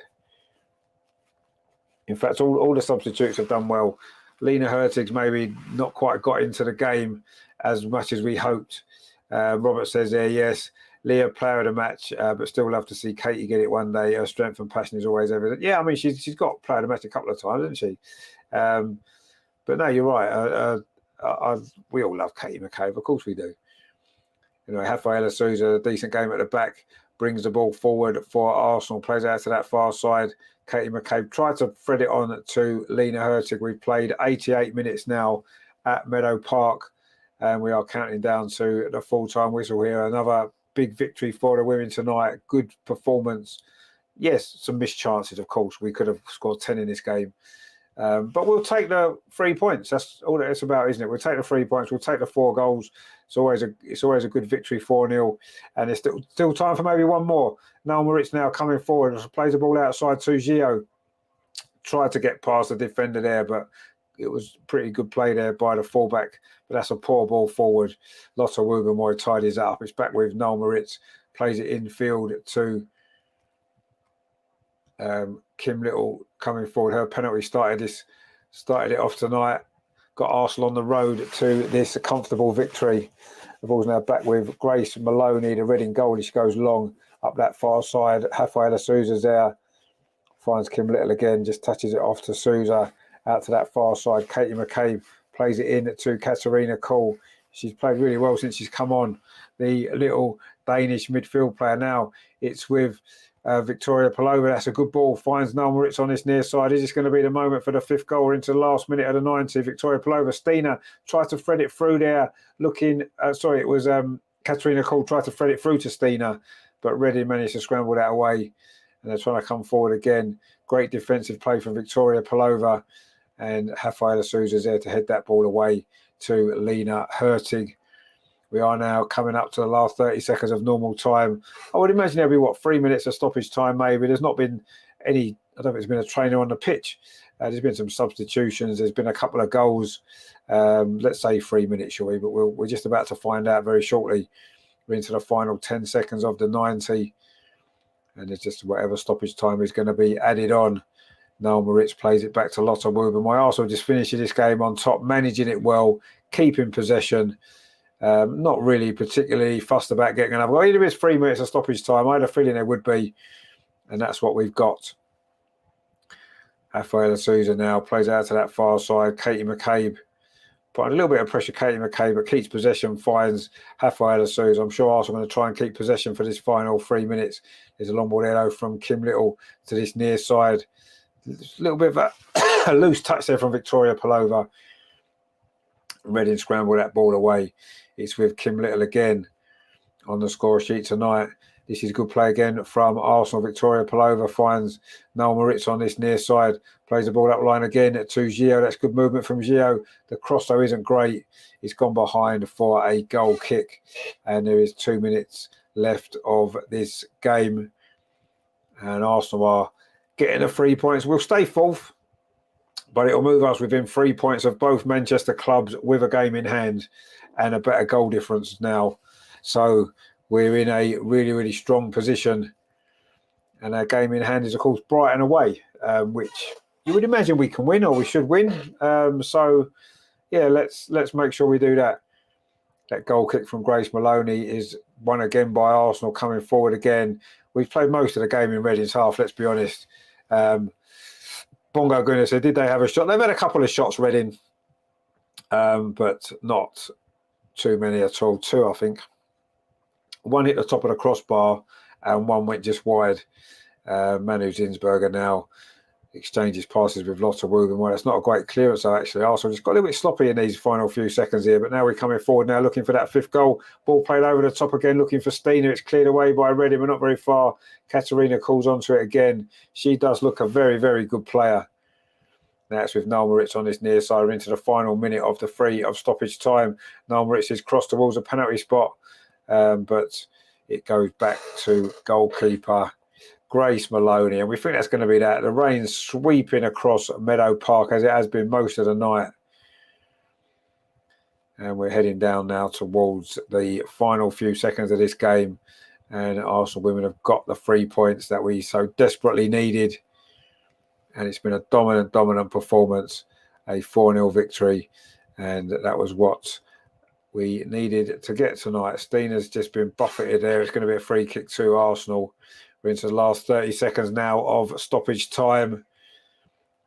Speaker 1: In fact, all the substitutes have done well. Lena Hurtig's maybe not quite got into the game as much as we hoped. Robert says there, yes, Leah, player of the match, but still love to see Katie get it one day. Her strength and passion is always evident. Yeah, I mean, she's got player of the match a couple of times, hasn't she? But no, you're right. We all love Katie McCabe. Of course we do. You know, Rafaela Souza, a decent game at the back, brings the ball forward for Arsenal, plays out to that far side. Katie McCabe tried to thread it on to Lena Hurtig. We've played 88 minutes now at Meadow Park, and we are counting down to the full-time whistle here. Another big victory for the women tonight. Good performance. Yes, some missed chances, of course. We could have scored 10 in this game. But we'll take the 3 points. That's all that it's about, isn't it? We'll take the 3 points. We'll take the 4 goals. It's always a good victory, 4-0. And there's still time for maybe one more. Noel Moritz now coming forward. Plays the ball outside to Gio. Tried to get past the defender there, but it was pretty good play there by the fullback. But that's a poor ball forward. Lotta Woober-Moy tidies up. It's back with Noel Moritz. Plays it infield to Kim Little coming forward. Her penalty started it off tonight. Got Arsenal on the road to this comfortable victory. The ball's now back with Grace Maloney, the Reading goalie. She goes long up that far side. Rafaela Souza's there. Finds Kim Little again, just touches it off to Souza. Out to that far side. Katie McCabe plays it in to Katarina Kuhl. She's played really well since she's come on. The little Danish midfield player now. It's with Victoria Palova. That's a good ball. Finds Noel Moritz on this near side. Is this going to be the moment for the 5th goal into the last minute of the 90? Victoria Palova. Stina tries to thread it through there. It was Katarina Kuhl tried to thread it through to Stina, but Reading managed to scramble that away. And they're trying to come forward again. Great defensive play from Victoria Palova. And Rafaela Souza's there to head that ball away to Lena Hurtig. We are now coming up to the last 30 seconds of normal time. I would imagine there'll be, 3 minutes of stoppage time maybe. There's not been any, I don't think there's been a trainer on the pitch. There's been some substitutions. There's been a couple of goals. Let's say 3 minutes, shall we? But we're just about to find out very shortly. We're into the final 10 seconds of the 90. And it's just whatever stoppage time is going to be added on. Noel Moritz plays it back to Lotta Woober-Moy. Arsenal just finishing this game on top, managing it well, keeping possession. Not really particularly fussed about getting another goal. Even if it's 3 minutes of stoppage time, I had a feeling there would be. And that's what we've got. Rafaela Souza now plays out to that far side. Katie McCabe put a little bit of pressure, Katie McCabe, but keeps possession, finds Rafaela Souza. I'm sure Arsenal are going to try and keep possession for this final 3 minutes. There's a long ball there, though, from Kim Little to this near side. A little bit of a loose touch there from Victoria Pelova. Reading scrambled that ball away. It's with Kim Little again on the score sheet tonight. This is good play again from Arsenal. Victoria Pelova finds Noel Moritz on this near side. Plays the ball up line again to Gio. That's good movement from Gio. The cross, though, isn't great. It's gone behind for a goal kick. And there is 2 minutes left of this game. And Arsenal are getting the 3 points. We'll stay fourth, but it'll move us within 3 points of both Manchester clubs with a game in hand and a better goal difference now. So we're in a really, really strong position. And our game in hand is, of course, Brighton away, which you would imagine we can win, or we should win. So, yeah, let's make sure we do that. That goal kick from Grace Maloney is won again by Arsenal, coming forward again. We've played most of the game in Reading's half, let's be honest. Bongo Gunnar said, did they have a shot? They've had a couple of shots, Reading, but not too many at all. 2, I think. 1 hit the top of the crossbar and 1 went just wide. Manu Zinsberger now exchanges passes with Lotta Wogan. Well, it's not a great clearance, though, actually. Arsenal just got a little bit sloppy in these final few seconds here, but now we're coming forward now, looking for that 5th goal. Ball played over the top again, looking for Stina. It's cleared away by Reading, but not very far. Katarina calls onto it again. She does look a very, very good player. That's with Noel Moritz on this near side. We're into the final minute of the 3 of stoppage time. Noel Moritz is crossed towards a penalty spot, but it goes back to goalkeeper Grace Maloney, and we think that's going to be that. The rain's sweeping across Meadow Park, as it has been most of the night. And we're heading down now towards the final few seconds of this game. And Arsenal women have got the 3 points that we so desperately needed. And it's been a dominant performance, a 4-0 victory. And that was what we needed to get tonight. Stina's just been buffeted there. It's going to be a free kick to Arsenal. We're into the last 30 seconds now of stoppage time.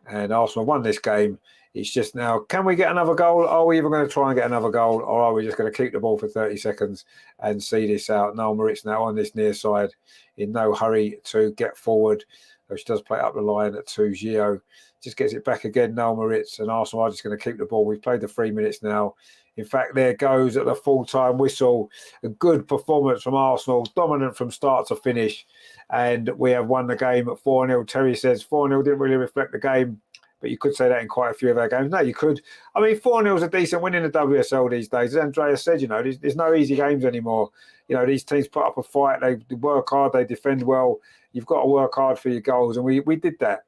Speaker 1: And Arsenal won this game. It's just now, can we get another goal? Are we even going to try and get another goal? Or are we just going to keep the ball for 30 seconds and see this out? Noel Moritz now on this near side, in no hurry to get forward. Though she does play up the line to Gio. Just gets it back again, Noel Moritz. And Arsenal are just going to keep the ball. We've played the 3 minutes now. In fact, there goes at the full-time whistle. A good performance from Arsenal, dominant from start to finish. And we have won the game at 4-0. Terry says 4-0 didn't really reflect the game, but you could say that in quite a few of our games. No, you could. I mean, 4-0 is a decent win in the WSL these days. As Andrea said, you know, there's no easy games anymore. You know, these teams put up a fight. They work hard. They defend well. You've got to work hard for your goals. And we did that.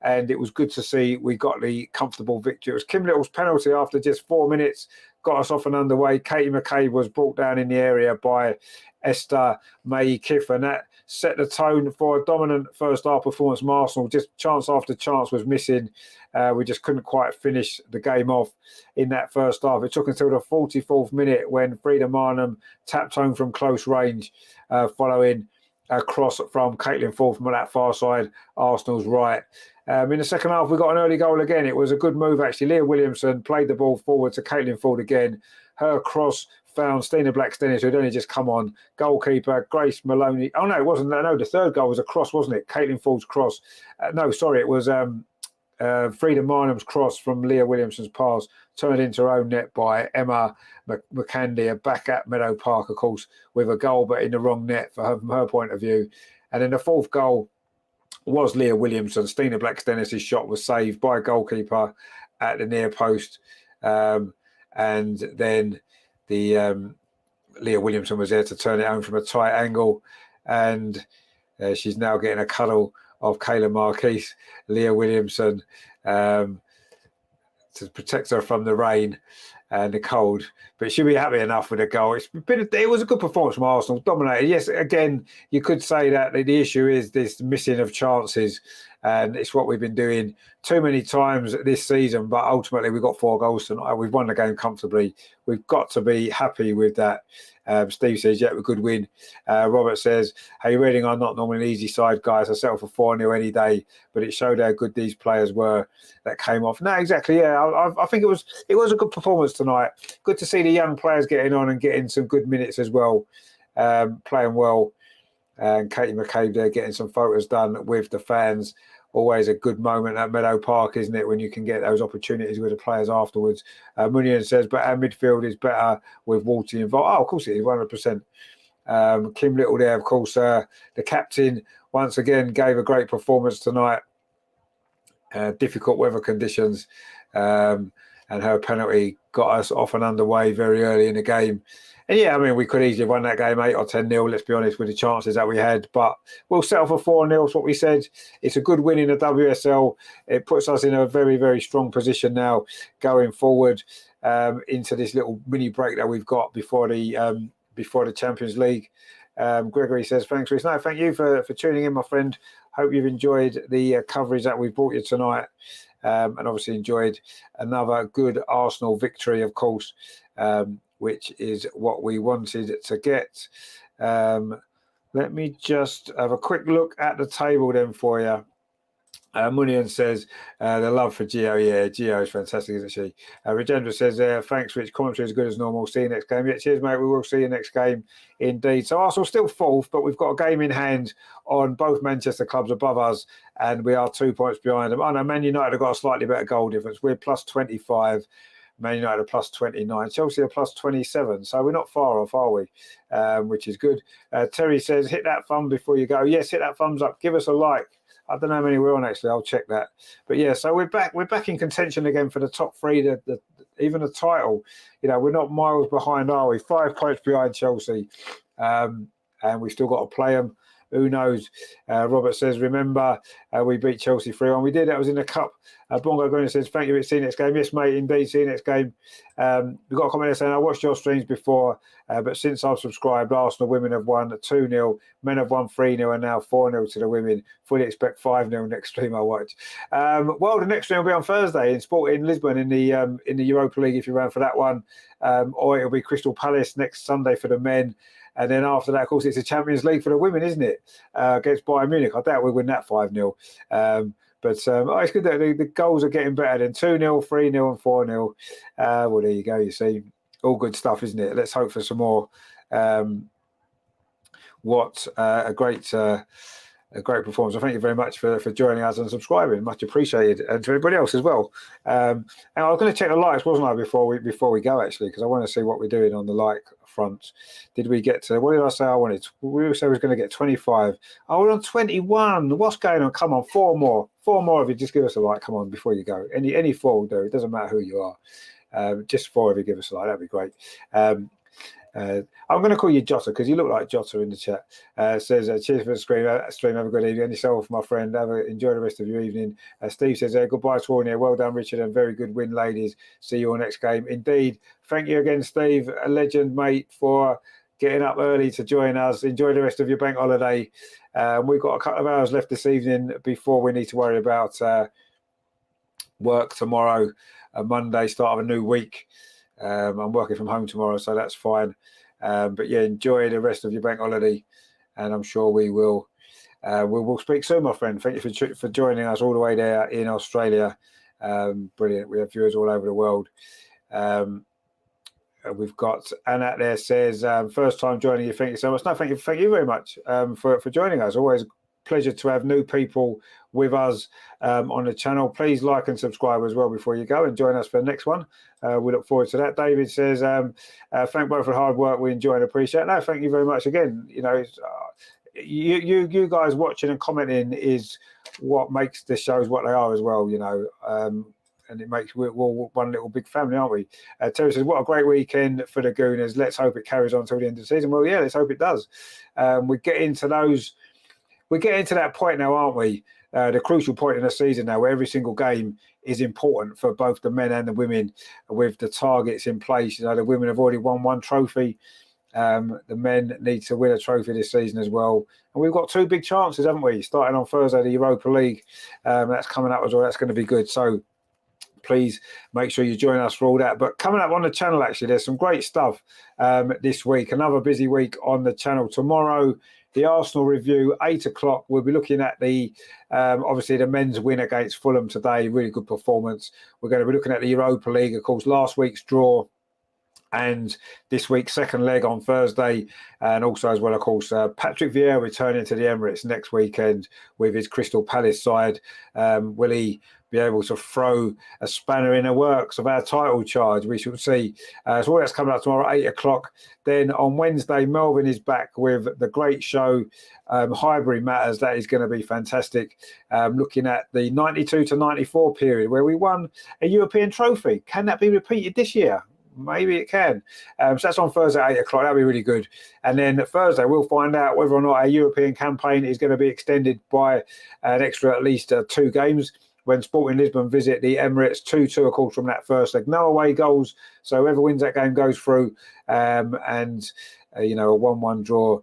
Speaker 1: And it was good to see we got the comfortable victory. It was Kim Little's penalty after just 4 minutes. Got us off and underway. Katie McCabe was brought down in the area by Esther May Kiff, and that set the tone for a dominant first half performance from Arsenal. Just chance after chance was missing. We just couldn't quite finish the game off in that first half. It took until the 44th minute when Frida Marnham tapped home from close range, following a cross from Caitlin Ford from that far side, Arsenal's right. In the second half, we got an early goal again. It was a good move, actually. Leah Williamson played the ball forward to Caitlin Ford again. Her cross found Stina Blackstenius, who had only just come on. Goalkeeper, Grace Maloney. Oh, no, it wasn't. No, the third goal was a cross, wasn't it? Caitlin Ford's cross. No, sorry, it was Frida Marnham's cross from Leah Williamson's pass, turned into her own net by Emma McCandy, back at Meadow Park, of course, with a goal, but in the wrong net from her point of view. And then the fourth goal was Leah Williamson. Stina Blackstenius' shot was saved by a goalkeeper at the near post. And then the Leah Williamson was there to turn it home from a tight angle. And she's now getting a cuddle of Kayla Marquise, Leah Williamson, to protect her from the rain and the cold. But she'll be happy enough with a goal. It was a good performance from Arsenal, dominated. Yes, again, you could say that the issue is this missing of chances. And it's what we've been doing too many times this season, but ultimately we got 4 goals tonight. We've won the game comfortably. We've got to be happy with that. Steve says, yeah, a good win. Robert says, hey, Reading are not normally an easy side, guys. I settle for 4-0 any day, but it showed how good these players were that came off. No, exactly, yeah. I think it was a good performance tonight. Good to see the young players getting on and getting some good minutes as well, playing well. And Katie McCabe there getting some photos done with the fans. Always a good moment at Meadow Park, isn't it, when you can get those opportunities with the players afterwards. Munian says, but our midfield is better with Walty involved. Oh, of course it is, 100%. Kim Little there, of course, the captain, once again, gave a great performance tonight. Difficult weather conditions, and her penalty got us off and underway very early in the game. And yeah, I mean, we could easily have won that game 8 or 10-0, let's be honest, with the chances that we had. But we'll settle for 4-0, is what we said. It's a good win in the WSL. It puts us in a very, very strong position now going forward into this little mini break that we've got before the Champions League. Gregory says, thanks, Rhys. No, thank you for tuning in, my friend. Hope you've enjoyed the coverage that we've brought you tonight. And obviously enjoyed another good Arsenal victory, of course, which is what we wanted to get. Let me just have a quick look at the table then for you. Munian says, the love for Gio. Yeah, Gio is fantastic, isn't she? Rajendra says, thanks, Rich. Commentary is good as normal. See you next game. Yeah, cheers, mate. We will see you next game indeed. So Arsenal still 4th, but we've got a game in hand on both Manchester clubs above us, and we are 2 points behind them. Oh, no, Man United have got a slightly better goal difference. We're plus 25. Man United are plus 29. Chelsea are plus 27. So we're not far off, are we? Which is good. Terry says, hit that thumb before you go. Yes, hit that thumbs up. Give us a like. I don't know how many we're on, actually. I'll check that. But yeah, so we're back. We're back in contention again for the top 3, even the title. You know, we're not miles behind, are we? 5 points behind Chelsea. And we've still got to play them. Who knows? Robert says, remember, we beat Chelsea 3-1. We did. That was in the Cup. Bongo Green says, thank you. See you next game. Yes, mate, indeed. See you next game. We've got a comment there saying, I watched your streams before, but since I've subscribed, Arsenal women have won 2-0. Men have won 3-0 and now 4-0 to the women. Fully expect 5-0 next stream I watch. Well, the next stream will be on Thursday in Sporting Lisbon in the Europa League if you're around for that one. Or it'll be Crystal Palace next Sunday for the men. And then after that, of course, it's the Champions League for the women, isn't it? Against Bayern Munich. I doubt we'll win that 5-0. But it's good that the goals are getting better than 2-0, 3-0 and 4-0. Well, there you go, you see. All good stuff, isn't it? Let's hope for some more. What a great performance. Thank you very much for joining us and subscribing. Much appreciated. And to everybody else as well. And I was going to check the likes, wasn't I, before we go, actually, because I want to see what we're doing on the like front. Did we get to, what did I say I wanted? We said we was going to get 25. Oh, we're on 21. What's going on? Come on, 4 more. 4 more of you. Just give us a like. Come on, before you go. Any 4 will do. It doesn't matter who you are. Just 4 of you give us a like. That'd be great. I'm going to call you Jota because you look like Jota in the chat. Says, cheers for the stream. Have a good evening. And yourself, my friend. Enjoy the rest of your evening. Steve says, goodbye to all here. Well done, Richard, and very good win, ladies. See you all next game. Indeed. Thank you again, Steve, a legend, mate, for getting up early to join us. Enjoy the rest of your bank holiday. We've got a couple of hours left this evening before we need to worry about work tomorrow, Monday, start of a new week. I'm working from home tomorrow, so that's fine. But yeah, enjoy the rest of your bank holiday, and I'm sure we will speak soon, my friend. Thank you for joining us all the way there in Australia. Brilliant. We have viewers all over the world. We've got Anna there says, first time joining you. Thank you so much. No, thank you very much for joining us. Always a pleasure to have new people with us on the channel. Please like and subscribe as well before you go and join us for the next one. We look forward to that. David says, thank both for the hard work. We enjoy and appreciate it. No, thank you very much again. You know, you guys watching and commenting is what makes the shows what they are as well, you know. And it makes we're all one little big family, aren't we? Terry says, what a great weekend for the Gooners. Let's hope it carries on until the end of the season. Well, yeah, let's hope it does. We're getting to that point now, aren't we? The crucial point in the season now where every single game is important for both the men and the women with the targets in place. You know, the women have already won 1 trophy. The men need to win a trophy this season as well. And we've got 2 big chances, haven't we? Starting on Thursday, the Europa League. That's coming up as well. That's going to be good. So please make sure you join us for all that. But coming up on the channel, actually, there's some great stuff this week. Another busy week on the channel. Tomorrow, the Arsenal review, 8 o'clock. We'll be looking at the, obviously, the men's win against Fulham today. Really good performance. We're going to be looking at the Europa League, of course, last week's draw. And this week's second leg on Thursday. And also as well, of course, Patrick Vieira returning to the Emirates next weekend with his Crystal Palace side. Will he be able to throw a spanner in the works of our title charge? We shall see. So all that's coming up tomorrow at 8 o'clock. Then on Wednesday, Melvin is back with the great show, Highbury Matters. That is going to be fantastic. Looking at the 92 to 94 period where we won a European trophy. Can that be repeated this year? Maybe it can. So that's on Thursday at 8 o'clock. That'll be really good. And then Thursday, we'll find out whether or not our European campaign is going to be extended by an extra at least 2 games when Sporting Lisbon visit the Emirates. 2-2, of course, from that first leg. No away goals. So whoever wins that game goes through. And a 1-1 draw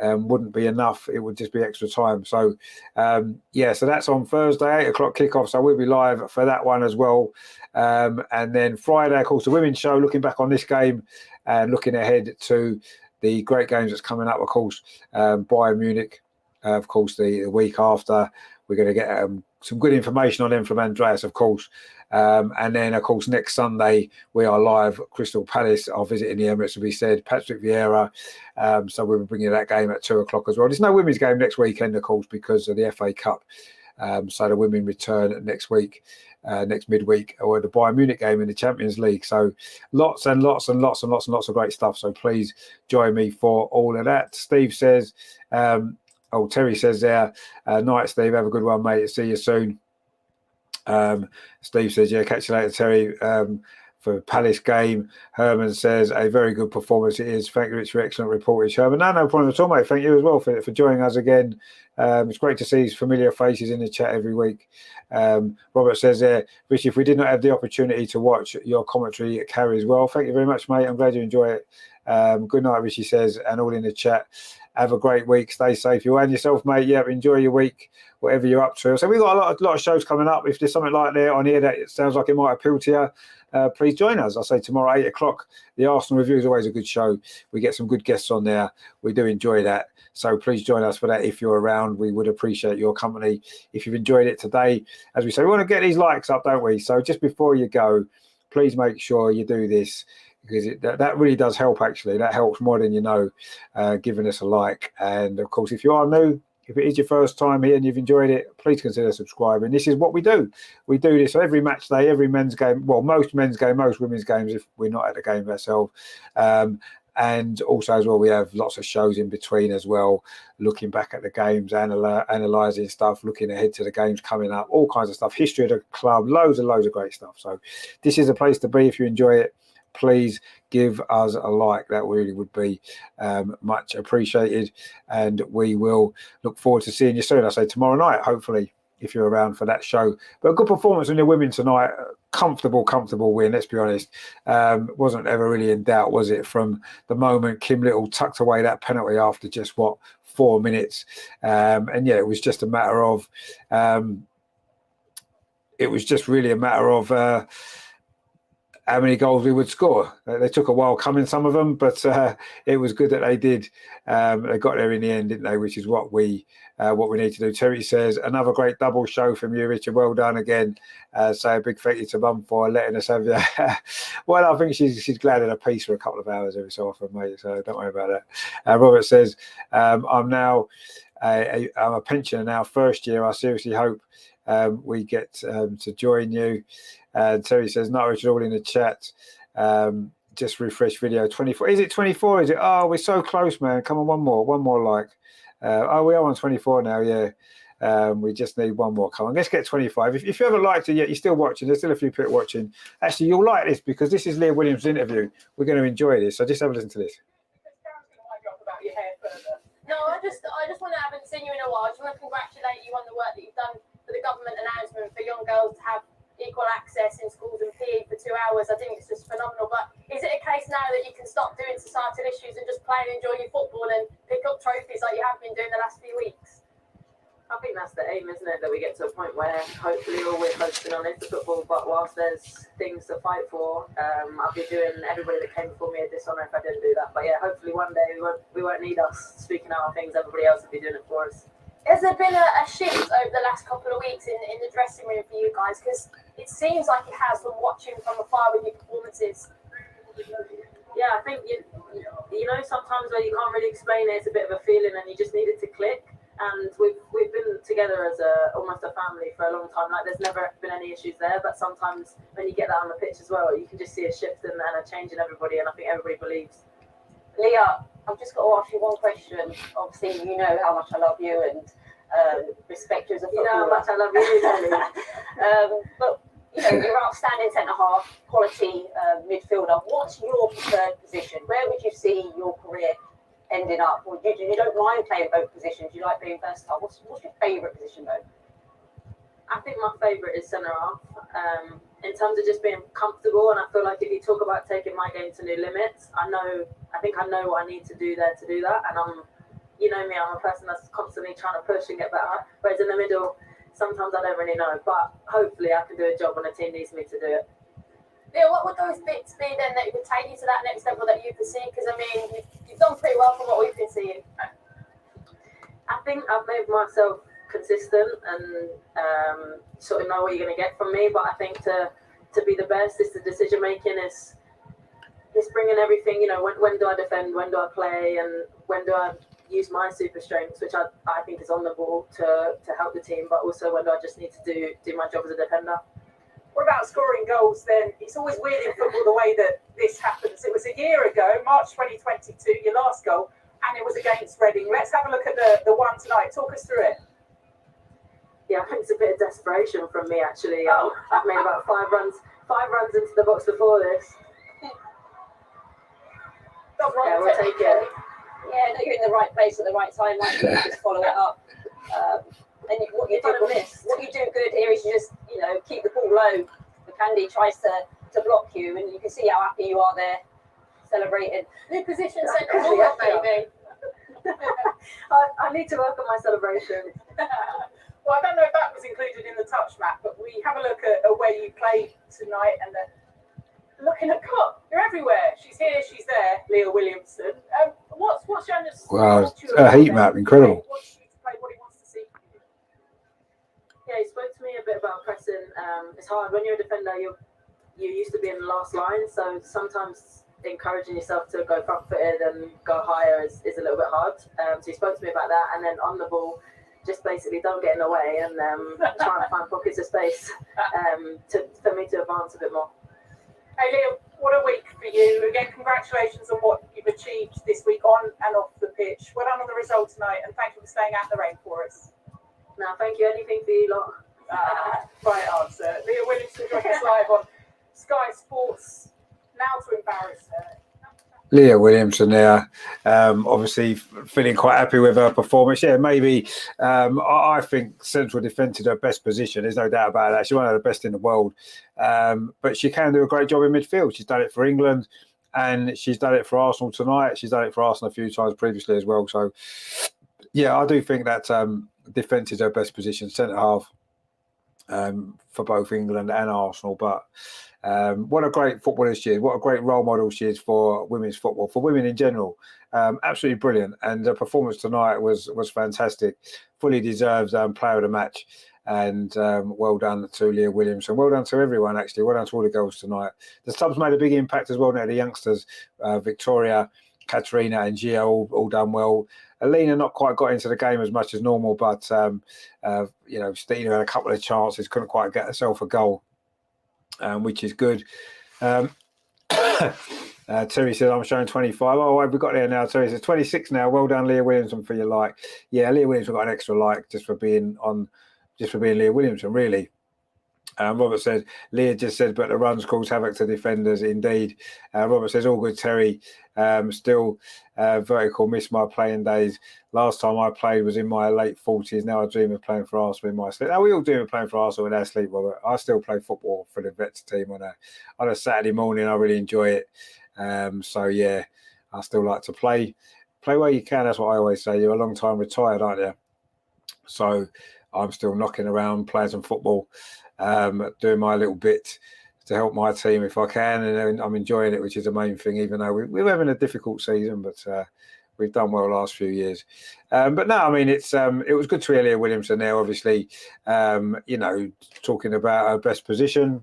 Speaker 1: wouldn't be enough. It would just be extra time. So, so that's on Thursday, 8 o'clock kickoff. So we'll be live for that one as well. And then Friday, of course, the women's show, looking back on this game and looking ahead to the great games that's coming up, of course, Bayern Munich, of course, the week after. We're going to get some good information on them from Andreas, of course. And then, of course, next Sunday, we are live. Crystal Palace are visiting the Emirates, as we said. Patrick Vieira. So we'll be bringing that game at 2 o'clock as well. There's no women's game next weekend, of course, because of the FA Cup. So the women return next week, next midweek, or the Bayern Munich game in the Champions League. So lots and lots and lots and lots and lots of great stuff. So please join me for all of that. Steve says, Terry says there, night, Steve. Have a good one, mate. See you soon. Steve says, yeah, catch you later, Terry. For Palace game, Herman says, a very good performance it is. Thank you, Rich, for excellent reportage, Herman. No problem at all, mate. Thank you as well for joining us again. It's great to see familiar faces in the chat every week. Robert says there, Rich, if we did not have the opportunity to watch your commentary, it carries well. Thank you very much, mate. I'm glad you enjoy it. Good night, Richie says, and all in the chat. Have a great week. Stay safe. You and yourself, mate. Yeah, enjoy your week, whatever you're up to. So we've got a lot of shows coming up. If there's something like there on here that sounds like it might appeal to you, please join us. I say tomorrow, 8 o'clock. The Arsenal review is always a good show. We get some good guests on there. We do enjoy that. So please join us for that if you're around. We would appreciate your company. If you've enjoyed it today, as we say, we want to get these likes up, don't we? So just before you go, please make sure you do this, because that really does help, actually. That helps more than you know, giving us a like. And, of course, if you are new, if it is your first time here and you've enjoyed it, please consider subscribing. This is what we do. We do this every match day, every men's game, well, most men's game, most women's games, if we're not at the game ourselves. And also as well, we have lots of shows in between as well, looking back at the games, analysing stuff, looking ahead to the games coming up, all kinds of stuff, history of the club, loads and loads of great stuff. So this is a place to be if you enjoy it. Please give us a like. That really would be much appreciated. And we will look forward to seeing you soon. I say tomorrow night, hopefully, if you're around for that show. But a good performance from the women tonight. Comfortable win, let's be honest. Wasn't ever really in doubt, was it? From the moment Kim Little tucked away that penalty after just, 4 minutes. And yeah, it was just a matter of, how many goals we would score. They took a while coming, some of them, but it was good that they did. They got there in the end, didn't they? Which is what we need to do. Terry says, another great double show from you, Richard. Well done again. Say a big thank you to Mum for letting us have you. Well, I think she's glad in a piece for a couple of hours every so often, mate. So don't worry about that. Robert says, I'm a pensioner now, first year. I seriously hope we get to join you. Terry says, no, it's all in the chat. Just refresh video 24. Is it 24? Is it? Oh, we're so close, man. Come on, one more like. We are on 24 now, yeah. We just need one more. Come on, let's get 25. If you haven't liked it yet, you're still watching. There's still a few people watching. Actually, you'll like this because this is Leah Williamson's interview. We're going to enjoy this. So just have a listen to this.
Speaker 3: No, I just haven't seen you in a while. I just want to congratulate you on the work that you've done for the government announcement for young girls to have equal access in schools and PE for 2 hours. I think it's just phenomenal. But Is it a case now that you can stop doing societal issues and just play and enjoy your football and pick up trophies like you have been doing the last few weeks?
Speaker 4: I think that's the aim, isn't it? That we get to a point where hopefully all we're focusing on is the football, but whilst there's things to fight for, I'll be doing everybody that came before me a dishonour if I didn't do that. But yeah, hopefully one day we won't need us speaking out on things, everybody else will be doing it for us.
Speaker 3: Has there been a shift over the last couple of weeks in the dressing room for you guys? Because it seems like it has from watching from afar with your performances.
Speaker 4: Yeah, I think you know sometimes where you can't really explain it, it's a bit of a feeling, and you just need it to click. And we've been together as almost a family for a long time. Like there's never been any issues there, but sometimes when you get that on the pitch as well, you can just see a shift and a change in everybody, and I think everybody believes.
Speaker 5: Leah, I've just got to ask you one question. Obviously, you know how much I love you and respect you as a footballer.
Speaker 4: You know how much I love you, Ellie.
Speaker 5: But you know, you're outstanding centre half, quality midfielder. What's your preferred position? Where would you see your career ending up? Or you don't mind playing both positions? You like being versatile. What's your favourite position though?
Speaker 4: I think my favourite is centre half. In terms of just being comfortable, and I feel like if you talk about taking my game to new limits, I think I know what I need to do there to do that. And you know me, I'm a person that's constantly trying to push and get better. Whereas in the middle, sometimes I don't really know. But hopefully I can do a job when a team needs me to do it.
Speaker 3: Yeah, what would those bits be then that would take you to that next level that you can see? Because I mean, you've done pretty well from what we've been seeing.
Speaker 4: I think I've made myself consistent and sort of know what you're going to get from me. But I think to be the best is the decision making, is bringing everything. You know, when do I defend? When do I play? And when do I use my super strengths, which I think is on the ball to help the team, but also when do I just need to do my job as a defender.
Speaker 6: What about scoring goals then? It's always weird in football the way that this happens. It was a year ago, March 2022, your last goal, and it was against Reading. Let's have a look at the one tonight. Talk us through it.
Speaker 4: Yeah, I think it's a bit of desperation from me actually. I've made about five runs into the box before this. Yeah, we'll take it.
Speaker 5: Yeah, no, you're in the right place at the right time. Like, you just follow it up. And what you do good here is you just, keep the ball low. The Candy tries to block you, and you can see how happy you are there, celebrating.
Speaker 3: New position, centre forward, baby.
Speaker 4: I need to work on my celebration.
Speaker 6: Well, I don't know if that was included in the touch map, but we have a look at where you played tonight, and looking at God, you're everywhere. She's here, she's there. Leah Williamson. What's Janus?
Speaker 1: Wow, a heat map, incredible.
Speaker 6: Wants you to play what he wants to see.
Speaker 4: Yeah, he spoke to me a bit about pressing. It's hard when you're a defender. You're used to being the last line, so sometimes encouraging yourself to go front-footed and go higher is a little bit hard. So he spoke to me about that, and then on the ball, just basically don't get in the way and try and find pockets of space for me to advance a bit more.
Speaker 6: Hey Leah, what a week for you. Again, congratulations on what you've achieved this week on and off the pitch. Well done on the result tonight, and thank you for staying out in the rain for us.
Speaker 4: No, thank you. Anything for you lot.
Speaker 6: Right answer. Leah Williamson joining us live on Sky Sports. Now to embarrass her.
Speaker 1: Leah Williamson there, obviously feeling quite happy with her performance. Yeah, maybe I think central defence is her best position. There's no doubt about that. She's one of the best in the world, but she can do a great job in midfield. She's done it for England, and she's done it for Arsenal tonight. She's done it for Arsenal a few times previously as well. So, yeah, I do think that defence is her best position, centre half, for both England and Arsenal. But what a great footballer she is. What a great role model she is for women's football, for women in general. Absolutely brilliant. And the performance tonight was fantastic. Fully deserved player of the match. And well done to Leah Williamson. Well done to everyone, actually. Well done to all the girls tonight. The subs made a big impact as well now. The youngsters, Victoria, Katerina and Gia all done well. Alina not quite got into the game as much as normal, but, Stina had a couple of chances, couldn't quite get herself a goal. Which is good. Terry said, I'm showing 25. Oh, have we got there now? Terry says 26 now. Well done, Leah Williamson, for your like. Yeah, Leah Williamson got an extra like just for being Leah Williamson, really. Robert said, Leah just said, but the runs cause havoc to defenders, indeed. Robert says, all good, Terry. Still vertical, miss my playing days. Last time I played was in my late 40s. Now I dream of playing for Arsenal in my sleep. Now we all dream of playing for Arsenal in our sleep, Robert. I still play football for the vets team on a Saturday morning. I really enjoy it. So yeah, I still like to play where you can. That's what I always say. You're a long time retired, aren't you? So I'm still knocking around, playing some football, doing my little bit to help my team if I can, and I'm enjoying it, which is the main thing. Even though we're having a difficult season, but we've done well the last few years. But no, I mean it was good to hear Leah Williamson there. Obviously, talking about her best position.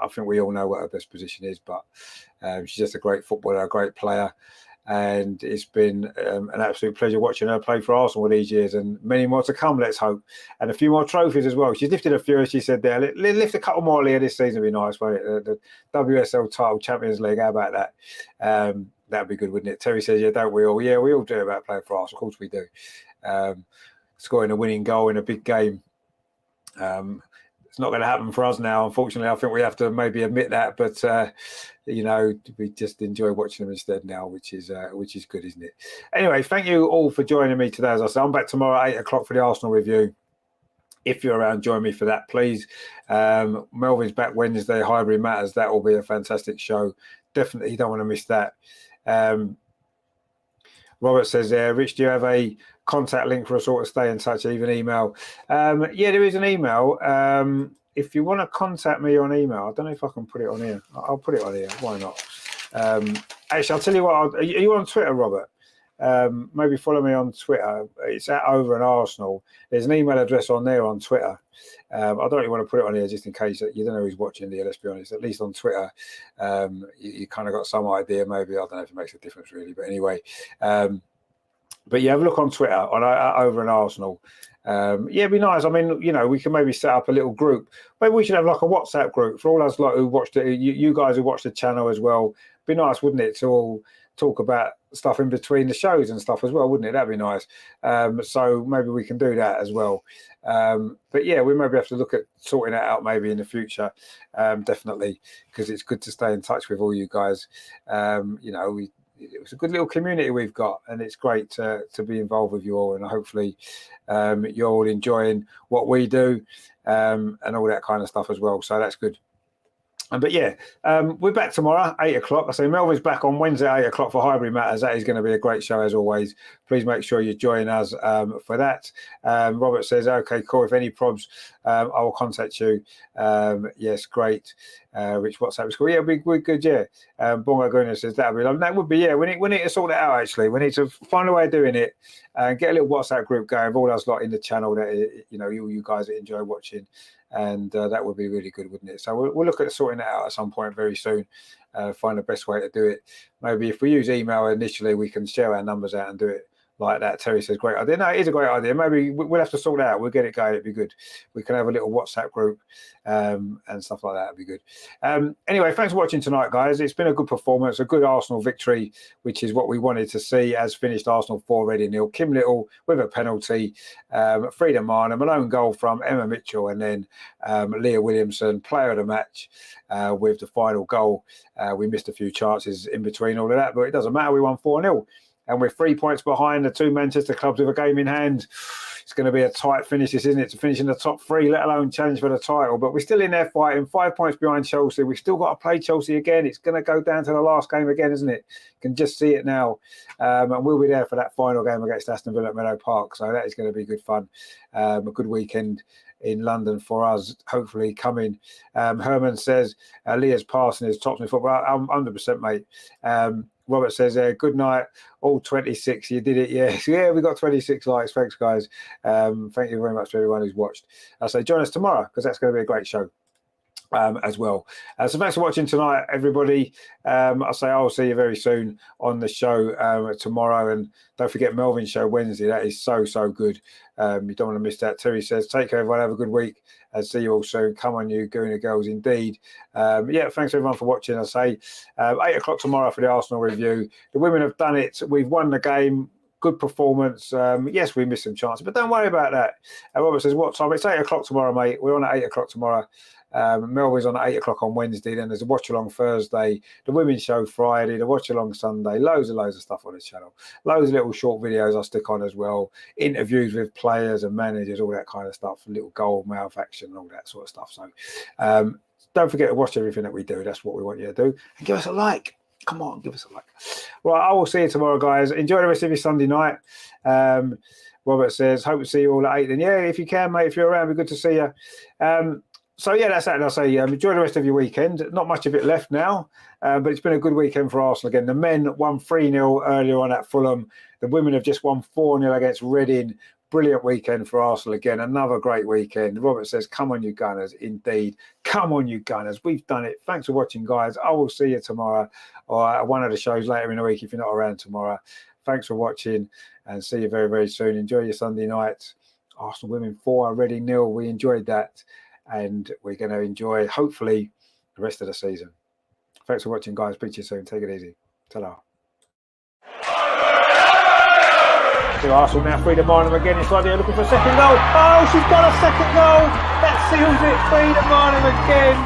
Speaker 1: I think we all know what her best position is, but she's just a great footballer, a great player. And it's been an absolute pleasure watching her play for Arsenal these years, and many more to come, let's hope. And a few more trophies as well. She's lifted a few, as she said there. Lift a couple more, Leah, this season would be nice, won't it? The WSL title, Champions League, how about that? That'd be good, wouldn't it? Terry says, yeah, don't we all? Yeah, we all do about playing for Arsenal. Of course we do. Scoring a winning goal in a big game. It's not going to happen for us now, unfortunately. I think we have to maybe admit that, but we just enjoy watching them instead now, which is good, isn't it? Anyway, thank you all for joining me today. As I said, I'm back tomorrow at 8 o'clock for the Arsenal review. If you're around, join me for that, please. Melvin's back Wednesday, Highbury Matters. That will be a fantastic show. Definitely, you don't want to miss that. Robert says, Rich, do you have a contact link for us all to stay in touch, even email? Yeah, there is an email. If you want to contact me on email, I don't know if I can put it on here. I'll put it on here. Why not? Actually, I'll tell you what. Are you on Twitter, Robert? Maybe follow me on Twitter. It's at Over and Arsenal. There's an email address on there on Twitter. I don't really want to put it on here just in case you don't know who's watching there. Let's be honest. At least on Twitter, you kind of got some idea. Maybe I don't know if it makes a difference really, but anyway. But yeah, have a look on Twitter on Over and Arsenal. Yeah, it'd be nice. I mean, we can maybe set up a little group. Maybe we should have like a WhatsApp group for all us who watched it. You guys who watch the channel as well. Be nice, wouldn't it, to all talk about stuff in between the shows and stuff as well, wouldn't it? That'd be nice. So maybe we can do that as well. But yeah, we maybe have to look at sorting that out maybe in the future. Definitely, because it's good to stay in touch with all you guys. It's a good little community we've got, and it's great to be involved with you all, and hopefully you're all enjoying what we do and all that kind of stuff as well. So that's good. But yeah, we're back tomorrow, 8 o'clock. I say Melvin's back on Wednesday, 8 o'clock for Highbury Matters. That is going to be a great show as always. Please make sure you join us for that. Robert says, okay, cool. If any probs, I will contact you. Yes, great. Rich, WhatsApp is cool. Yeah, we're good, yeah. Bongo Guna says, that would be lovely. That would be, yeah, we need to sort it out, actually. We need to find a way of doing it and get a little WhatsApp group going with all us lot in the channel that, you guys that enjoy watching. And that would be really good, wouldn't it? So we'll look at sorting that out at some point very soon. Find the best way to do it. Maybe if we use email initially, we can share our numbers out and do it like that. Terry says, great idea. No, it is a great idea. Maybe we'll have to sort that out. We'll get it going. It'd be good. We can have a little WhatsApp group and stuff like that. It'd be good. Anyway, thanks for watching tonight, guys. It's been a good performance, a good Arsenal victory, which is what we wanted to see, as finished Arsenal 4-0. Kim Little with a penalty, Frida Mana, Malone goal from Emma Mitchell, and then Leah Williamson, player of the match with the final goal. We missed a few chances in between all of that, but it doesn't matter. We won 4-0. And we're 3 points behind the two Manchester clubs with a game in hand. It's going to be a tight finish, isn't it, to finish in the top three, let alone challenge for the title. But we're still in there fighting, 5 points behind Chelsea. We've still got to play Chelsea again. It's going to go down to the last game again, isn't it? You can just see it now. And we'll be there for that final game against Aston Villa at Meadow Park. So that is going to be good fun. A good weekend in London for us, hopefully coming. Herman says, Leah's passing his tops in football. I'm 100%, mate. Robert says, good night, all 26. You did it, yes. Yeah, we got 26 likes. Thanks, guys. Thank you very much to everyone who's watched. I say join us tomorrow, because that's going to be a great show as well. So thanks for watching tonight, everybody. I'll say I'll see you very soon on the show tomorrow. And don't forget Melvin's show Wednesday. That is so good. You don't want to miss that. Terry says, take care, everyone. Have a good week. And see you all soon. Come on, you Gooner girls, indeed. Yeah, thanks everyone for watching. I say 8 o'clock tomorrow for the Arsenal review. The women have done it. We've won the game. Good performance. Yes, we missed some chances, but don't worry about that. Robert says, what time? It's 8 o'clock tomorrow, mate. We're on at 8 o'clock tomorrow. Melbourne's on at 8 o'clock on Wednesday. Then there's a Watchalong Thursday, the women's show Friday, the Watchalong Sunday. Loads of stuff on the channel. Loads of little short videos I stick on as well. Interviews with players and managers, all that kind of stuff. Little goal mouth action and all that sort of stuff. So don't forget to watch everything that we do. That's what we want you to do. And give us a like. Come on, give us a like. Well, I will see you tomorrow, guys. Enjoy the rest of your Sunday night. Robert says, hope to see you all at 8. Then, yeah, if you can, mate, if you're around, it'd be good to see you. So, yeah, that's that. And I'll say enjoy the rest of your weekend. Not much of it left now, but it's been a good weekend for Arsenal again. The men won 3-0 earlier on at Fulham. The women have just won 4-0 against Reading. Brilliant weekend for Arsenal again. Another great weekend. Robert says, come on, you Gunners. Indeed. Come on, you Gunners. We've done it. Thanks for watching, guys. I will see you tomorrow or at one of the shows later in the week if you're not around tomorrow. Thanks for watching and see you very, very soon. Enjoy your Sunday night. Arsenal women 4, Reading 0. We enjoyed that. And we're going to enjoy, hopefully, the rest of the season. Thanks for watching, guys. Speak to you soon. Take it easy. Ta-da. So Arsenal now Frida Marnham again inside there looking for a second goal. Oh, she's got a second goal. That seals it. Frida Marnham again.